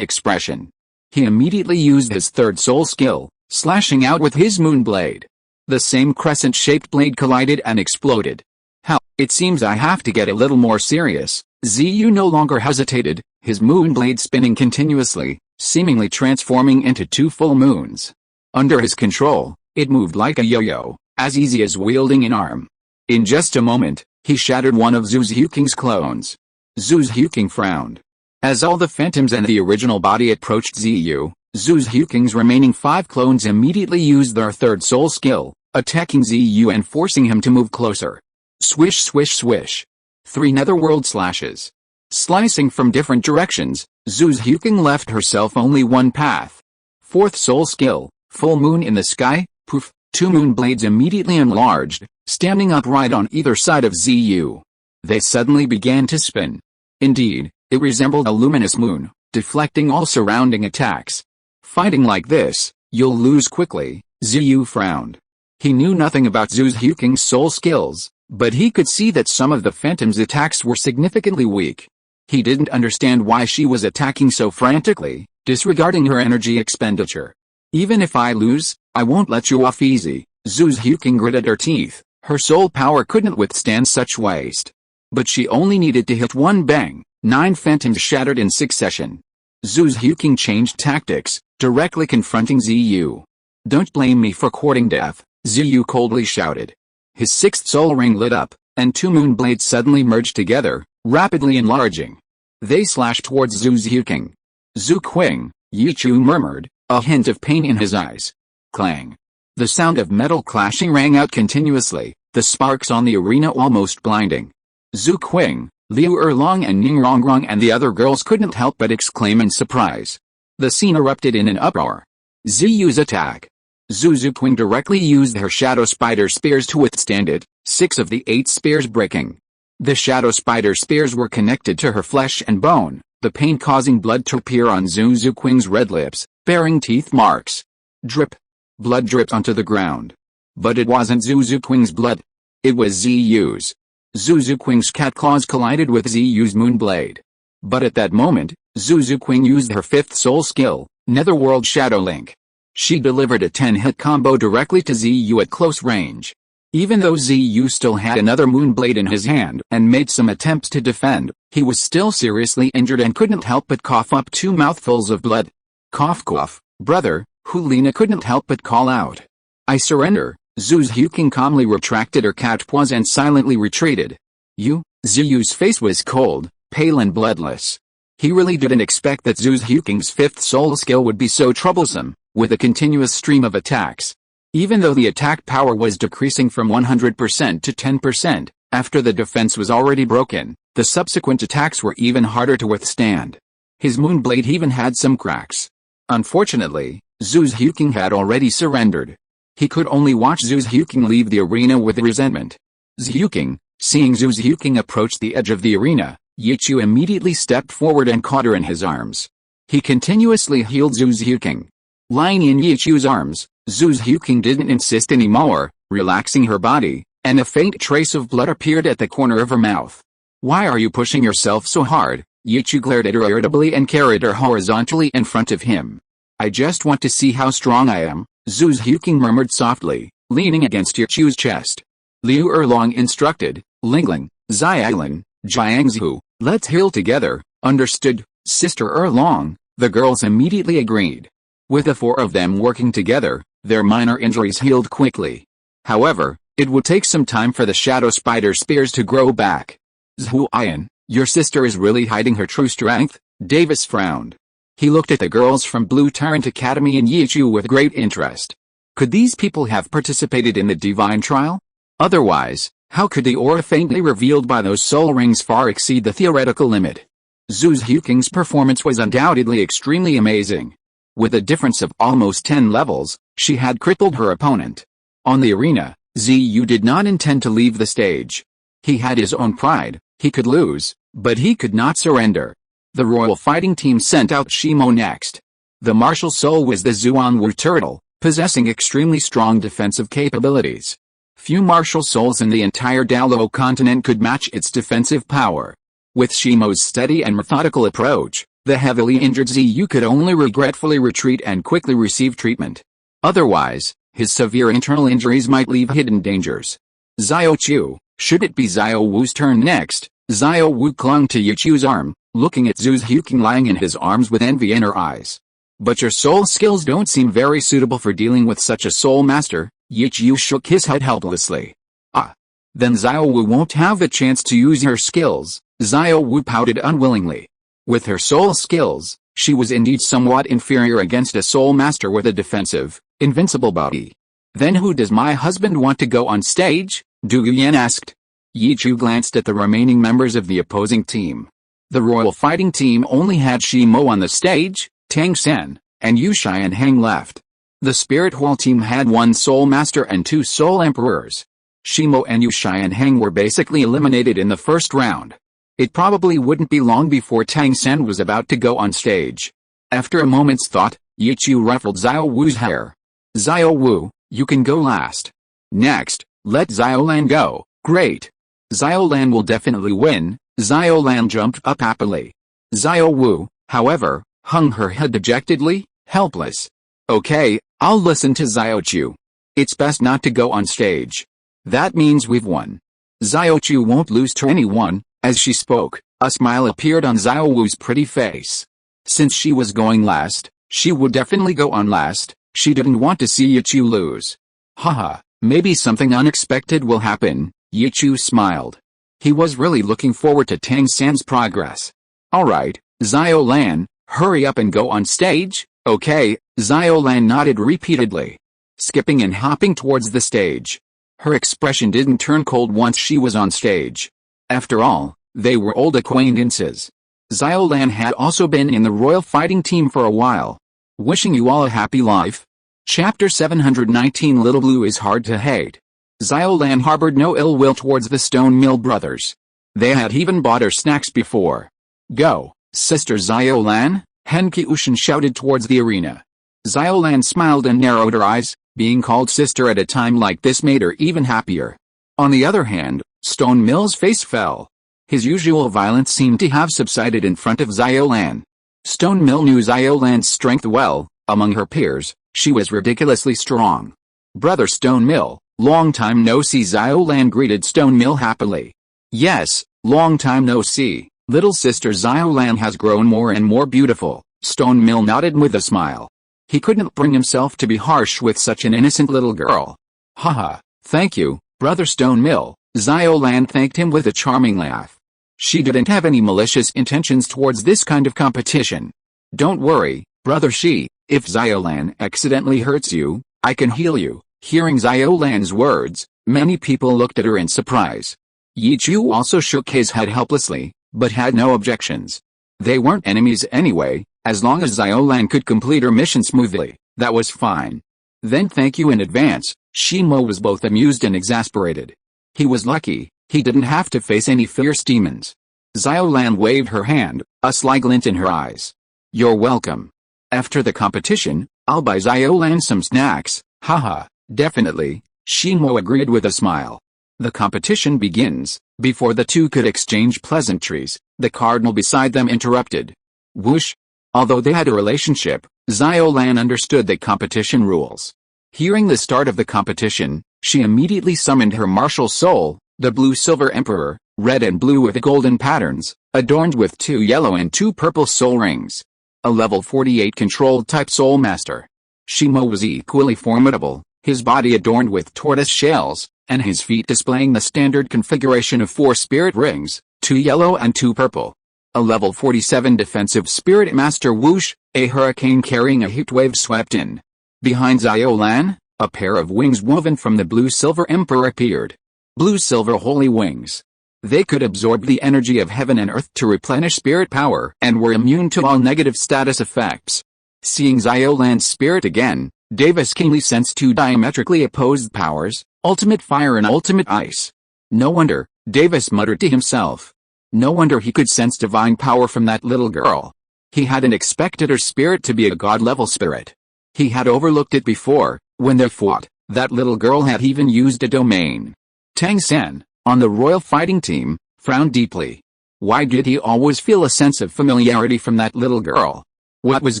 expression. He immediately used his 3rd soul skill, slashing out with his moonblade. The same crescent-shaped blade collided and exploded. "Hell, it seems I have to get a little more serious." Xiu no longer hesitated, his moonblade spinning continuously, seemingly transforming into 2 full moons. Under his control, it moved like a yo-yo, as easy as wielding an arm. In just a moment, he shattered one of Zhu Zhuking's clones. Zhu Zhuking frowned. As all the phantoms and the original body approached Xiu, Zhu Zhuking's remaining 5 clones immediately used their 3rd soul skill, attacking Xiu and forcing him to move closer. Swish swish swish. 3 netherworld slashes. Slicing from different directions, Zhu Zhuking left herself only one path. 4th soul skill, full moon in the sky, poof, 2 moon blades immediately enlarged, standing upright on either side of Xiu. They suddenly began to spin. Indeed, it resembled a luminous moon, deflecting all surrounding attacks. "Fighting like this, you'll lose quickly," Xiu frowned. He knew nothing about Zhu Zhuking's soul skills, but he could see that some of the phantom's attacks were significantly weak. He didn't understand why she was attacking so frantically, disregarding her energy expenditure. "Even if I lose, I won't let you off easy," Zhu Zhuking gritted her teeth. Her soul power couldn't withstand such waste. But she only needed to hit one bang. 9 phantoms shattered in succession. Zhu Zhuking changed tactics, directly confronting Xiu. "Don't blame me for courting death," Xiu coldly shouted. His 6th soul ring lit up, and 2 moon blades suddenly merged together, rapidly enlarging. They slashed towards Zhu Zhuking. "Zhu Qing," Yichu murmured, a hint of pain in his eyes. Clang. The sound of metal clashing rang out continuously, the sparks on the arena almost blinding. Zhu Qing, Liu Erlong and Ning Rongrong and the other girls couldn't help but exclaim in surprise. The scene erupted in an uproar. Xiu's attack. Zhu Zhuqing directly used her shadow spider spears to withstand it, 6 of the 8 spears breaking. The shadow spider spears were connected to her flesh and bone, the pain causing blood to appear on Zhu Zhuqing's red lips, bearing teeth marks. Drip. Blood dripped onto the ground. But it wasn't Zhu Zuqing's blood. It was Ziyu's. Zhu Zuqing's cat claws collided with Ziyu's moonblade. But at that moment, Zhu Zuqing used her fifth soul skill, Netherworld Shadow Link. She delivered a 10-hit combo directly to Ziyu at close range. Even though Ziyu still had another moonblade in his hand and made some attempts to defend, he was still seriously injured and couldn't help but cough up 2 mouthfuls of blood. Cough cough, brother, Hulina couldn't help but call out. I surrender. Zhu Zuqing calmly retracted her cat paws and silently retreated. Ziyu's face was cold, pale and bloodless. He really didn't expect that Zhu Zuqing's fifth soul skill would be so troublesome, with a continuous stream of attacks. Even though the attack power was decreasing from 100% to 10%, after the defense was already broken, the subsequent attacks were even harder to withstand. His moonblade even had some cracks. Unfortunately, Zhu Zuqing had already surrendered. He could only watch Zhu Zuqing leave the arena with resentment. Zuqing, seeing Zhu Zuqing approach the edge of the arena, Yichu immediately stepped forward and caught her in his arms. He continuously healed Zhu Zuqing. Lying in Yichu's arms, Zhu Zuqing didn't insist anymore, relaxing her body, and a faint trace of blood appeared at the corner of her mouth. Why are you pushing yourself so hard? Yichu glared at her irritably and carried her horizontally in front of him. I just want to see how strong I am, Zhu Zuqing murmured softly, leaning against Yichu's chest. Liu Erlong instructed, Lingling, Xiaolin, Jiangzhu, let's heal together, understood, Sister Erlong, the girls immediately agreed. With the 4 of them working together, their minor injuries healed quickly. However, it would take some time for the shadow spider spears to grow back. Zhuayan, your sister is really hiding her true strength? Davis frowned. He looked at the girls from Blue Tyrant Academy and Yichu with great interest. Could these people have participated in the divine trial? Otherwise, how could the aura faintly revealed by those soul rings far exceed the theoretical limit? Zhu Zuqing's performance was undoubtedly extremely amazing. With a difference of almost 10 levels, she had crippled her opponent. On the arena, Ziyu did not intend to leave the stage. He had his own pride. He could lose, but he could not surrender. The royal fighting team sent out Shimo next. The martial soul was the Zuanwu turtle, possessing extremely strong defensive capabilities. Few martial souls in the entire Douluo continent could match its defensive power. With Shimo's steady and methodical approach, the heavily injured Ziyu could only regretfully retreat and quickly receive treatment. Otherwise, his severe internal injuries might leave hidden dangers. Xiao Chu, should it be Xiao Wu's turn next? Xiao Wu clung to Yichu's arm, looking at Zhu Zuqing lying in his arms with envy in her eyes. But your soul skills don't seem very suitable for dealing with such a soul master. Yichu shook his head helplessly. Ah. Then Xiao Wu won't have a chance to use her skills. Xiao Wu pouted unwillingly. With her soul skills, she was indeed somewhat inferior against a soul master with a defensive, invincible body. Then who does my husband want to go on stage? Du Yuan asked. Yichu glanced at the remaining members of the opposing team. The royal fighting team only had Shimo on the stage, Tang Sen, and Yu Xianheng left. The Spirit Hall team had 1 soul master and 2 soul emperors. Shimo and Yu Xianheng were basically eliminated in the first round. It probably wouldn't be long before Tang Sen was about to go on stage. After a moment's thought, Yichu ruffled Xiao Wu's hair. Xiao Wu, you can go last. Next, let Xiao Lan go. Great. Xiao Lan will definitely win. Xiao Lan jumped up happily. Xiao Wu, however, hung her head dejectedly, helpless. Okay, I'll listen to Xiao Chu. It's best not to go on stage. That means we've won. Xiao Chu won't lose to anyone. As she spoke, a smile appeared on Xiao Wu's pretty face. Since she was going last, she would definitely go on last. She didn't want to see Yichu lose. Haha, maybe something unexpected will happen. Yichu smiled. He was really looking forward to Tang San's progress. Alright, Xiao Lan, hurry up and go on stage. Okay, Xiao Lan nodded repeatedly, skipping and hopping towards the stage. Her expression didn't turn cold once she was on stage. After all, they were old acquaintances. Xiao Lan had also been in the royal fighting team for a while. Wishing you all a happy life. Chapter 719 Little Blue is hard to hate. Xiao Lan harbored no ill will towards the Stone Mill brothers. They had even bought her snacks before. Go, Sister Xiao Lan, Henki Ushin shouted towards the arena. Xiaolan smiled and narrowed her eyes. Being called sister at a time like this made her even happier. On the other hand, Stone Mill's face fell. His usual violence seemed to have subsided in front of Xiaolan. Stone Mill knew Xiaolan's strength well. Among her peers, she was ridiculously strong. Brother Stone Mill, long time no see. Xiaolan greeted Stone Mill happily. Yes, long time no see. Little sister Xiaolan has grown more and more beautiful. Stone Mill nodded with a smile. He couldn't bring himself to be harsh with such an innocent little girl. Haha, thank you, Brother Stone Mill. Xiaolan thanked him with a charming laugh. She didn't have any malicious intentions towards this kind of competition. Don't worry, Brother Shi, if Xiaolan accidentally hurts you, I can heal you. Hearing Xiaolan's words, many people looked at her in surprise. Yi Chu also shook his head helplessly, but had no objections. They weren't enemies anyway. As long as Xiaolan could complete her mission smoothly, that was fine. Then thank you in advance. Shimo was both amused and exasperated. He was lucky, he didn't have to face any fierce demons. Xiaolan waved her hand, a sly glint in her eyes. You're welcome. After the competition, I'll buy Xiaolan some snacks. Haha, definitely, Shimo agreed with a smile. The competition begins. Before the two could exchange pleasantries, the cardinal beside them interrupted. Whoosh! Although they had a relationship, Xiaolan understood the competition rules. Hearing the start of the competition, she immediately summoned her martial soul, the Blue-Silver Emperor, red and blue with golden patterns, adorned with 2 yellow and 2 purple soul rings. A level 48 controlled type soul master. Shimo was equally formidable, his body adorned with tortoise shells, and his feet displaying the standard configuration of 4 spirit rings, 2 yellow and 2 purple. A level 47 defensive spirit master. Whoosh, a hurricane carrying a heat wave swept in. Behind Xiaolan, a pair of wings woven from the Blue-Silver Emperor appeared. Blue-Silver holy wings. They could absorb the energy of heaven and earth to replenish spirit power and were immune to all negative status effects. Seeing Xiaolan's spirit again, Davis keenly sensed 2 diametrically opposed powers, ultimate fire and ultimate ice. No wonder, Davis muttered to himself. No wonder he could sense divine power from that little girl. He hadn't expected her spirit to be a god-level spirit. He had overlooked it before, when they fought. That little girl had even used a domain. Tang Sen, on the royal fighting team, frowned deeply. Why did he always feel a sense of familiarity from that little girl? What was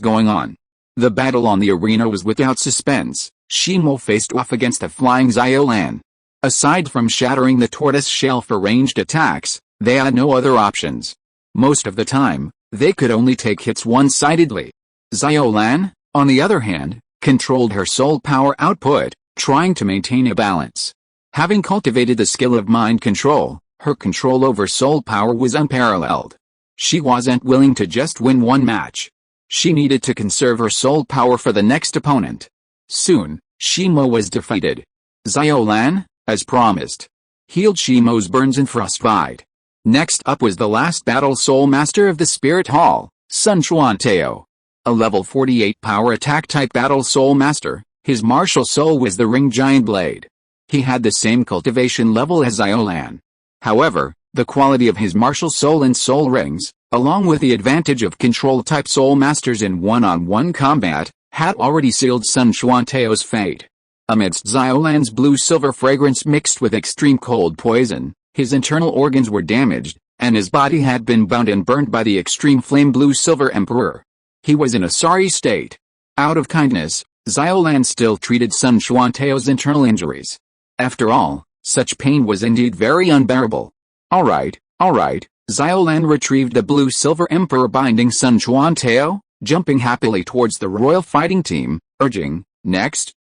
going on? The battle on the arena was without suspense. Shimo faced off against a flying Xiaolan. Aside from shattering the tortoise shell for ranged attacks, they had no other options. Most of the time, they could only take hits one-sidedly. Xiaolan, on the other hand, controlled her soul power output, trying to maintain a balance. Having cultivated the skill of mind control, her control over soul power was unparalleled. She wasn't willing to just win one match. She needed to conserve her soul power for the next opponent. Soon, Shimo was defeated. Xiaolan, as promised, healed Shimo's burns and frostbite. Next up was the last battle soul master of the Spirit Hall, Sun Xuantao. A level 48 power attack type battle soul master, his martial soul was the ring giant blade. He had the same cultivation level as Xiaolan. However, the quality of his martial soul and soul rings, along with the advantage of control type soul masters in one-on-one combat, had already sealed Sun Xuantao's fate. Amidst Xiaolan's blue-silver fragrance mixed with extreme cold poison, his internal organs were damaged, and his body had been bound and burned by the extreme flame Blue-Silver Emperor. He was in a sorry state. Out of kindness, Xiaolan still treated Sun Xuantao's internal injuries. After all, such pain was indeed very unbearable. Alright, Xiaolan retrieved the Blue-Silver Emperor binding Sun Xuantao, jumping happily towards the royal fighting team, urging, next,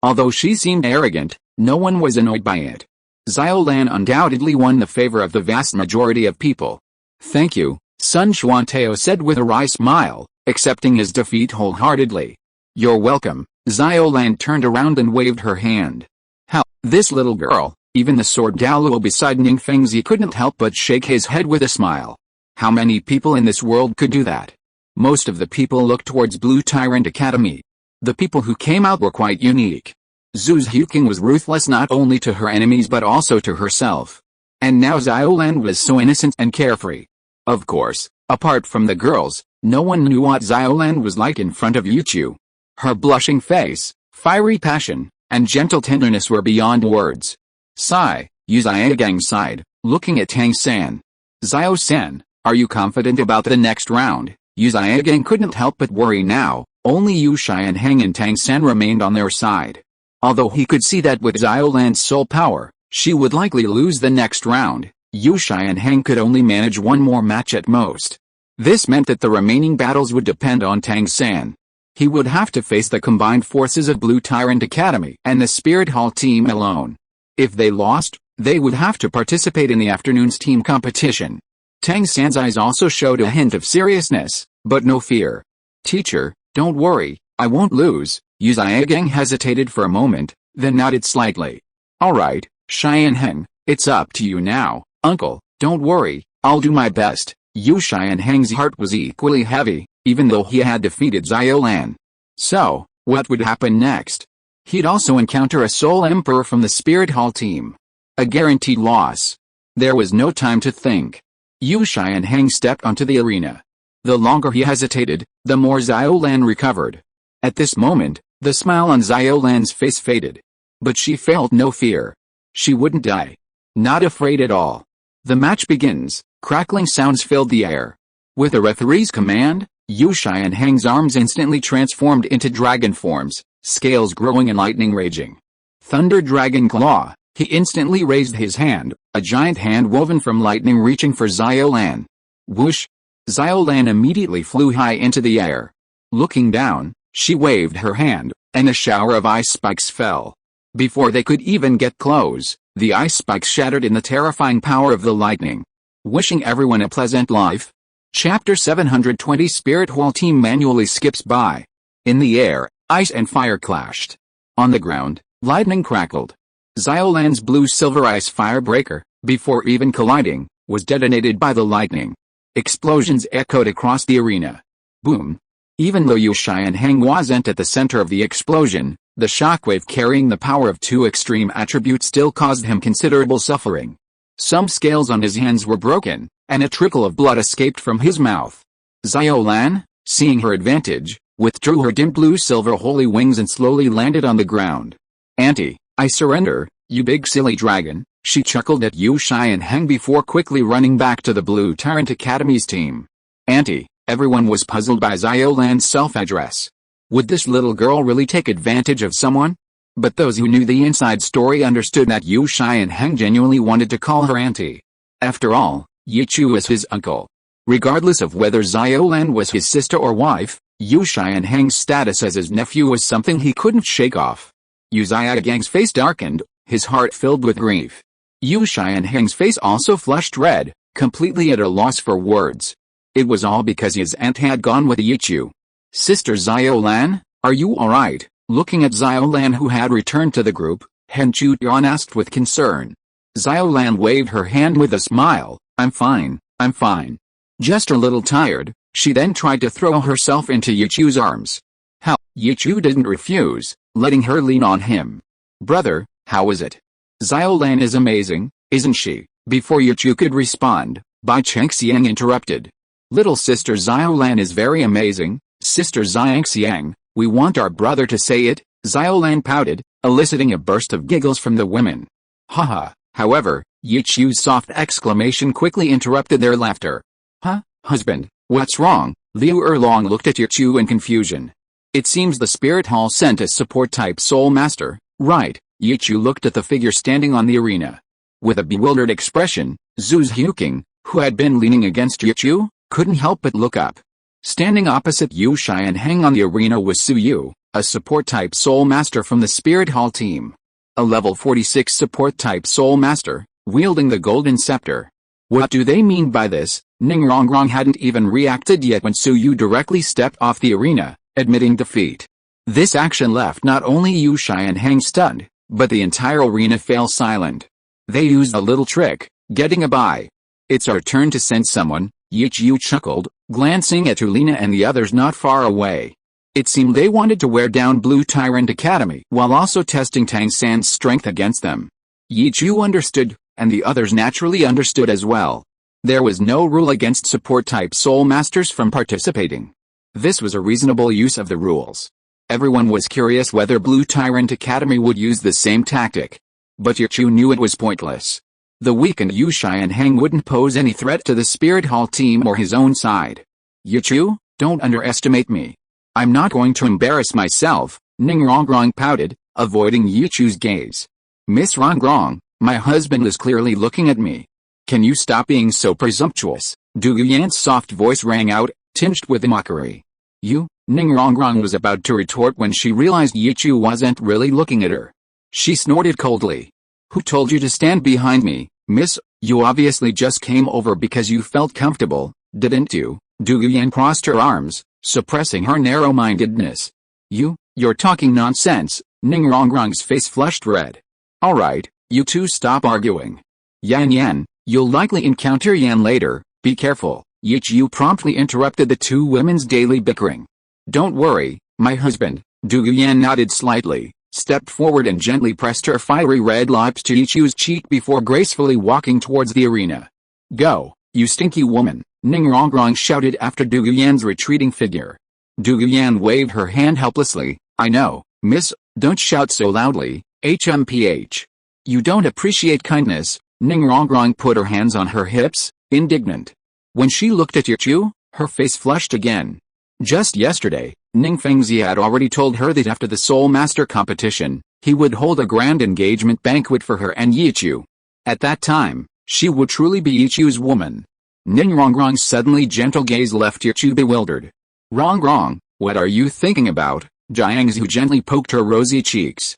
although she seemed arrogant, no one was annoyed by it. Xiaolan undoubtedly won the favor of the vast majority of people. Thank you, Sun Xuantao said with a wry smile, accepting his defeat wholeheartedly. You're welcome. Xiaolan turned around and waved her hand. How, this little girl, even the sword Douluo beside Ningfengzi couldn't help but shake his head with a smile. How many people in this world could do that? Most of the people looked towards Blue Tyrant Academy. The people who came out were quite unique. Zhu's Huking was ruthless not only to her enemies but also to herself. And now Xiaolan was so innocent and carefree. Of course, apart from the girls, no one knew what Xiaolan was like in front of Yuchu. Her blushing face, fiery passion, and gentle tenderness were beyond words. Sigh, Yu Xiaogang sighed, looking at Tang San. Xiao-san, are you confident about the next round? Yu Xiaogang couldn't help but worry now. Only Yu Xianheng and Tang San remained on their side. Although he could see that with Xiaolan's soul power, she would likely lose the next round, Yu Xianheng could only manage one more match at most. This meant that the remaining battles would depend on Tang San. He would have to face the combined forces of Blue Tyrant Academy and the Spirit Hall team alone. If they lost, they would have to participate in the afternoon's team competition. Tang San's eyes also showed a hint of seriousness, but no fear. Teacher, don't worry, I won't lose. Yu Xiaogang hesitated for a moment, then nodded slightly. Alright, Xianheng, it's up to you now, uncle, don't worry, I'll do my best. Yu Xianheng's heart was equally heavy, even though he had defeated Xiaolan. So, what would happen next? He'd also encounter a Soul Emperor from the Spirit Hall team. A guaranteed loss. There was no time to think. Yu Xianheng stepped onto the arena. The longer he hesitated, the more Xiaolan recovered. At this moment, the smile on Xiaolan's face faded. But she felt no fear. She wouldn't die. Not afraid at all. The match begins. Crackling sounds filled the air. With the referee's command, Yu Xianheng's arms instantly transformed into dragon forms, scales growing and lightning raging. Thunder Dragon Claw. He instantly raised his hand, a giant hand woven from lightning reaching for Xiaolan. Whoosh! Xiaolan immediately flew high into the air. Looking down, she waved her hand, and a shower of ice spikes fell. Before they could even get close, the ice spikes shattered in the terrifying power of the lightning. Wishing everyone a pleasant life. Chapter 720 Spirit Hall team manually skips by. In the air, ice and fire clashed. On the ground, lightning crackled. Xiaolan's blue-silver ice firebreaker, before even colliding, was detonated by the lightning. Explosions echoed across the arena. Boom! Even though Yu Xianheng wasn't at the center of the explosion, the shockwave carrying the power of two extreme attributes still caused him considerable suffering. Some scales on his hands were broken, and a trickle of blood escaped from his mouth. Xiaolan, seeing her advantage, withdrew her dim blue-silver holy wings and slowly landed on the ground. Auntie, I surrender, you big silly dragon, she chuckled at Yu Xianheng before quickly running back to the Blue Tyrant Academy's team. Auntie, everyone was puzzled by Xiaolan's self-address. Would this little girl really take advantage of someone? But those who knew the inside story understood that Yu Xianheng genuinely wanted to call her auntie. After all, Yichu was his uncle. Regardless of whether Xiaolan was his sister or wife, Yu Xianheng's status as his nephew was something he couldn't shake off. Yu Xiaogang's face darkened, his heart filled with grief. Yu Xianheng's face also flushed red, completely at a loss for words. It was all because his aunt had gone with Yichu. Sister Xiaolan, are you alright? Looking at Xiaolan who had returned to the group, Hen Chuyan asked with concern. Xiaolan waved her hand with a smile. I'm fine, I'm fine. Just a little tired. She then tried to throw herself into Yichu's arms. How? Yichu didn't refuse, letting her lean on him. Brother, how is it? Xiaolan is amazing, isn't she? Before Yichu could respond, Bai Chengxiang interrupted. Little sister Xiaolan is very amazing, Sister Xiangxiang, we want our brother to say it, Xiaolan pouted, eliciting a burst of giggles from the women. Haha, however, Yichu's soft exclamation quickly interrupted their laughter. Huh, husband, what's wrong? Liu Erlong looked at Yichu in confusion. It seems the Spirit Hall sent a support-type Soul Master, right? Yichu looked at the figure standing on the arena. With a bewildered expression, Zhu Huqing, who had been leaning against Yichu, couldn't help but look up. Standing opposite Yu Xianheng on the arena was Su Yu, a support-type Soul Master from the Spirit Hall team. A level 46 support-type Soul Master, wielding the Golden Scepter. What do they mean by this? Ningrongrong hadn't even reacted yet when Su Yu directly stepped off the arena, admitting defeat. This action left not only Yu Xianheng stunned, but the entire arena fell silent. They used a little trick, getting a bye. It's our turn to send someone, Yichu chuckled, glancing at Tulina and the others not far away. It seemed they wanted to wear down Blue Tyrant Academy while also testing Tang San's strength against them. Yichu understood, and the others naturally understood as well. There was no rule against support-type Soul Masters from participating. This was a reasonable use of the rules. Everyone was curious whether Blue Tyrant Academy would use the same tactic. But Yichu knew it was pointless. The weakened Xianheng wouldn't pose any threat to the Spirit Hall team or his own side. Yichu, don't underestimate me. I'm not going to embarrass myself, Ning Rongrong pouted, avoiding Yichu's gaze. Miss Rongrong, my husband is clearly looking at me. Can you stop being so presumptuous? Du Yan's soft voice rang out, tinged with mockery. You, Ning Rongrong was about to retort when she realized Yichu wasn't really looking at her. She snorted coldly. Who told you to stand behind me, miss? You obviously just came over because you felt comfortable, didn't you? Du Yan crossed her arms, suppressing her narrow-mindedness. You're talking nonsense. Ning Rongrong's face flushed red. Alright, you two stop arguing. Yan, you'll likely encounter Yan later, be careful. Yichu promptly interrupted the two women's daily bickering. Don't worry, my husband. Du Yan nodded slightly, stepped forward and gently pressed her fiery red lips to Yichu's cheek before gracefully walking towards the arena. Go, you stinky woman, Ning Rongrong shouted after Du Yan's retreating figure. Du Yan waved her hand helplessly. I know, miss, don't shout so loudly, HMPH. You don't appreciate kindness. Ning Rongrong put her hands on her hips, indignant. When she looked at Yichu, her face flushed again. Just yesterday, Ning Fengzi had already told her that after the Soul Master competition, he would hold a grand engagement banquet for her and Yichu. At that time, she would truly be Yichu's woman. Ning Rongrong's suddenly gentle gaze left Yichu bewildered. Rongrong, what are you thinking about? Jiangsu gently poked her rosy cheeks.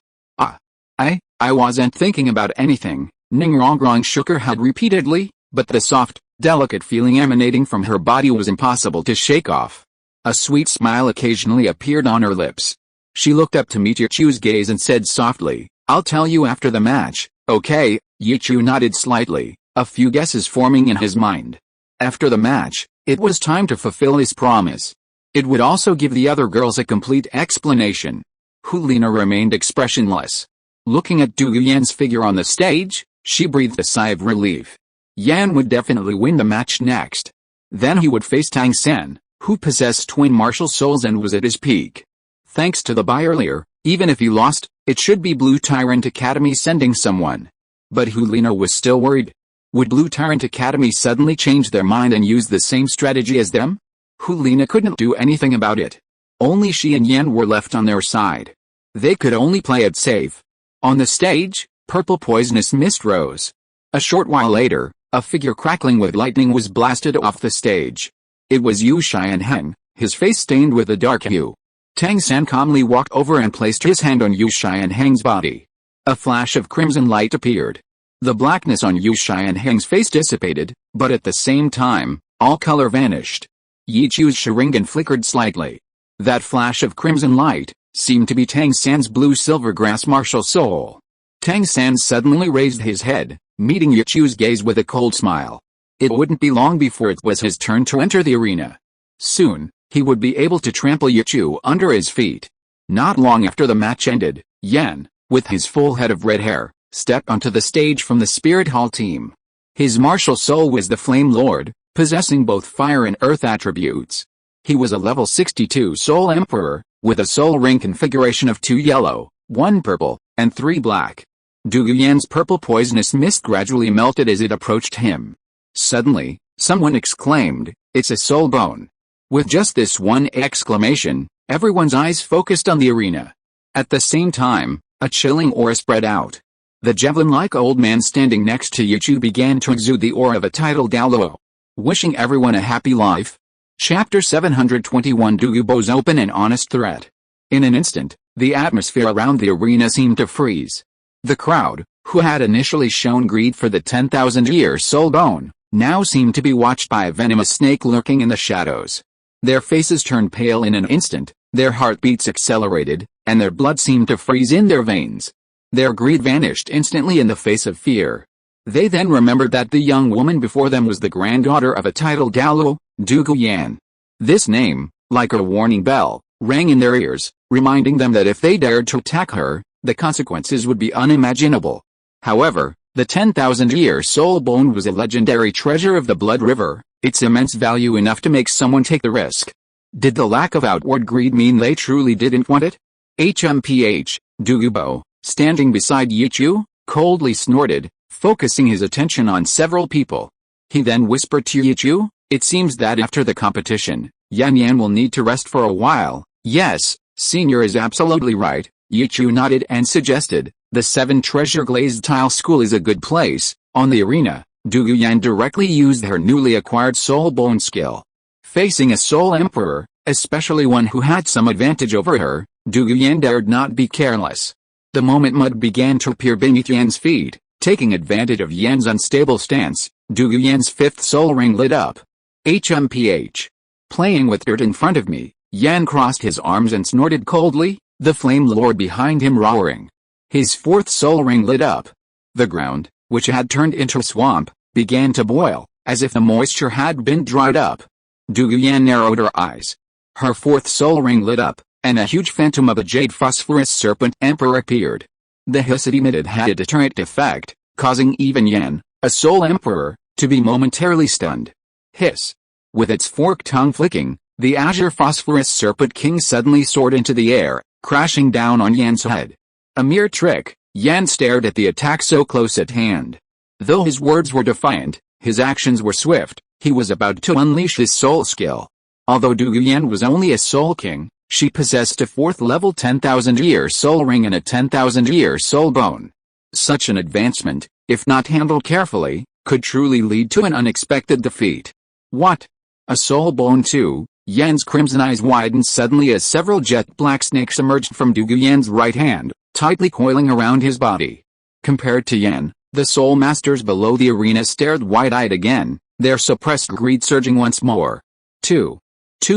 I wasn't thinking about anything, Ning Rongrong shook her head repeatedly, but the soft, delicate feeling emanating from her body was impossible to shake off. A sweet smile occasionally appeared on her lips. She looked up to meet Yichu's gaze and said softly, I'll tell you after the match, okay? Yichu nodded slightly, a few guesses forming in his mind. After the match, it was time to fulfill his promise. It would also give the other girls a complete explanation. Hulina remained expressionless. Looking at Du Yan's figure on the stage, she breathed a sigh of relief. Yan would definitely win the match next. Then he would face Tang San, who possessed twin martial souls and was at his peak. Thanks to the buy earlier, even if he lost, it should be Blue Tyrant Academy sending someone. But Hulina was still worried. Would Blue Tyrant Academy suddenly change their mind and use the same strategy as them? Hulina couldn't do anything about it. Only she and Yan were left on their side. They could only play it safe. On the stage, purple poisonous mist rose. A short while later, a figure crackling with lightning was blasted off the stage. It was Xianheng, his face stained with a dark hue. Tang San calmly walked over and placed his hand on Xianheng's body. A flash of crimson light appeared. The blackness on Xianheng's face dissipated, but at the same time, all color vanished. Yichu's Sharingan flickered slightly. That flash of crimson light seemed to be Tang San's blue-silver grass martial soul. Tang San suddenly raised his head, meeting Yichu's gaze with a cold smile. It wouldn't be long before it was his turn to enter the arena. Soon, he would be able to trample Yichu under his feet. Not long after the match ended, Yan, with his full head of red hair, stepped onto the stage from the Spirit Hall team. His martial soul was the Flame Lord, possessing both fire and earth attributes. He was a level 62 Soul Emperor, with a soul ring configuration of 2 yellow, 1 purple, and 3 black. Du Yan's purple poisonous mist gradually melted as it approached him. Suddenly, someone exclaimed, "It's a soul bone." With just this one exclamation, everyone's eyes focused on the arena. At the same time, a chilling aura spread out. The javelin-like old man standing next to Yichu began to exude the aura of a titled Douluo. Wishing everyone a happy life. Chapter 721 Douluo's open and honest threat. In an instant, the atmosphere around the arena seemed to freeze. The crowd, who had initially shown greed for the 10,000-year soul bone, now seemed to be watched by a venomous snake lurking in the shadows. Their faces turned pale in an instant, their heartbeats accelerated, and their blood seemed to freeze in their veins. Their greed vanished instantly in the face of fear. They then remembered that the young woman before them was the granddaughter of a titled Douluo, Du Yan. This name, like a warning bell, rang in their ears, reminding them that if they dared to attack her, the consequences would be unimaginable. However, the 10,000-year soul bone was a legendary treasure of the Blood River, its immense value enough to make someone take the risk. Did the lack of outward greed mean they truly didn't want it? HMPH, Douluo, standing beside Yichu, coldly snorted, focusing his attention on several people. He then whispered to Yichu, "It seems that after the competition, Yan will need to rest for a while." "Yes, Senior is absolutely right," Yichu nodded and suggested, "The 7 Treasure Glazed Tile School is a good place." On the arena, Yan directly used her newly acquired Soul Bone skill. Facing a Soul Emperor, especially one who had some advantage over her, Yan dared not be careless. The moment mud began to appear beneath Yan's feet, taking advantage of Yan's unstable stance, Yan's 5th soul ring lit up. HMPH. Playing with dirt in front of me, Yan crossed his arms and snorted coldly, the flame lord behind him roaring. His 4th soul ring lit up. The ground, which had turned into a swamp, began to boil, as if the moisture had been dried up. Yan narrowed her eyes. Her 4th soul ring lit up, and a huge phantom of a jade phosphorus serpent emperor appeared. The hiss it emitted had a deterrent effect, causing even Yan, a soul emperor, to be momentarily stunned. Hiss. With its forked tongue flicking, the azure phosphorus serpent king suddenly soared into the air, crashing down on Yan's head. A mere trick, Yan stared at the attack so close at hand. Though his words were defiant, his actions were swift. He was about to unleash his soul skill. Although Yan was only a soul king, she possessed a 4th level 10,000-year soul ring and a 10,000-year soul bone. Such an advancement, if not handled carefully, could truly lead to an unexpected defeat. What? A soul bone too? Yan's crimson eyes widened suddenly as several jet black snakes emerged from Yan's right hand, tightly coiling around his body. Compared to Yan, the soul masters below the arena stared wide-eyed again, their suppressed greed surging once more. Two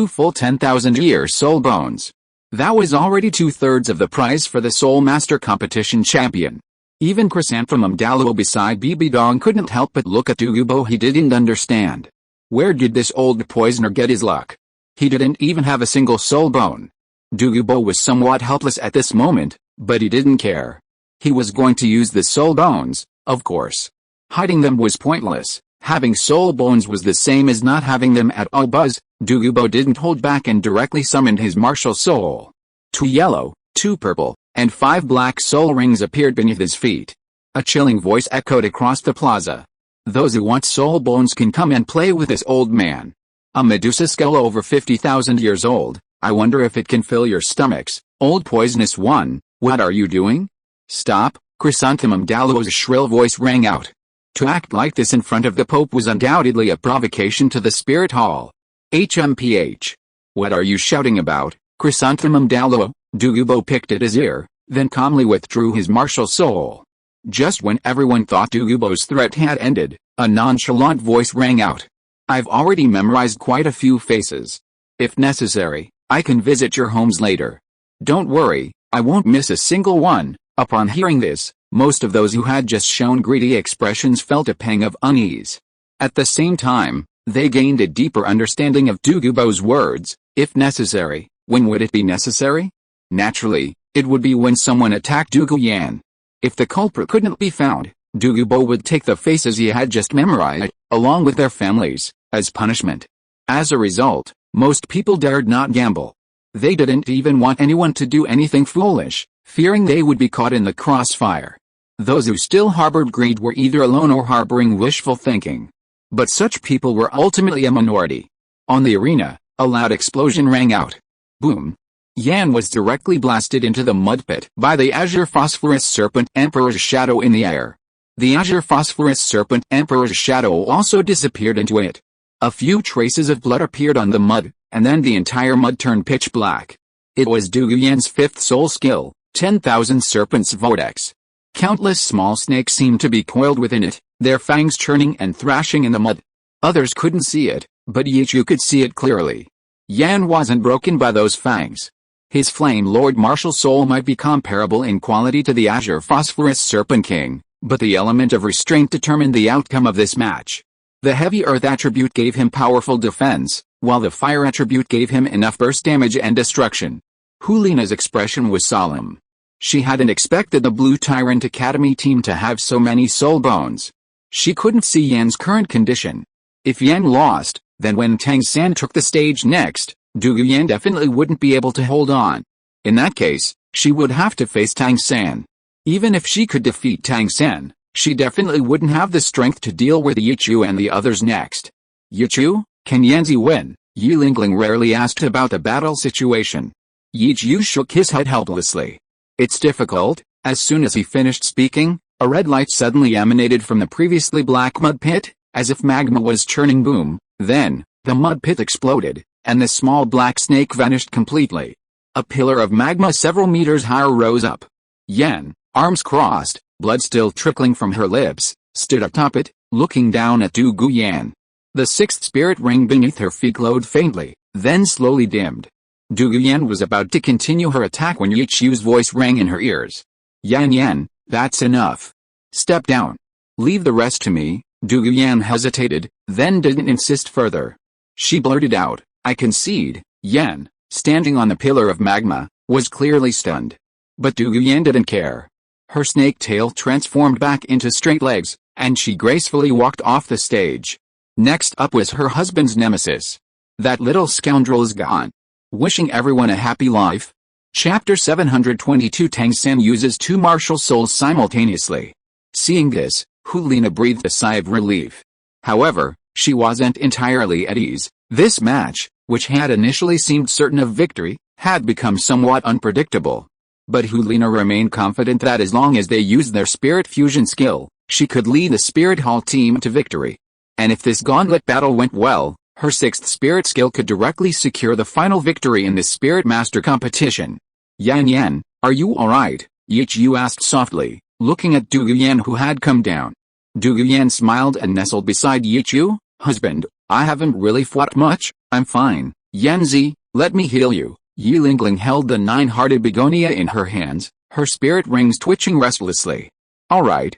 full 10,000-year soul bones. That was already 2/3 of the prize for the Soul Master competition champion. Even Chrysanthemum Douluo beside BB Dong couldn't help but look at Douluo. He didn't understand. Where did this old poisoner get his luck? He didn't even have a single soul bone. Douluo was somewhat helpless at this moment, but he didn't care. He was going to use the soul bones, of course. Hiding them was pointless. Having soul bones was the same as not having them at all. Buzz, Douluo didn't hold back and directly summoned his martial soul. 2 yellow, 2 purple, and 5 black soul rings appeared beneath his feet. A chilling voice echoed across the plaza. Those who want soul bones can come and play with this old man. A Medusa skull over 50,000 years old. I wonder if it can fill your stomachs. Old poisonous one, what are you doing? Stop, Chrysanthemum Douluo's shrill voice rang out. To act like this in front of the Pope was undoubtedly a provocation to the Spirit Hall. HMPH. What are you shouting about, Chrysanthemum Douluo? Douluo picked at his ear, then calmly withdrew his martial soul. Just when everyone thought Douluo's threat had ended, a nonchalant voice rang out. I've already memorized quite a few faces. If necessary, I can visit your homes later. Don't worry, I won't miss a single one. Upon hearing this, most of those who had just shown greedy expressions felt a pang of unease. At the same time, they gained a deeper understanding of Douluo's words. If necessary, when would it be necessary? Naturally, it would be when someone attacked Yan. If the culprit couldn't be found, Douluo would take the faces he had just memorized, along with their families, as punishment. As a result, most people dared not gamble. They didn't even want anyone to do anything foolish, fearing they would be caught in the crossfire. Those who still harbored greed were either alone or harboring wishful thinking. But such people were ultimately a minority. On the arena, a loud explosion rang out. Boom! Yan was directly blasted into the mud pit by the Azure Phosphorus Serpent Emperor's shadow in the air. The Azure Phosphorus Serpent Emperor's shadow also disappeared into it. A few traces of blood appeared on the mud, and then the entire mud turned pitch black. It was Yan's 5th soul skill, 10,000 Serpent's Vortex. Countless small snakes seemed to be coiled within it, their fangs churning and thrashing in the mud. Others couldn't see it, but Yichu could see it clearly. Yan wasn't broken by those fangs. His Flame Lord martial soul might be comparable in quality to the Azure Phosphorus Serpent King, but the element of restraint determined the outcome of this match. The heavy earth attribute gave him powerful defense, while the fire attribute gave him enough burst damage and destruction. Hulina's expression was solemn. She hadn't expected the Blue Tyrant Academy team to have so many soul bones. She couldn't see Yan's current condition. If Yan lost, then when Tang San took the stage next, Yan definitely wouldn't be able to hold on. In that case, she would have to face Tang San. Even if she could defeat Tang San, she definitely wouldn't have the strength to deal with Yichu and the others next. Yichu, can Yanzi win? Yi Lingling rarely asked about the battle situation. Yichu shook his head helplessly. It's difficult. As soon as he finished speaking, a red light suddenly emanated from the previously black mud pit, as if magma was churning. Boom. Then, the mud pit exploded, and the small black snake vanished completely. A pillar of magma several meters higher rose up. Yan, arms crossed, blood still trickling from her lips, stood atop it, looking down at Du Guyan. The sixth spirit ring beneath her feet glowed faintly, then slowly dimmed. Du Guyan was about to continue her attack when Yichu's voice rang in her ears. Yan, that's enough. Step down. Leave the rest to me. Du Guyan hesitated, then didn't insist further. She blurted out, I concede. Yan, standing on the pillar of magma, was clearly stunned. But Du Guyan didn't care. Her snake tail transformed back into straight legs, and she gracefully walked off the stage. Next up was her husband's nemesis. That little scoundrel is gone. Wishing everyone a happy life. Chapter 722. Tang San uses two martial souls simultaneously. Seeing this, Hulina breathed a sigh of relief. However, she wasn't entirely at ease. This match, which had initially seemed certain of victory, had become somewhat unpredictable. But Hulina remained confident that as long as they used their spirit fusion skill, she could lead the Spirit Hall team to victory. And if this gauntlet battle went well, her sixth spirit skill could directly secure the final victory in this Spirit Master competition. Yan, are you alright? Yichu asked softly, looking at Du Guyan who had come down. Du Guyan smiled and nestled beside Yichu. Husband, I haven't really fought much, I'm fine. Yanzi, let me heal you. Yi Lingling held the nine-hearted begonia in her hands, her spirit rings twitching restlessly. Alright,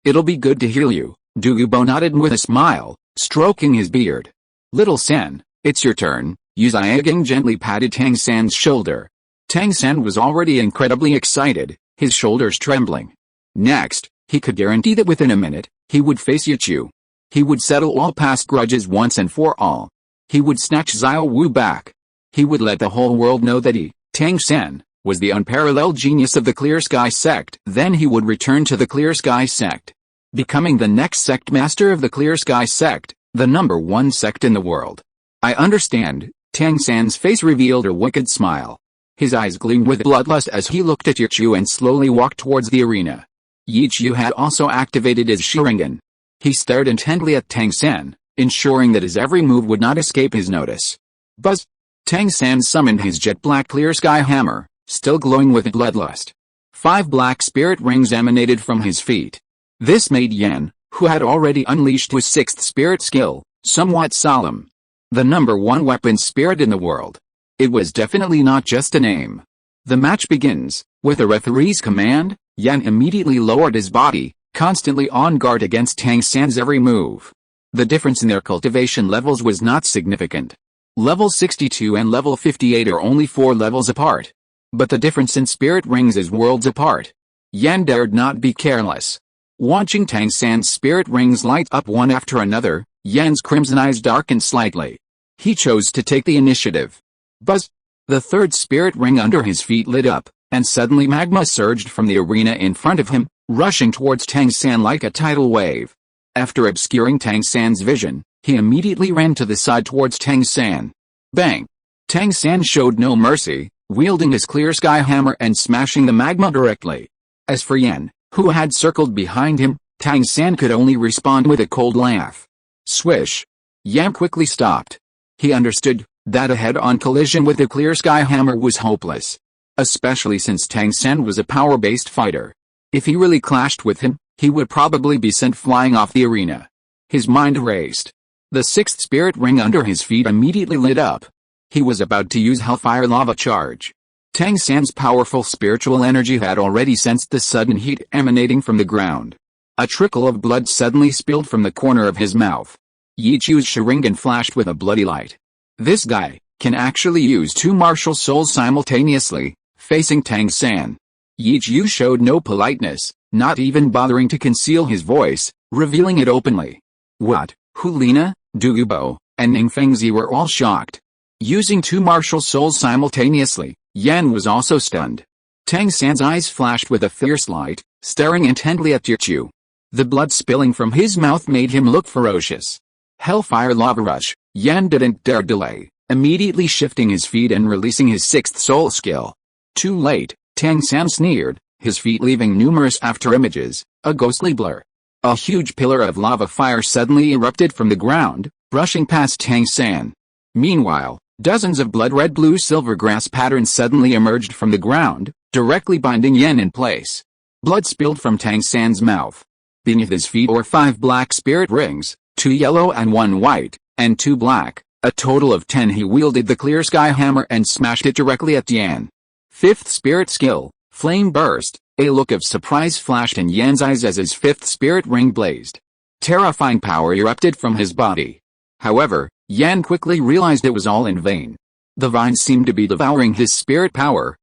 it'll be good to heal you. Du Gubo nodded with a smile, stroking his beard. Little San, it's your turn. Yu Ziyang gently patted Tang San's shoulder. Tang San was already incredibly excited, his shoulders trembling. Next, he could guarantee that within a minute, he would face Yichu. He would settle all past grudges once and for all. He would snatch Xiao Wu back. He would let the whole world know that he, Tang San, was the unparalleled genius of the Clear Sky sect. Then he would return to the Clear Sky sect, becoming the next sect master of the Clear Sky sect, the #1 sect in the world. I understand. Tang San's face revealed a wicked smile. His eyes gleamed with bloodlust as he looked at Yichu and slowly walked towards the arena. Yichu had also activated his Sharingan. He stared intently at Tang San, ensuring that his every move would not escape his notice. Buzz! Tang San summoned his jet black clear sky hammer, still glowing with bloodlust. 5 black spirit rings emanated from his feet. This made Yan, who had already unleashed his 6th spirit skill, somewhat solemn. The #1 weapon spirit in the world. It was definitely not just a name. The match begins. With a referee's command, Yan immediately lowered his body, constantly on guard against Tang San's every move. The difference in their cultivation levels was not significant. Level 62 and level 58 are only 4 levels apart. But the difference in spirit rings is worlds apart. Yan dared not be careless. Watching Tang San's spirit rings light up one after another, Yan's crimson eyes darkened slightly. He chose to take the initiative. Buzz! The 3rd spirit ring under his feet lit up, and suddenly magma surged from the arena in front of him, rushing towards Tang San like a tidal wave. After obscuring Tang San's vision, he immediately ran to the side towards Tang San. Bang! Tang San showed no mercy, wielding his clear sky hammer and smashing the magma directly. As for Yan, who had circled behind him, Tang San could only respond with a cold laugh. Swish! Yan quickly stopped. He understood that a head-on collision with the clear sky hammer was hopeless. Especially since Tang San was a power-based fighter. If he really clashed with him, he would probably be sent flying off the arena. His mind raced. The 6th spirit ring under his feet immediately lit up. He was about to use Hellfire Lava Charge. Tang San's powerful spiritual energy had already sensed the sudden heat emanating from the ground. A trickle of blood suddenly spilled from the corner of his mouth. Yichu's Sharingan flashed with a bloody light. This guy can actually use 2 martial souls simultaneously, facing Tang San. Yichu showed no politeness, not even bothering to conceal his voice, revealing it openly. What? Hulina, Du Gubo, and Ning Fengzi were all shocked. Using 2 martial souls simultaneously, Yan was also stunned. Tang San's eyes flashed with a fierce light, staring intently at Yichu. The blood spilling from his mouth made him look ferocious. Hellfire lava rush. Yan didn't dare delay, immediately shifting his feet and releasing his sixth soul skill. Too late, Tang San sneered, his feet leaving numerous afterimages, a ghostly blur. A huge pillar of lava fire suddenly erupted from the ground, brushing past Tang San. Meanwhile, dozens of blood-red blue-silver grass patterns suddenly emerged from the ground, directly binding Yan in place. Blood spilled from Tang San's mouth. Beneath his feet were 5 black spirit rings, 2 yellow and 1 white, and 2 black, a total of 10. He wielded the clear sky hammer and smashed it directly at Yan. 5th spirit skill, Flame Burst. A look of surprise flashed in Yan's eyes as his 5th spirit ring blazed. Terrifying power erupted from his body. However, Yan quickly realized it was all in vain. The vines seemed to be devouring his spirit power,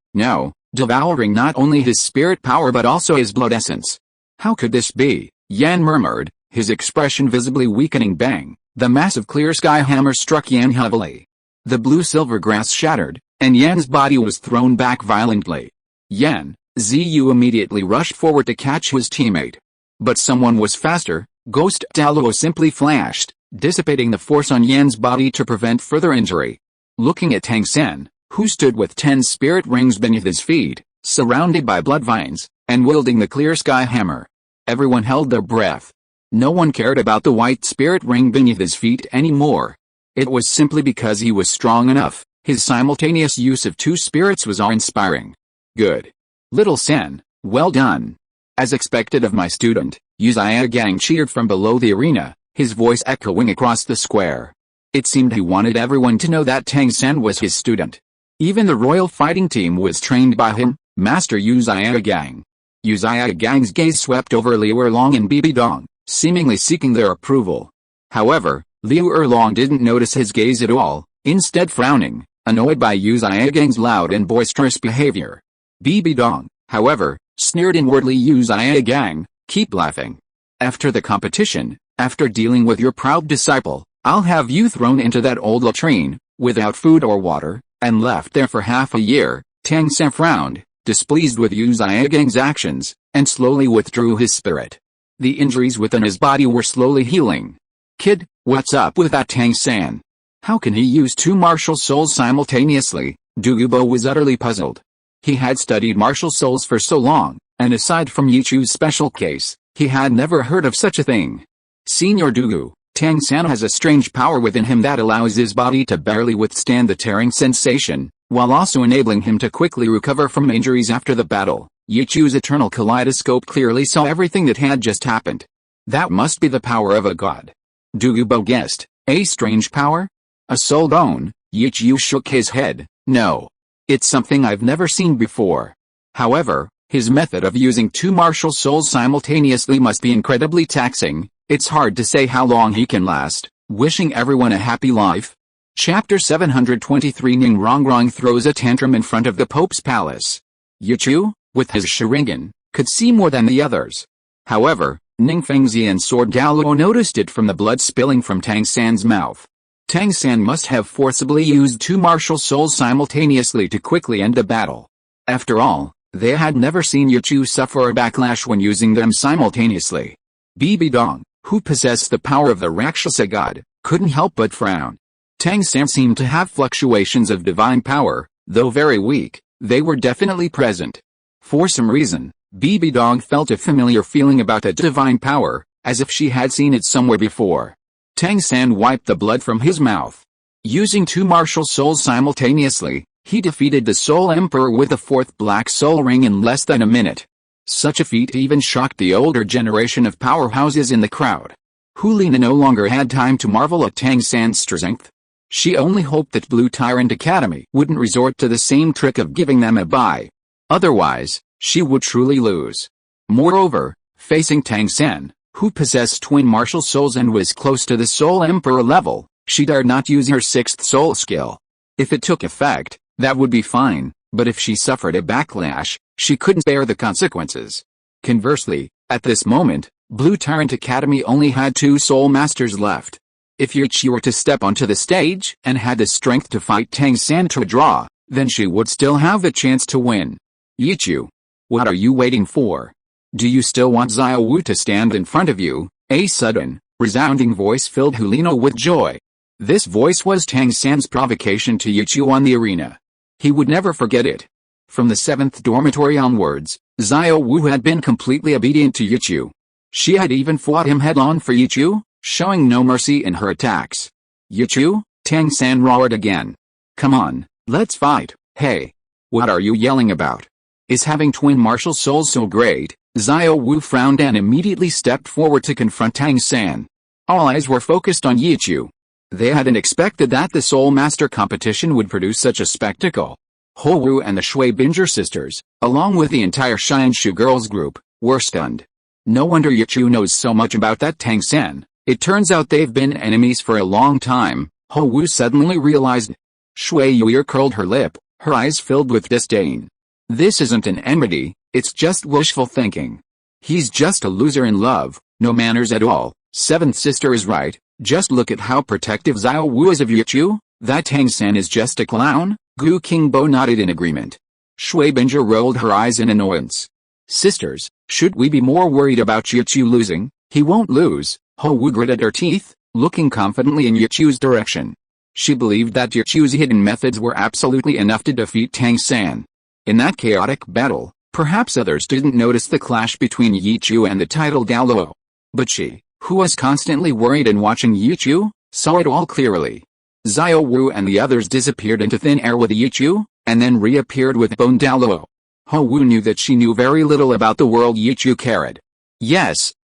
devouring not only his spirit power but also his blood essence. How could this be? Yan murmured, his expression visibly weakening. Bang! The massive clear sky hammer struck Yan heavily. The blue-silver grass shattered, and Yan's body was thrown back violently. Yan, Ziyu immediately rushed forward to catch his teammate. But someone was faster. Ghost Douluo simply flashed, dissipating the force on Yan's body to prevent further injury. Looking at Tang San, who stood with 10 spirit rings beneath his feet, surrounded by blood vines, and wielding the clear sky hammer. Everyone held their breath. No one cared about the white spirit ring beneath his feet anymore. It was simply because he was strong enough. His simultaneous use of 2 spirits was awe-inspiring. Good. Little Sen, well done. As expected of my student, Uzia Gang cheered from below the arena, his voice echoing across the square. It seemed he wanted everyone to know that Tang San was his student. Even the royal fighting team was trained by him, Master Uzia Gang. Uzia Gang's gaze swept over Liu Erlong and Bibi Dong, seemingly seeking their approval. However, Liu Erlong didn't notice his gaze at all, instead frowning, annoyed by Uzia Gang's loud and boisterous behavior. Bibi Dong, however, sneered inwardly. Uzia Gang, keep laughing. After the competition, after dealing with your proud disciple, I'll have you thrown into that old latrine, without food or water, and left there for half a year. Tang San frowned, displeased with Uzia Gang's actions, and slowly withdrew his spirit. The injuries within his body were slowly healing. Kid, what's up with that Tang San? How can he use 2 martial souls simultaneously? Douluo was utterly puzzled. He had studied martial souls for so long, and aside from Yichu's special case, he had never heard of such a thing. Senior Douluo, Tang San has a strange power within him that allows his body to barely withstand the tearing sensation, while also enabling him to quickly recover from injuries after the battle. Yichu's eternal kaleidoscope clearly saw everything that had just happened. That must be the power of a god. Douluo guessed. A strange power? A soul bone? Yichu shook his head. No. It's something I've never seen before. However, his method of using 2 martial souls simultaneously must be incredibly taxing. It's hard to say how long he can last. Wishing everyone a happy life. Chapter 723. Ning Rongrong throws a tantrum in front of the Pope's palace. Yichu, with his Sharingan, could see more than the others. However, Ning Fengzi and Sword Douluo noticed it from the blood spilling from Tang San's mouth. Tang San must have forcibly used 2 martial souls simultaneously to quickly end the battle. After all, they had never seen Yichu suffer a backlash when using them simultaneously. Bibi Dong, who possessed the power of the Rakshasa god, couldn't help but frown. Tang San seemed to have fluctuations of divine power, though very weak, they were definitely present. For some reason, Bibi Dong felt a familiar feeling about that divine power, as if she had seen it somewhere before. Tang San wiped the blood from his mouth. Using 2 martial souls simultaneously, he defeated the Soul Emperor with a 4th Black Soul Ring in less than a minute. Such a feat even shocked the older generation of powerhouses in the crowd. Hulina no longer had time to marvel at Tang San's strength. She only hoped that Blue Tyrant Academy wouldn't resort to the same trick of giving them a bye. Otherwise, she would truly lose. Moreover, facing Tang San, who possessed twin martial souls and was close to the Soul Emperor level, she dared not use her 6th soul skill. If it took effect, that would be fine, but if she suffered a backlash, she couldn't bear the consequences. Conversely, at this moment, Blue Tyrant Academy only had 2 soul masters left. If Yichi were to step onto the stage and had the strength to fight Tang San to a draw, then she would still have the chance to win. Yichu. What are you waiting for? Do you still want Xiao Wu to stand in front of you? A sudden, resounding voice filled Hulino with joy. This voice was Tang San's provocation to Yichu on the arena. He would never forget it. From the 7th dormitory onwards, Xiao Wu had been completely obedient to Yichu. She had even fought him head-on for Yichu, showing no mercy in her attacks. Yichu? Tang San roared again. Come on, let's fight. Hey! What are you yelling about? Is having twin martial souls so great? Xiao Wu frowned and immediately stepped forward to confront Tang San. All eyes were focused on Yichu. They hadn't expected that the Soul Master competition would produce such a spectacle. Ho Wu and the Shui Binger sisters, along with the entire Xianshu girls group, were stunned. No wonder Yichu knows so much about that Tang San. It turns out they've been enemies for a long time, Ho Wu suddenly realized. Shui Yuer curled her lip, her eyes filled with disdain. This isn't an enmity, it's just wishful thinking. He's just a loser in love, no manners at all. 7th sister is right, just look at how protective Xiao Wu is of Yichu. That Tang San is just a clown. Gu Qingbo nodded in agreement. Shui Binger rolled her eyes in annoyance. Sisters, should we be more worried about Yichu losing? He won't lose. Ho Wu gritted her teeth, looking confidently in Yichu's direction. She believed that Yichu's hidden methods were absolutely enough to defeat Tang San. In that chaotic battle, perhaps others didn't notice the clash between Yichu and the titled Douluo. But she, who was constantly worried and watching Yichu, saw it all clearly. Xiao Wu and the others disappeared into thin air with Yichu, and then reappeared with Bone Douluo. Ho Wu knew that she knew very little about the world Yichu carried. Yes,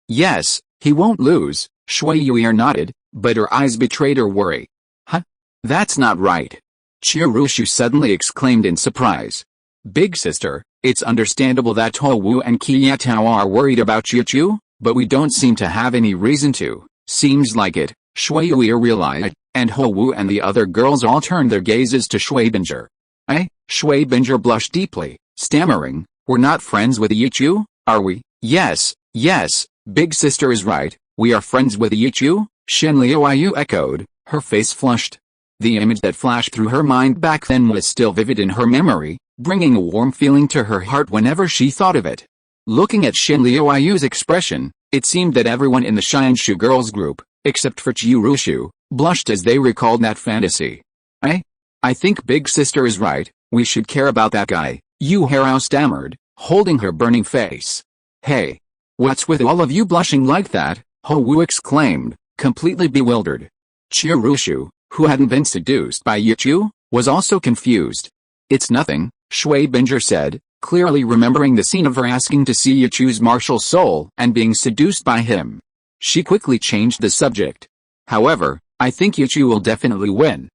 he won't lose, Shui Yuer nodded, but her eyes betrayed her worry. Huh? That's not right. Chirushu suddenly exclaimed in surprise. Big sister, it's understandable that Ho Wu and Qiatao are worried about Yichu, but we don't seem to have any reason to. Seems like it, Shui Yuer realized, and Ho Wu and the other girls all turned their gazes to Shui Binger. Shui Binger blushed deeply, stammering, we're not friends with Yichu, are we? Yes, big sister is right, we are friends with Yichu, Shen Liuyu echoed, her face flushed. The image that flashed through her mind back then was still vivid in her memory, bringing a warm feeling to her heart whenever she thought of it. Looking at Shen Liuyu's expression, it seemed that everyone in the Xianshu girls group, except for Chirushu, blushed as they recalled that fantasy. I think big sister is right, we should care about that guy, Yu Harao stammered, holding her burning face. Hey! What's with all of you blushing like that? Ho Wu exclaimed, completely bewildered. Chirushu, who hadn't been seduced by Yichu, was also confused. It's nothing, Shui Binger said, clearly remembering the scene of her asking to see Yichu's martial soul and being seduced by him. She quickly changed the subject. However, I think Yichu will definitely win.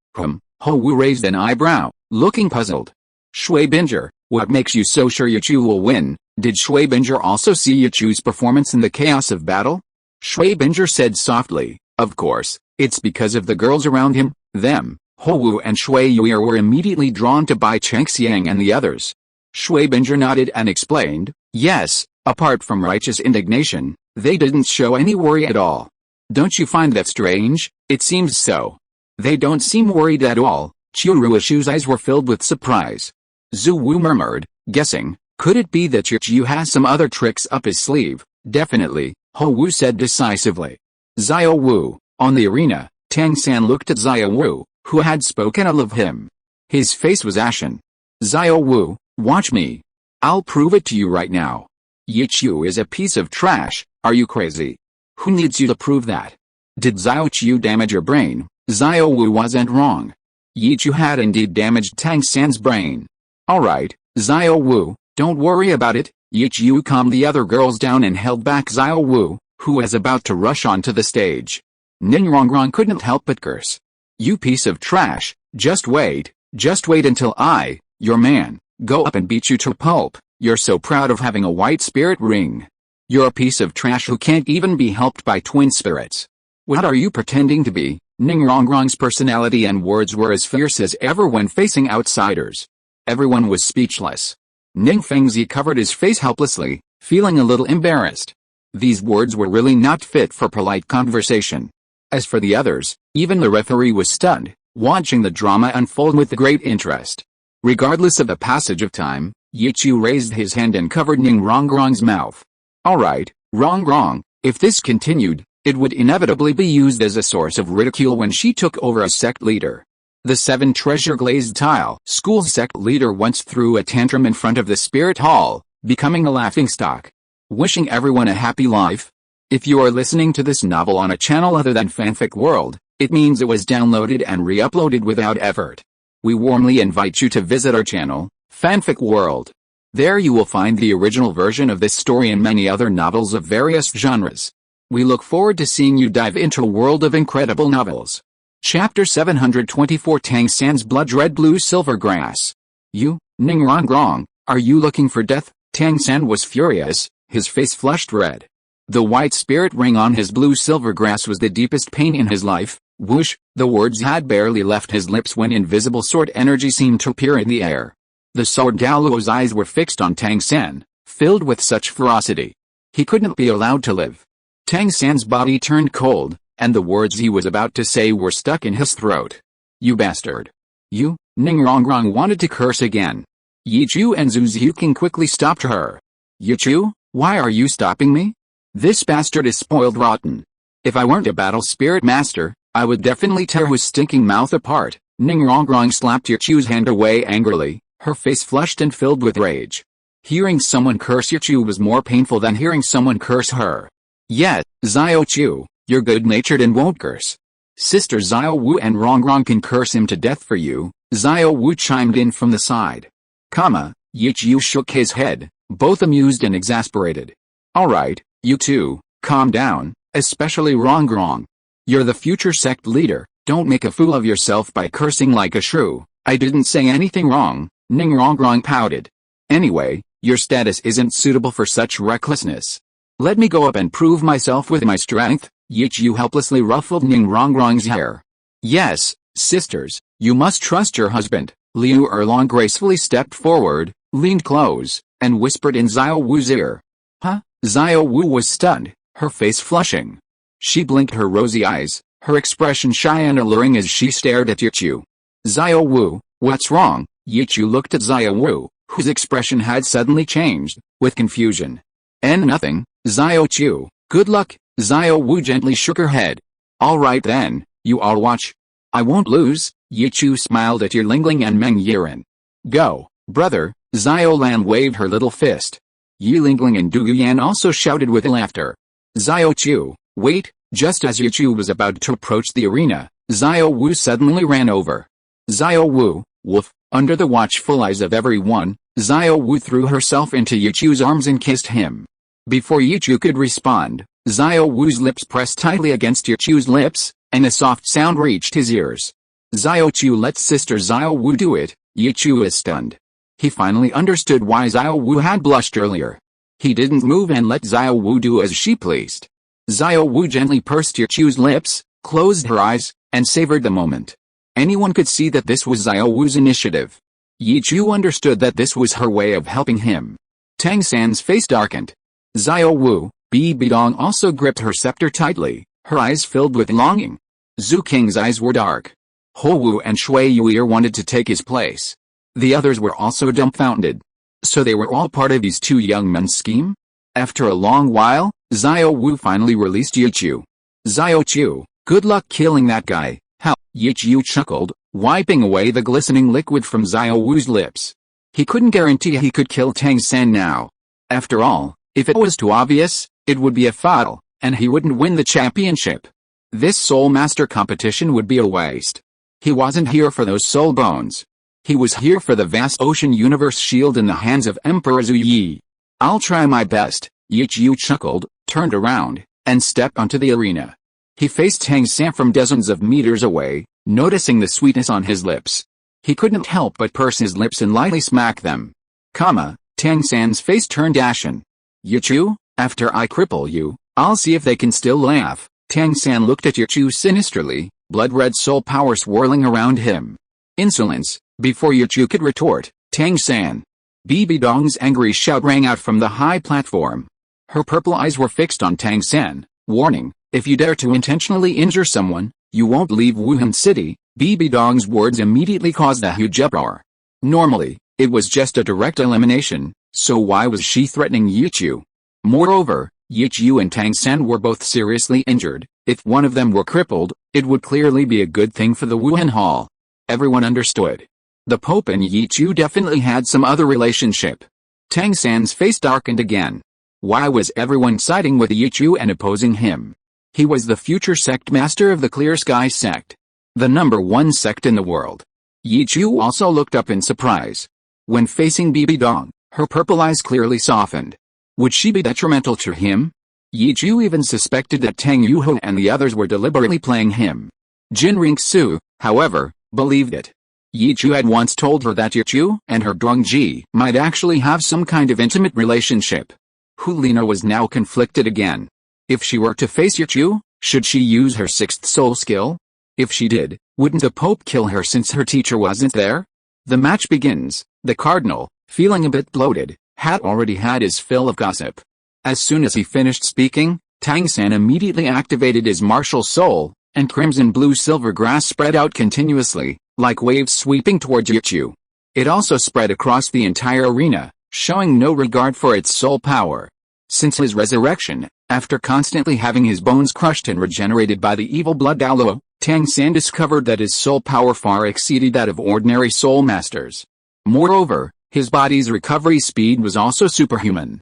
Ho Wu raised an eyebrow, looking puzzled. Shui Binger, what makes you so sure Yichu will win? Did Shui Binger also see Yichu's performance in the chaos of battle? Shui Binger said softly, of course, it's because of the girls around him, them. Ho Wu and Shui Yuer were immediately drawn to Bai Chengxiang and the others. Shui Binger nodded and explained, yes, apart from righteous indignation, they didn't show any worry at all. Don't you find that strange? It seems so. They don't seem worried at all. Chirushu's eyes were filled with surprise. Zhu Wu murmured, guessing, could it be that Yichu has some other tricks up his sleeve? Definitely, Ho Wu said decisively. Xiao Wu, on the arena, Tang San looked at Xiao Wu, who had spoken ill of him. His face was ashen. Xiao Wu, watch me. I'll prove it to you right now. Yichu is a piece of trash, are you crazy? Who needs you to prove that? Did Xiao Qiu damage your brain? Xiao Wu wasn't wrong. Yichu had indeed damaged Tang San's brain. Alright, Xiao Wu, don't worry about it. Yichu calmed the other girls down and held back Xiao Wu, who was about to rush onto the stage. Ningrongrong couldn't help but curse. You piece of trash, just wait until I, your man, go up and beat you to pulp. You're so proud of having a white spirit ring. You're a piece of trash who can't even be helped by twin spirits. What are you pretending to be? Ningrongrong's personality and words were as fierce as ever when facing outsiders. Everyone was speechless. Ning Fengzi covered his face helplessly, feeling a little embarrassed. These words were really not fit for polite conversation. As for the others, even the referee was stunned, watching the drama unfold with great interest. Regardless of the passage of time, Yichu raised his hand and covered Ning Rongrong's mouth. Alright, Rongrong, if this continued, it would inevitably be used as a source of ridicule when she took over as sect leader. The 7 treasure glazed tile school sect leader once threw a tantrum in front of the spirit hall, becoming a laughingstock. Wishing everyone a happy life. If you are listening to this novel on a channel other than Fanfic World, it means it was downloaded and re-uploaded without effort. We warmly invite you to visit our channel, Fanfic World. There you will find the original version of this story and many other novels of various genres. We look forward to seeing you dive into a world of incredible novels. Chapter 724 Tang San's Blood Red Blue Silver Grass. You, Ning Rongrong, are you looking for death? Tang San was furious, his face flushed red. The white spirit ring on his blue silver grass was the deepest pain in his life. Whoosh, the words had barely left his lips when invisible sword energy seemed to appear in the air. The sword Douluo's eyes were fixed on Tang San, filled with such ferocity. He couldn't be allowed to live. Tang San's body turned cold, and the words he was about to say were stuck in his throat. You bastard. You, Ning Rongrong wanted to curse again. Yichu and Zhu Ziuqing quickly stopped her. Yichu, why are you stopping me? This bastard is spoiled rotten. If I weren't a battle spirit master, I would definitely tear his stinking mouth apart. Ning Rongrong slapped Yichu's hand away angrily, her face flushed and filled with rage. Hearing someone curse Yichu was more painful than hearing someone curse her. Yes, Xiao Chu, you're good-natured and won't curse. Sister Xiao Wu and Rongrong can curse him to death for you, Xiao Wu chimed in from the side. Yichu shook his head, both amused and exasperated. Alright, you two, calm down, especially Rongrong. You're the future sect leader, don't make a fool of yourself by cursing like a shrew. I didn't say anything wrong, Ning Rongrong pouted. Anyway, your status isn't suitable for such recklessness. Let me go up and prove myself with my strength. Yichu helplessly ruffled Ning Rongrong's hair. Yes, sisters, you must trust your husband. Liu Erlong gracefully stepped forward, leaned close, and whispered in Xiao Wu's ear. Huh? Xiao Wu was stunned, her face flushing. She blinked her rosy eyes, her expression shy and alluring as she stared at Yichu. Xiao Wu, what's wrong? Yichu looked at Xiao Wu, whose expression had suddenly changed, with confusion. Nothing, Xiao Chu, good luck. Xiao Wu gently shook her head. Alright then, you all watch. I won't lose. Yichu smiled at Yilingling and Meng Yiren. Go, brother. Xiao Lan waved her little fist. Yilingling and Du Yan also shouted with laughter. Xiao Chu, wait. Just as Yichu was about to approach the arena, Xiao Wu suddenly ran over. Xiao Wu, woof, under the watchful eyes of everyone, Xiao Wu threw herself into Yichu's arms and kissed him. Before Yichu could respond, Xiao Wu's lips pressed tightly against Yichu's lips, and a soft sound reached his ears. Xiao Chu let Sister Xiao Wu do it. Yichu was stunned. He finally understood why Xiao Wu had blushed earlier. He didn't move and let Xiao Wu do as she pleased. Xiao Wu gently pursed Yichu's lips, closed her eyes, and savored the moment. Anyone could see that this was Xiao Wu's initiative. Yichu understood that this was her way of helping him. Tang San's face darkened. Xiao Wu, Bi Bidong also gripped her scepter tightly, her eyes filled with longing. Zhu Qing's eyes were dark. Ho Wu and Shui Yuer wanted to take his place. The others were also dumbfounded. So they were all part of these two young men's scheme? After a long while, Xiao Wu finally released Yichu. Xiao Chu, good luck killing that guy. How? Yichu chuckled, wiping away the glistening liquid from Xiao Wu's lips. He couldn't guarantee he could kill Tang San now. After all, if it was too obvious, it would be a foul, and he wouldn't win the championship. This Soul Master competition would be a waste. He wasn't here for those soul bones. He was here for the vast ocean universe shield in the hands of Emperor Zhu Yi. I'll try my best, Yichu chuckled, turned around, and stepped onto the arena. He faced Tang San from dozens of meters away, noticing the sweetness on his lips. He couldn't help but purse his lips and lightly smack them. Tang San's face turned ashen. Yichu, after I cripple you, I'll see if they can still laugh. Tang San looked at Yichu sinisterly, blood-red soul power swirling around him. Insolence. Before Yichu could retort, Tang San. Bi Bidong's angry shout rang out from the high platform. Her purple eyes were fixed on Tang San, warning, if you dare to intentionally injure someone, you won't leave Wuhan City. Bi Bidong's words immediately caused a huge uproar. Normally, It was just a direct elimination, so why was she threatening Yichu? Moreover, Yichu and Tang San were both seriously injured. If one of them were crippled, it would clearly be a good thing for the Wuhan Hall. Everyone understood. The Pope and Yichu definitely had some other relationship. Tang San's face darkened again. Why was everyone siding with Yichu and opposing him? He was the future sect master of the Clear Sky sect. The #1 sect in the world. Yichu also looked up in surprise. When facing Bibi Dong, her purple eyes clearly softened. Would she be detrimental to him? Yichu even suspected that Tang Yuho and the others were deliberately playing him. Jin Ringsu, however, believed it. Yichu had once told her that Yichu and her Dongji might actually have some kind of intimate relationship. Hulina was now conflicted again. If she were to face Yichu, should she use her sixth soul skill? If she did, wouldn't the Pope kill her since her teacher wasn't there? The match begins. The Cardinal, feeling a bit bloated, had already had his fill of gossip. As soon as he finished speaking, Tang San immediately activated his martial soul, and crimson blue silver grass spread out continuously, like waves sweeping towards Yichu. It also spread across the entire arena, showing no regard for its soul power. Since his resurrection, after constantly having his bones crushed and regenerated by the evil blood Douluo, Tang San discovered that his soul power far exceeded that of ordinary soul masters. Moreover, his body's recovery speed was also superhuman.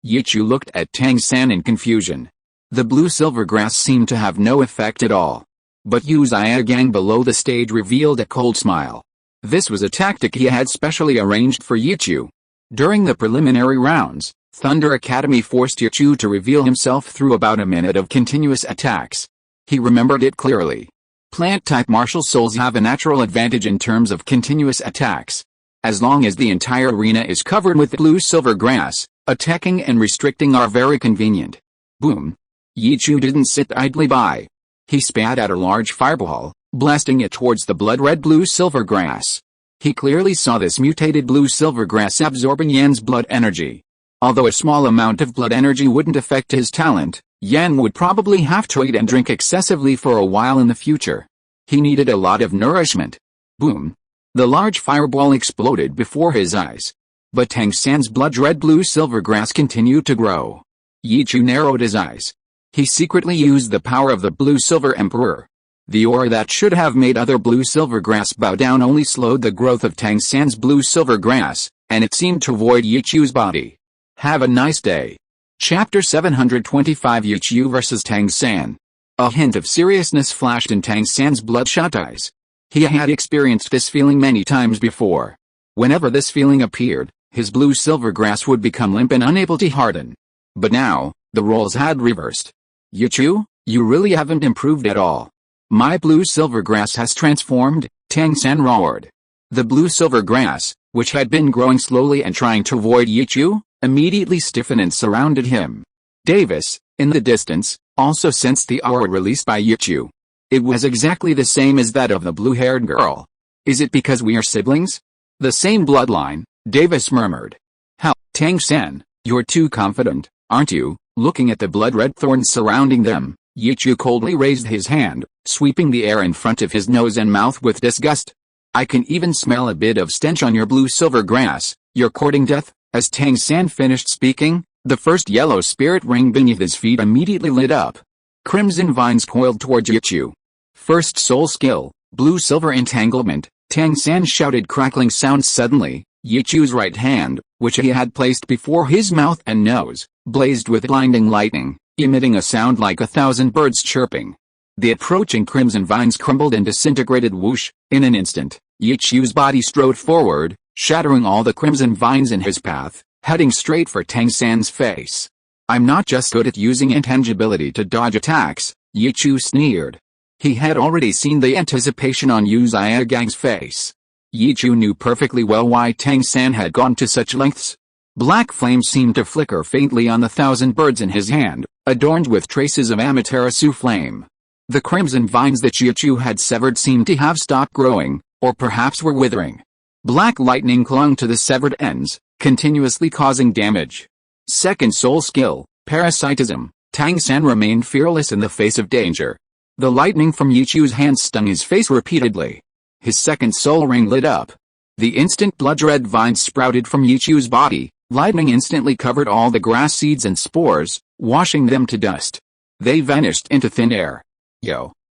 Yichu looked at Tang San in confusion. The blue-silver grass seemed to have no effect at all. But Yu Xiaogang below the stage revealed a cold smile. This was a tactic he had specially arranged for Yichu. During the preliminary rounds, Thunder Academy forced Yichu to reveal himself through about a minute of continuous attacks. He remembered it clearly. Plant-type martial souls have a natural advantage in terms of continuous attacks. As long as the entire arena is covered with blue-silver grass, attacking and restricting are very convenient. Boom! Yichu didn't sit idly by. He spat out a large fireball, blasting it towards the blood-red blue-silver grass. He clearly saw this mutated blue-silver grass absorbing Yan's blood energy. Although a small amount of blood energy wouldn't affect his talent, Yan would probably have to eat and drink excessively for a while in the future. He needed a lot of nourishment. Boom! The large fireball exploded before his eyes. But Tang San's blood-red blue-silver grass continued to grow. Yichu narrowed his eyes. He secretly used the power of the blue-silver emperor. The aura that should have made other blue-silver grass bow down only slowed the growth of Tang San's blue-silver grass, and it seemed to void Yichu's body. Have a nice day. Chapter 725 Yichu vs Tang San. A hint of seriousness flashed in Tang San's bloodshot eyes. He had experienced this feeling many times before. Whenever this feeling appeared, his blue-silver grass would become limp and unable to harden. But now, the roles had reversed. Yichu, you really haven't improved at all. My blue-silver grass has transformed, Tang San roared. The blue-silver grass, which had been growing slowly and trying to avoid Yichu, immediately stiffened and surrounded him. Davis, in the distance, also sensed the aura released by Yichu. It was exactly the same as that of the blue-haired girl. Is it because we are siblings? The same bloodline, Davis murmured. How, Tang San, you're too confident, aren't you? Looking at the blood-red thorns surrounding them, Yichu coldly raised his hand, sweeping the air in front of his nose and mouth with disgust. I can even smell a bit of stench on your blue-silver grass. You're courting death? As Tang San finished speaking, the first yellow spirit ring beneath his feet immediately lit up. Crimson vines coiled towards Yichu. First soul skill, blue-silver entanglement, Tang San shouted crackling sounds suddenly. Yichu's right hand, which he had placed before his mouth and nose, blazed with blinding lightning, emitting a sound like 1,000 birds chirping. The approaching crimson vines crumbled and disintegrated. Whoosh! In an instant, Yichu's body strode forward, shattering all the crimson vines in his path, heading straight for Tang San's face. I'm not just good at using intangibility to dodge attacks, Yichu sneered. He had already seen the anticipation on Yu Xiaogang's face. Yichu knew perfectly well why Tang San had gone to such lengths. Black flames seemed to flicker faintly on the 1,000 birds in his hand, adorned with traces of Amaterasu flame. The crimson vines that Yichu had severed seemed to have stopped growing, or perhaps were withering. Black lightning clung to the severed ends, continuously causing damage. Second soul skill, parasitism, Tang San remained fearless in the face of danger. The lightning from Yichu's hand stung his face repeatedly. His second soul ring lit up. The instant blood-red vines sprouted from Yichu's body, lightning instantly covered all the grass seeds and spores, washing them to dust. They vanished into thin air.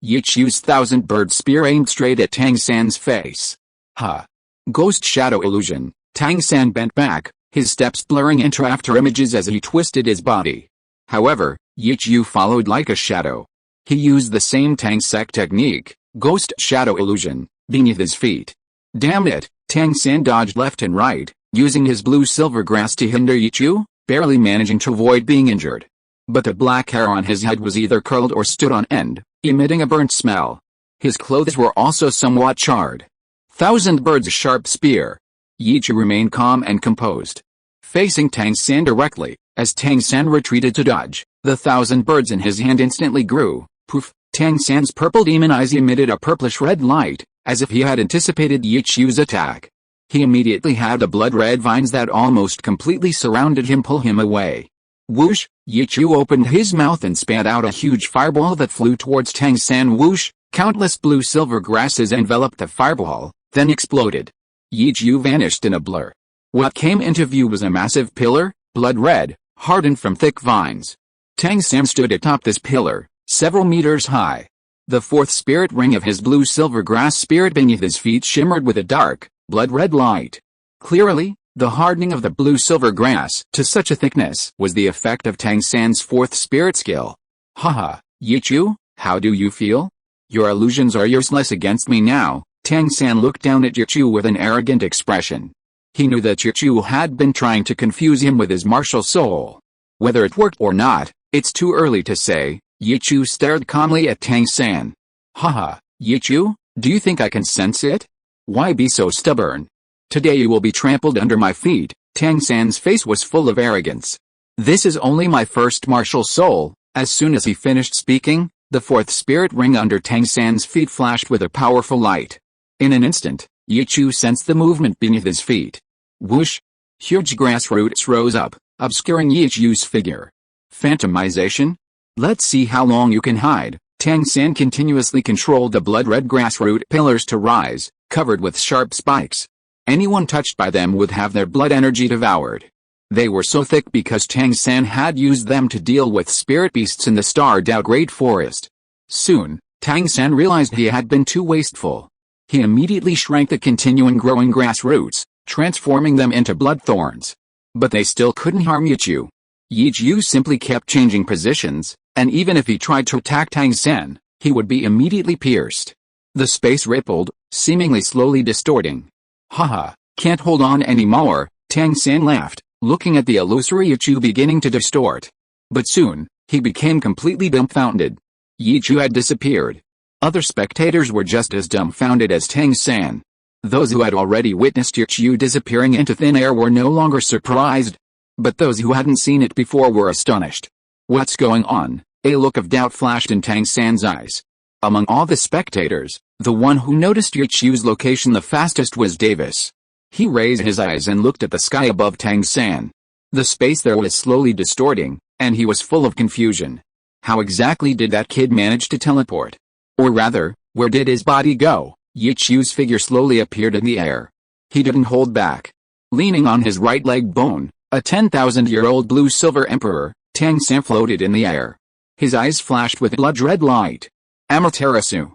Yichu's thousand-bird spear aimed straight at Tang San's face. Ha! Ghost shadow illusion. Tang San bent back, his steps blurring into after-images as he twisted his body. However, Yichu followed like a shadow. He used the same Tang Sek technique, ghost shadow illusion, beneath his feet. Damn it, Tang San dodged left and right, using his blue-silver grass to hinder Yichu, barely managing to avoid being injured. But the black hair on his head was either curled or stood on end, emitting a burnt smell. His clothes were also somewhat charred. Thousand Bird's sharp spear. Yichu remained calm and composed. Facing Tang San directly, as Tang San retreated to dodge, the thousand birds in his hand instantly grew. Poof! Tang San's purple demon eyes emitted a purplish-red light, as if he had anticipated Yichu's attack. He immediately had the blood-red vines that almost completely surrounded him pull him away. Whoosh! Yichu opened his mouth and spat out a huge fireball that flew towards Tang San. Whoosh! Countless blue-silver grasses enveloped the fireball, then exploded. Yichu vanished in a blur. What came into view was a massive pillar, blood-red, hardened from thick vines. Tang San stood atop this pillar, several meters high. The fourth spirit ring of his blue-silver grass spirit beneath his feet shimmered with a dark, blood-red light. Clearly, the hardening of the blue-silver grass to such a thickness was the effect of Tang San's fourth spirit skill. Haha, Yichu, how do you feel? Your illusions are useless against me now. Tang San looked down at Yichu with an arrogant expression. He knew that Yichu had been trying to confuse him with his martial soul. Whether it worked or not, it's too early to say. Yichu stared calmly at Tang San. Haha, Yichu, do you think I can sense it? Why be so stubborn? Today you will be trampled under my feet. Tang San's face was full of arrogance. This is only my first martial soul. As soon as he finished speaking, the fourth spirit ring under Tang San's feet flashed with a powerful light. In an instant, Yichu sensed the movement beneath his feet. Whoosh! Huge grass roots rose up, obscuring Yichu's figure. Phantomization? Let's see how long you can hide. Tang San continuously controlled the blood-red grassroot pillars to rise, covered with sharp spikes. Anyone touched by them would have their blood energy devoured. They were so thick because Tang San had used them to deal with spirit beasts in the starred-out Great Forest. Soon, Tang San realized he had been too wasteful. He immediately shrank the continuing growing grass roots, transforming them into blood thorns. But they still couldn't harm Yichu. Yichu simply kept changing positions, and even if he tried to attack Tang San, he would be immediately pierced. The space rippled, seemingly slowly distorting. Haha, can't hold on anymore, Tang San laughed, looking at the illusory Yichu beginning to distort. But soon, he became completely dumbfounded. Yichu had disappeared. Other spectators were just as dumbfounded as Tang San. Those who had already witnessed Yichu disappearing into thin air were no longer surprised. But those who hadn't seen it before were astonished. What's going on? A look of doubt flashed in Tang San's eyes. Among all the spectators, the one who noticed Yichu's location the fastest was Davis. He raised his eyes and looked at the sky above Tang San. The space there was slowly distorting, and he was full of confusion. How exactly did that kid manage to teleport? Or rather, where did his body go? Yichu's figure slowly appeared in the air. He didn't hold back. Leaning on his right leg bone, a 10,000-year-old blue-silver emperor, Tang San floated in the air. His eyes flashed with blood-red light. Amaterasu.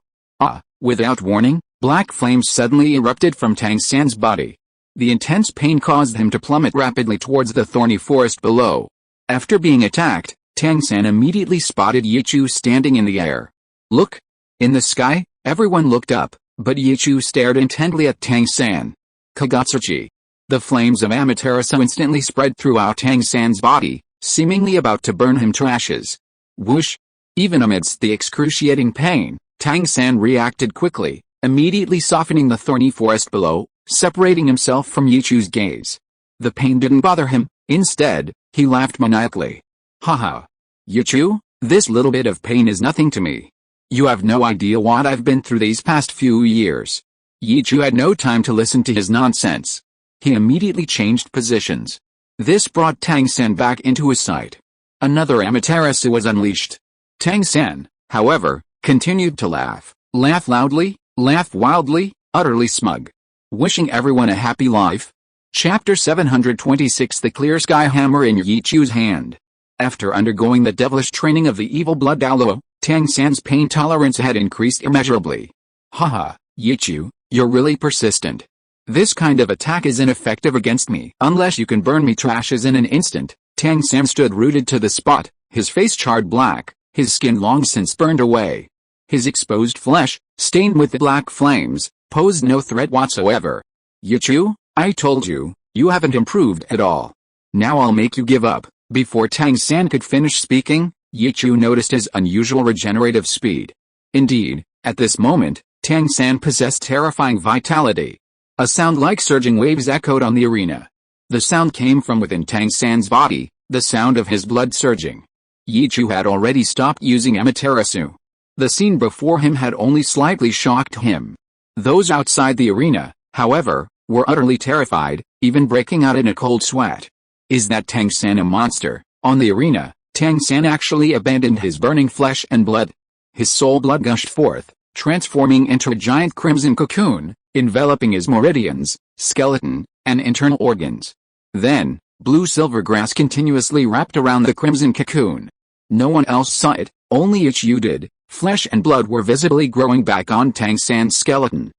Without warning, black flames suddenly erupted from Tang San's body. The intense pain caused him to plummet rapidly towards the thorny forest below. After being attacked, Tang San immediately spotted Yichu standing in the air. Look! In the sky, everyone looked up, but Yichu stared intently at Tang San. Kagatsuchi. The flames of Amaterasu instantly spread throughout Tang San's body, seemingly about to burn him to ashes. Whoosh! Even amidst the excruciating pain, Tang San reacted quickly, immediately softening the thorny forest below, separating himself from Yichu's gaze. The pain didn't bother him, instead, he laughed maniacally. Haha! Yichu, this little bit of pain is nothing to me. You have no idea what I've been through these past few years. Yichu had no time to listen to his nonsense. He immediately changed positions. This brought Tang San back into his sight. Another Amaterasu was unleashed. Tang San, however, continued to laugh loudly, laugh wildly, utterly smug. wishing everyone a happy life. Chapter 726 The Clear Sky Hammer in Yichu's Hand. After undergoing the devilish training of the evil blood Douluo, Tang San's pain tolerance had increased immeasurably. Haha, Yichu, you're really persistent. This kind of attack is ineffective against me unless you can burn me to ashes in an instant. Tang San stood rooted to the spot, his face charred black, his skin long since burned away. His exposed flesh, stained with the black flames, posed no threat whatsoever. Yichu, I told you, you haven't improved at all. Now I'll make you give up. Before Tang San could finish speaking, Yichu noticed his unusual regenerative speed. Indeed, at this moment, Tang San possessed terrifying vitality. A sound like surging waves echoed on the arena. The sound came from within Tang San's body, the sound of his blood surging. Yichu had already stopped using Amaterasu. The scene before him had only slightly shocked him. Those outside the arena, however, were utterly terrified, even breaking out in a cold sweat. Is that Tang San a monster? On the arena, Tang San actually abandoned his burning flesh and blood. His soul blood gushed forth, transforming into a giant crimson cocoon, enveloping his meridians, skeleton, and internal organs. Then, blue-silver grass continuously wrapped around the crimson cocoon. No one else saw it, only Yichu did. Flesh and blood were visibly growing back on Tang San's skeleton.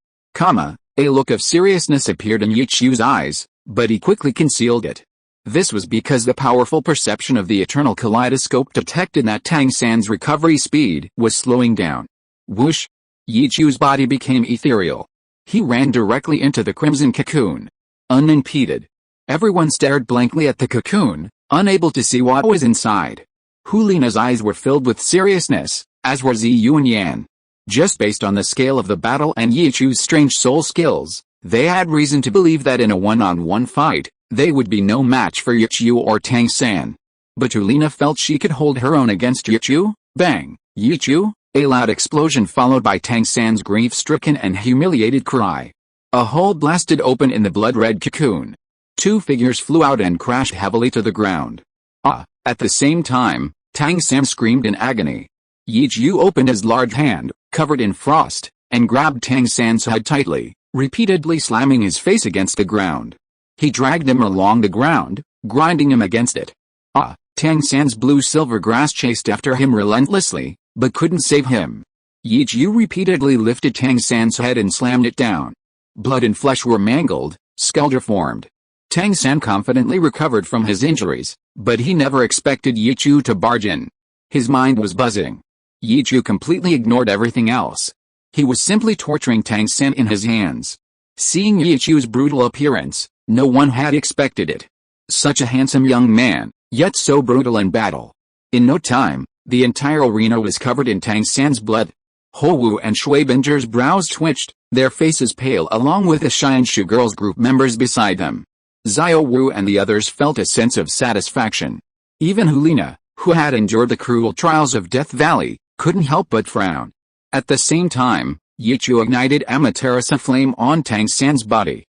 A look of seriousness appeared in Yichu's eyes, but he quickly concealed it. This was because the powerful perception of the eternal kaleidoscope detected that Tang San's recovery speed was slowing down. Whoosh! Yichu's body became ethereal. He ran directly into the crimson cocoon. Unimpeded. Everyone stared blankly at the cocoon, unable to see what was inside. Hulina's eyes were filled with seriousness, as were Ziyu and Yan. Just based on the scale of the battle and Yichu's strange soul skills, they had reason to believe that in a one-on-one fight, they would be no match for Yichu or Tang San. But Hulina felt she could hold her own against Yichu. Bang! Yichu! A loud explosion followed by Tang San's grief-stricken and humiliated cry. A hole blasted open in the blood-red cocoon. Two figures flew out and crashed heavily to the ground. At the same time, Tang San screamed in agony. Yichu opened his large hand, covered in frost, and grabbed Tang San's head tightly, repeatedly slamming his face against the ground. He dragged him along the ground, grinding him against it. Tang San's blue-silver grass chased after him relentlessly, but couldn't save him. Yichu repeatedly lifted Tang San's head and slammed it down. Blood and flesh were mangled, skull deformed. Tang San confidently recovered from his injuries, but he never expected Yichu to barge in. His mind was buzzing. Yichu completely ignored everything else. He was simply torturing Tang San in his hands. Seeing Yichu's brutal appearance, no one had expected it. Such a handsome young man, yet so brutal in battle. In no time, the entire arena was covered in Tang San's blood. Xiao Wu and Shuibinger's brows twitched, their faces pale along with the Xianshu girls' group members beside them. Xiao Wu and the others felt a sense of satisfaction. Even Hulina, who had endured the cruel trials of Death Valley, couldn't help but frown. At the same time, Yichu ignited Amaterasu flame on Tang San's body.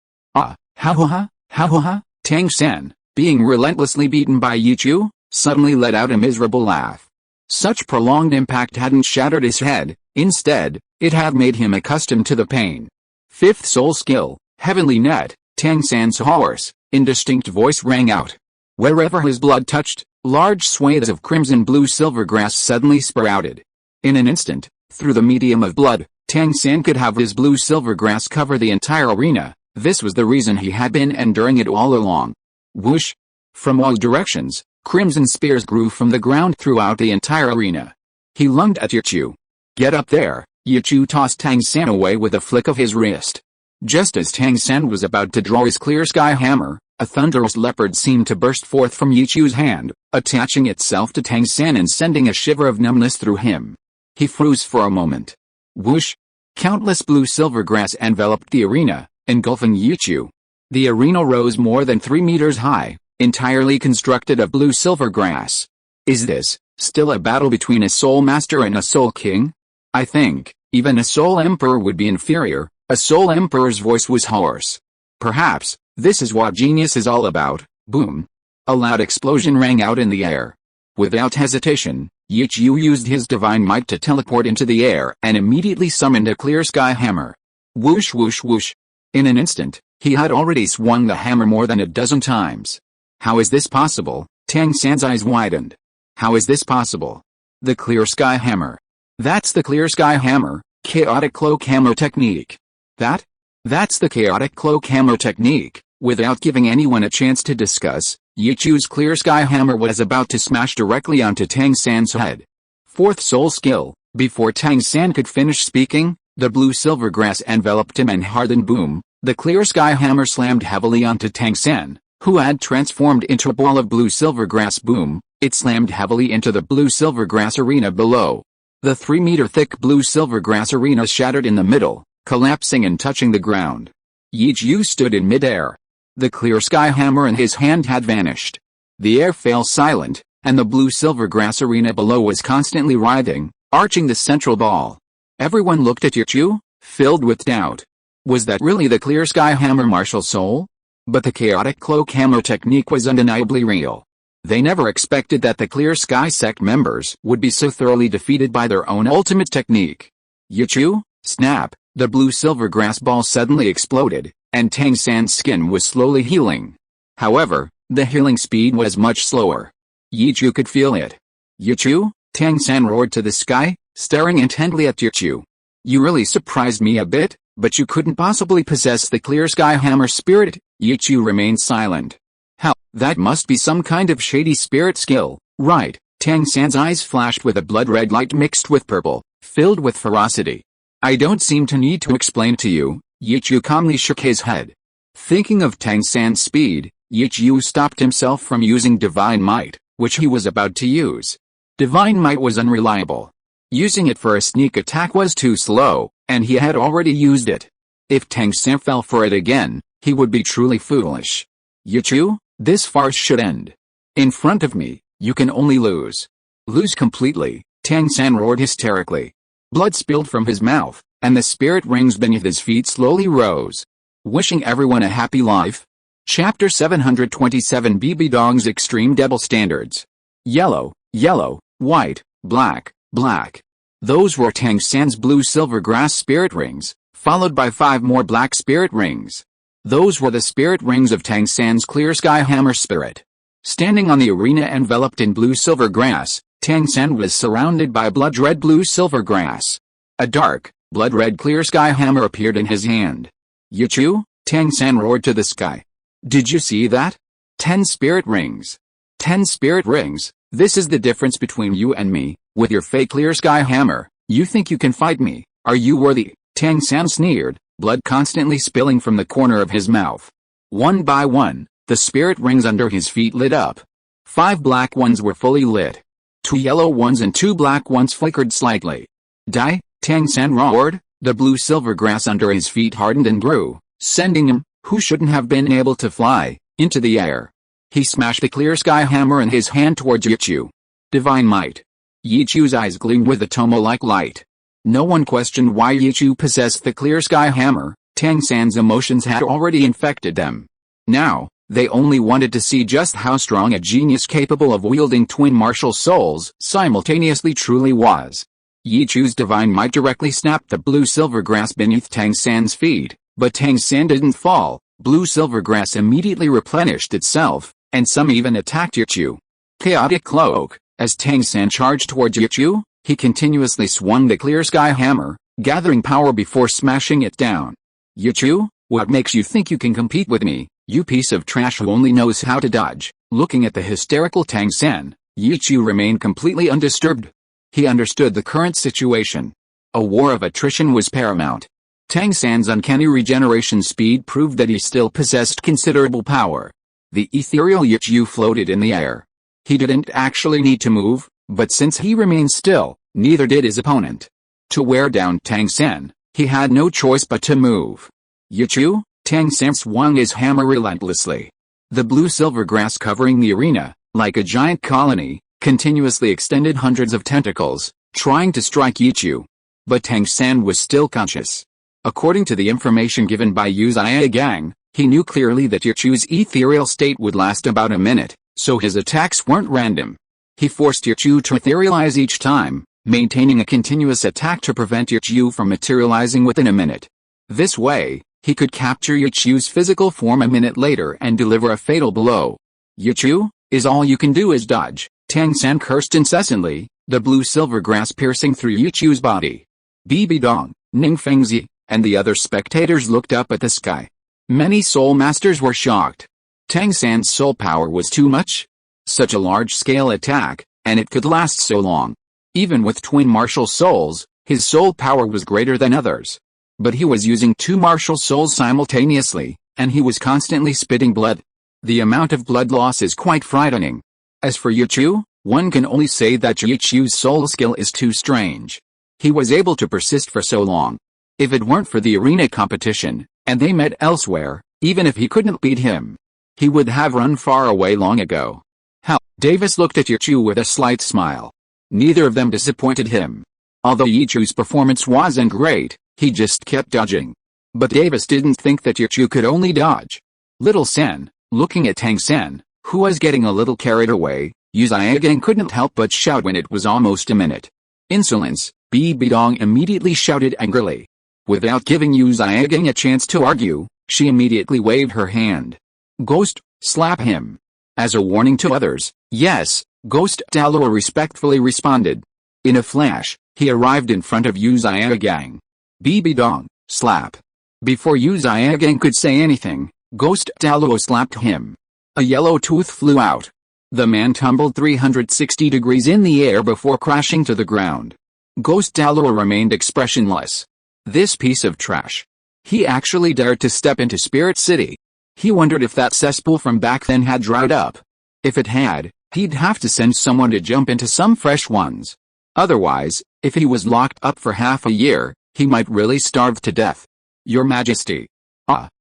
Tang San, being relentlessly beaten by Yichu, suddenly let out a miserable laugh. Such prolonged impact hadn't shattered his head, instead, it had made him accustomed to the pain. Fifth soul skill, Heavenly Net, Tang San's hoarse, indistinct voice rang out. Wherever his blood touched, large swathes of crimson blue-silver grass suddenly sprouted. In an instant, through the medium of blood, Tang San could have his blue-silver grass cover the entire arena. This was the reason he had been enduring it all along. Whoosh! From all directions, crimson spears grew from the ground throughout the entire arena. He lunged at Yichu. Get up there! Yichu tossed Tang San away with a flick of his wrist. Just as Tang San was about to draw his clear sky hammer, a thunderous leopard seemed to burst forth from Yichu's hand, attaching itself to Tang San and sending a shiver of numbness through him. He froze for a moment. Whoosh! Countless blue-silver grass enveloped the arena, engulfing Yichu. The arena rose more than 3 meters high, entirely constructed of blue-silver grass. Is this still a battle between a soul master and a soul king? I think, even a soul emperor would be inferior. A soul emperor's voice was hoarse. Perhaps, this is what genius is all about. Boom! A loud explosion rang out in the air. Without hesitation, Yichu used his divine might to teleport into the air and immediately summoned a clear sky hammer. Whoosh whoosh whoosh! In an instant, he had already swung the hammer more than a dozen times. How is this possible? Tang San's eyes widened. How is this possible? The clear sky hammer. That's the clear sky hammer, chaotic cloak hammer technique. That's the chaotic cloak hammer technique. Without giving anyone a chance to discuss, Yichu's clear sky hammer was about to smash directly onto Tang San's head. Fourth soul skill. Before Tang San could finish speaking, the blue silver grass enveloped him and hardened boom. The clear sky hammer slammed heavily onto Tang San, who had transformed into a ball of blue silver grass. Boom, it slammed heavily into the blue silver grass arena below. The 3-meter thick blue silver grass arena shattered in the middle, collapsing and touching the ground. Yichu stood in midair. The clear sky hammer in his hand had vanished. The air fell silent, and the blue silver grass arena below was constantly writhing, arching the central ball. Everyone looked at Yichu, filled with doubt. Was that really the clear sky hammer martial soul? But the chaotic cloak hammer technique was undeniably real. They never expected that the clear sky sect members would be so thoroughly defeated by their own ultimate technique. Yichu, snap, the blue silver grass ball suddenly exploded, and Tang San's skin was slowly healing. However, the healing speed was much slower. Yichu could feel it. Yichu, Tang San roared to the sky, staring intently at Yichu. You really surprised me a bit, but you couldn't possibly possess the clear sky hammer spirit. Yichu remained silent. How, that must be some kind of shady spirit skill, right? Tang San's eyes flashed with a blood-red light mixed with purple, filled with ferocity. I don't seem to need to explain to you. Yichu calmly shook his head. Thinking of Tang San's speed, Yichu stopped himself from using Divine Might, which he was about to use. Divine Might was unreliable. Using it for a sneak attack was too slow, and he had already used it. If Tang San fell for it again, he would be truly foolish. Yichu, this farce should end. In front of me, you can only lose. Lose completely, Tang San roared hysterically. Blood spilled from his mouth, and the spirit rings beneath his feet slowly rose. Wishing everyone a happy life. Chapter 727 BB Dong's Extreme Double Standards. Yellow, yellow, white, black, black. Those were Tang San's blue silver grass spirit rings, followed by 5 more black spirit rings. Those were the spirit rings of Tang San's clear sky hammer spirit. Standing on the arena enveloped in blue silver grass, Tang San was surrounded by blood-red blue silver grass. A dark, blood-red clear sky hammer appeared in his hand. Yichu, Tang San roared to the sky. Did you see that? 10 spirit rings. 10 spirit rings. This is the difference between you and me. With your fake clear sky hammer, you think you can fight me. Are you worthy? Tang San sneered, blood constantly spilling from the corner of his mouth. One by one, the spirit rings under his feet lit up. 5 black ones were fully lit. 2 yellow ones and 2 black ones flickered slightly. Die, Tang San roared. The blue silver grass under his feet hardened and grew, sending him, who shouldn't have been able to fly, into the air. He smashed the clear sky hammer in his hand towards Yichu. Divine Might. Yichu's eyes gleamed with a Tomo-like light. No one questioned why Yichu possessed the clear sky hammer. Tang San's emotions had already infected them. Now, they only wanted to see just how strong a genius capable of wielding twin martial souls simultaneously truly was. Yichu's Divine Might directly snapped the blue silver grass beneath Tang San's feet, but Tang San didn't fall. Blue silver grass immediately replenished itself, and some even attacked Yichu. Chaotic Cloak. As Tang San charged towards Yichu, he continuously swung the clear sky hammer, gathering power before smashing it down. Yichu, what makes you think you can compete with me, you piece of trash who only knows how to dodge? Looking at the hysterical Tang San, Yichu remained completely undisturbed. He understood the current situation. A war of attrition was paramount. Tang San's uncanny regeneration speed proved that he still possessed considerable power. The ethereal Yichu floated in the air. He didn't actually need to move, but since he remained still, neither did his opponent. To wear down Tang San, he had no choice but to move. Yichu, Tang San swung his hammer relentlessly. The blue-silver grass covering the arena, like a giant colony, continuously extended hundreds of tentacles, trying to strike Yichu. But Tang San was still conscious. According to the information given by Yu Zia Gang, he knew clearly that Yichu's ethereal state would last about a minute, so his attacks weren't random. He forced Yichu to etherealize each time, maintaining a continuous attack to prevent Yichu from materializing within a minute. This way, He could capture Yichu's physical form a minute later and deliver a fatal blow. Yichu, is all you can do is dodge, Tang San cursed incessantly, the blue-silver grass piercing through Yichu's body. Bibi Dong, Ning Fengzi, and the other spectators looked up at the sky. Many soul masters were shocked. Tang San's soul power was too much. Such a large-scale attack, and it could last so long. Even with twin martial souls, his soul power was greater than others. But he was using two martial souls simultaneously, and he was constantly spitting blood. The amount of blood loss is quite frightening. As for Yichu, one can only say that Yichu's soul skill is too strange. He was able to persist for so long. If it weren't for the arena competition, and they met elsewhere, even if he couldn't beat him, he would have run far away long ago. How? Davis looked at Yichu with a slight smile. Neither of them disappointed him. Although Yichu's performance wasn't great, he just kept dodging. But Davis didn't think that Yichu could only dodge. Little Sen, looking at Tang San, who was getting a little carried away, Yu Xiaogang couldn't help but shout when it was almost a minute. Insolence, Bibi Dong immediately shouted angrily. Without giving Yu Xiaogang a chance to argue, she immediately waved her hand. Ghost, slap him. As a warning to others, yes, Ghost Douluo respectfully responded. In a flash, he arrived in front of Yu Xiaogang. Bibi Dong, slap. Before Yu Xiaogang could say anything, Ghost Douluo slapped him. A yellow tooth flew out. The man tumbled 360 degrees in the air before crashing to the ground. Ghost Douluo remained expressionless. This piece of trash. He actually dared to step into Spirit City. He wondered if that cesspool from back then had dried up. If it had, he'd have to send someone to jump into some fresh ones. Otherwise, if he was locked up for half a year, he might really starve to death. Your Majesty.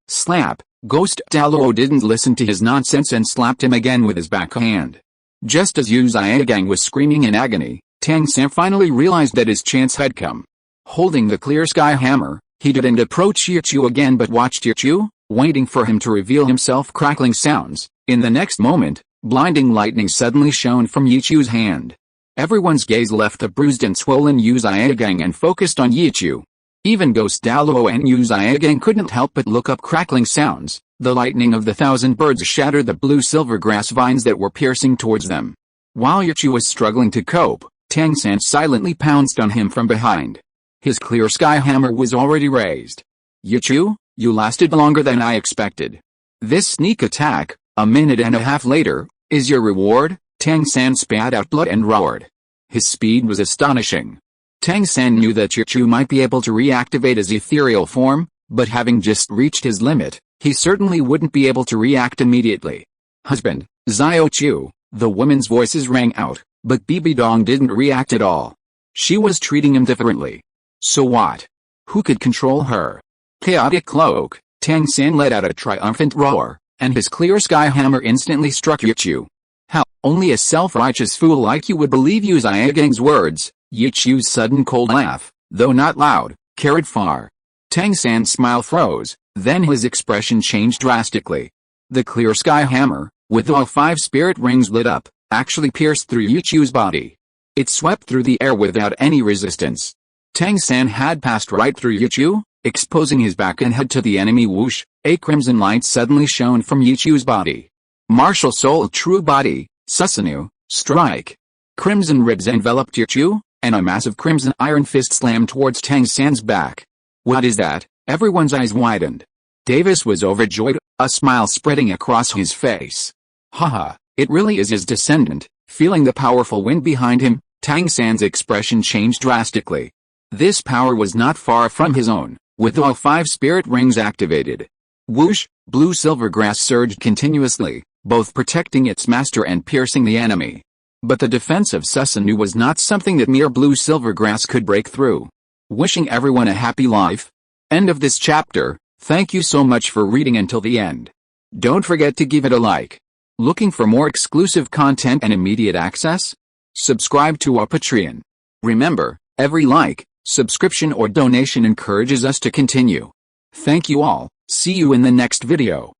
Slap. Ghost Douluo didn't listen to his nonsense and slapped him again with his backhand. Just as Yu Xiaogang was screaming in agony, Tang San finally realized that his chance had come. Holding the clear sky hammer, he didn't approach Yichu again but watched Yichu, waiting for him to reveal himself. Crackling sounds. In the next moment, blinding lightning suddenly shone from Yichu's hand. Everyone's gaze left the bruised and swollen Yu Xiaogang and focused on Yichu. Even Ghost Douluo and Yu Xiaogang couldn't help but look up. Crackling sounds. The lightning of the thousand birds shattered the blue-silver grass vines that were piercing towards them. While Yichu was struggling to cope, Tang San silently pounced on him from behind. His clear sky hammer was already raised. Yichu, you lasted longer than I expected. This sneak attack, a minute and a half later, is your reward. Tang San spat out blood and roared. His speed was astonishing. Tang San knew that Yichu might be able to reactivate his ethereal form, but having just reached his limit, he certainly wouldn't be able to react immediately. Husband, Xiao Chu, the woman's voices rang out, but Bibi Dong didn't react at all. She was treating him differently. So what? Who could control her? Chaotic cloak. Tang San let out a triumphant roar, and his clear sky hammer instantly struck Yichu. How? Only a self-righteous fool like you would believe Yu Xiaogang's words. Yichu's sudden cold laugh, though not loud, carried far. Tang San's smile froze, then his expression changed drastically. The clear sky hammer, with all 5 spirit rings lit up, actually pierced through Yichu's body. It swept through the air without any resistance. Tang San had passed right through Yichu, exposing his back and head to the enemy. Whoosh, a crimson light suddenly shone from Yichu's body. Martial soul true body, Susanoo, strike. Crimson ribs enveloped Yichu, and a massive crimson iron fist slammed towards Tang San's back. What is that? Everyone's eyes widened. Davis was overjoyed, a smile spreading across his face. Haha, it really is his descendant. Feeling the powerful wind behind him, Tang San's expression changed drastically. This power was not far from his own, with all 5 spirit rings activated. Whoosh, blue-silver grass surged continuously, both protecting its master and piercing the enemy. But the defense of Susanoo was not something that mere blue-silver grass could break through. Wishing everyone a happy life. End of this chapter. Thank you so much for reading until the end. Don't forget to give it a like. Looking for more exclusive content and immediate access? Subscribe to our Patreon. Remember, every like, subscription or donation encourages us to continue. Thank you all. See you in the next video.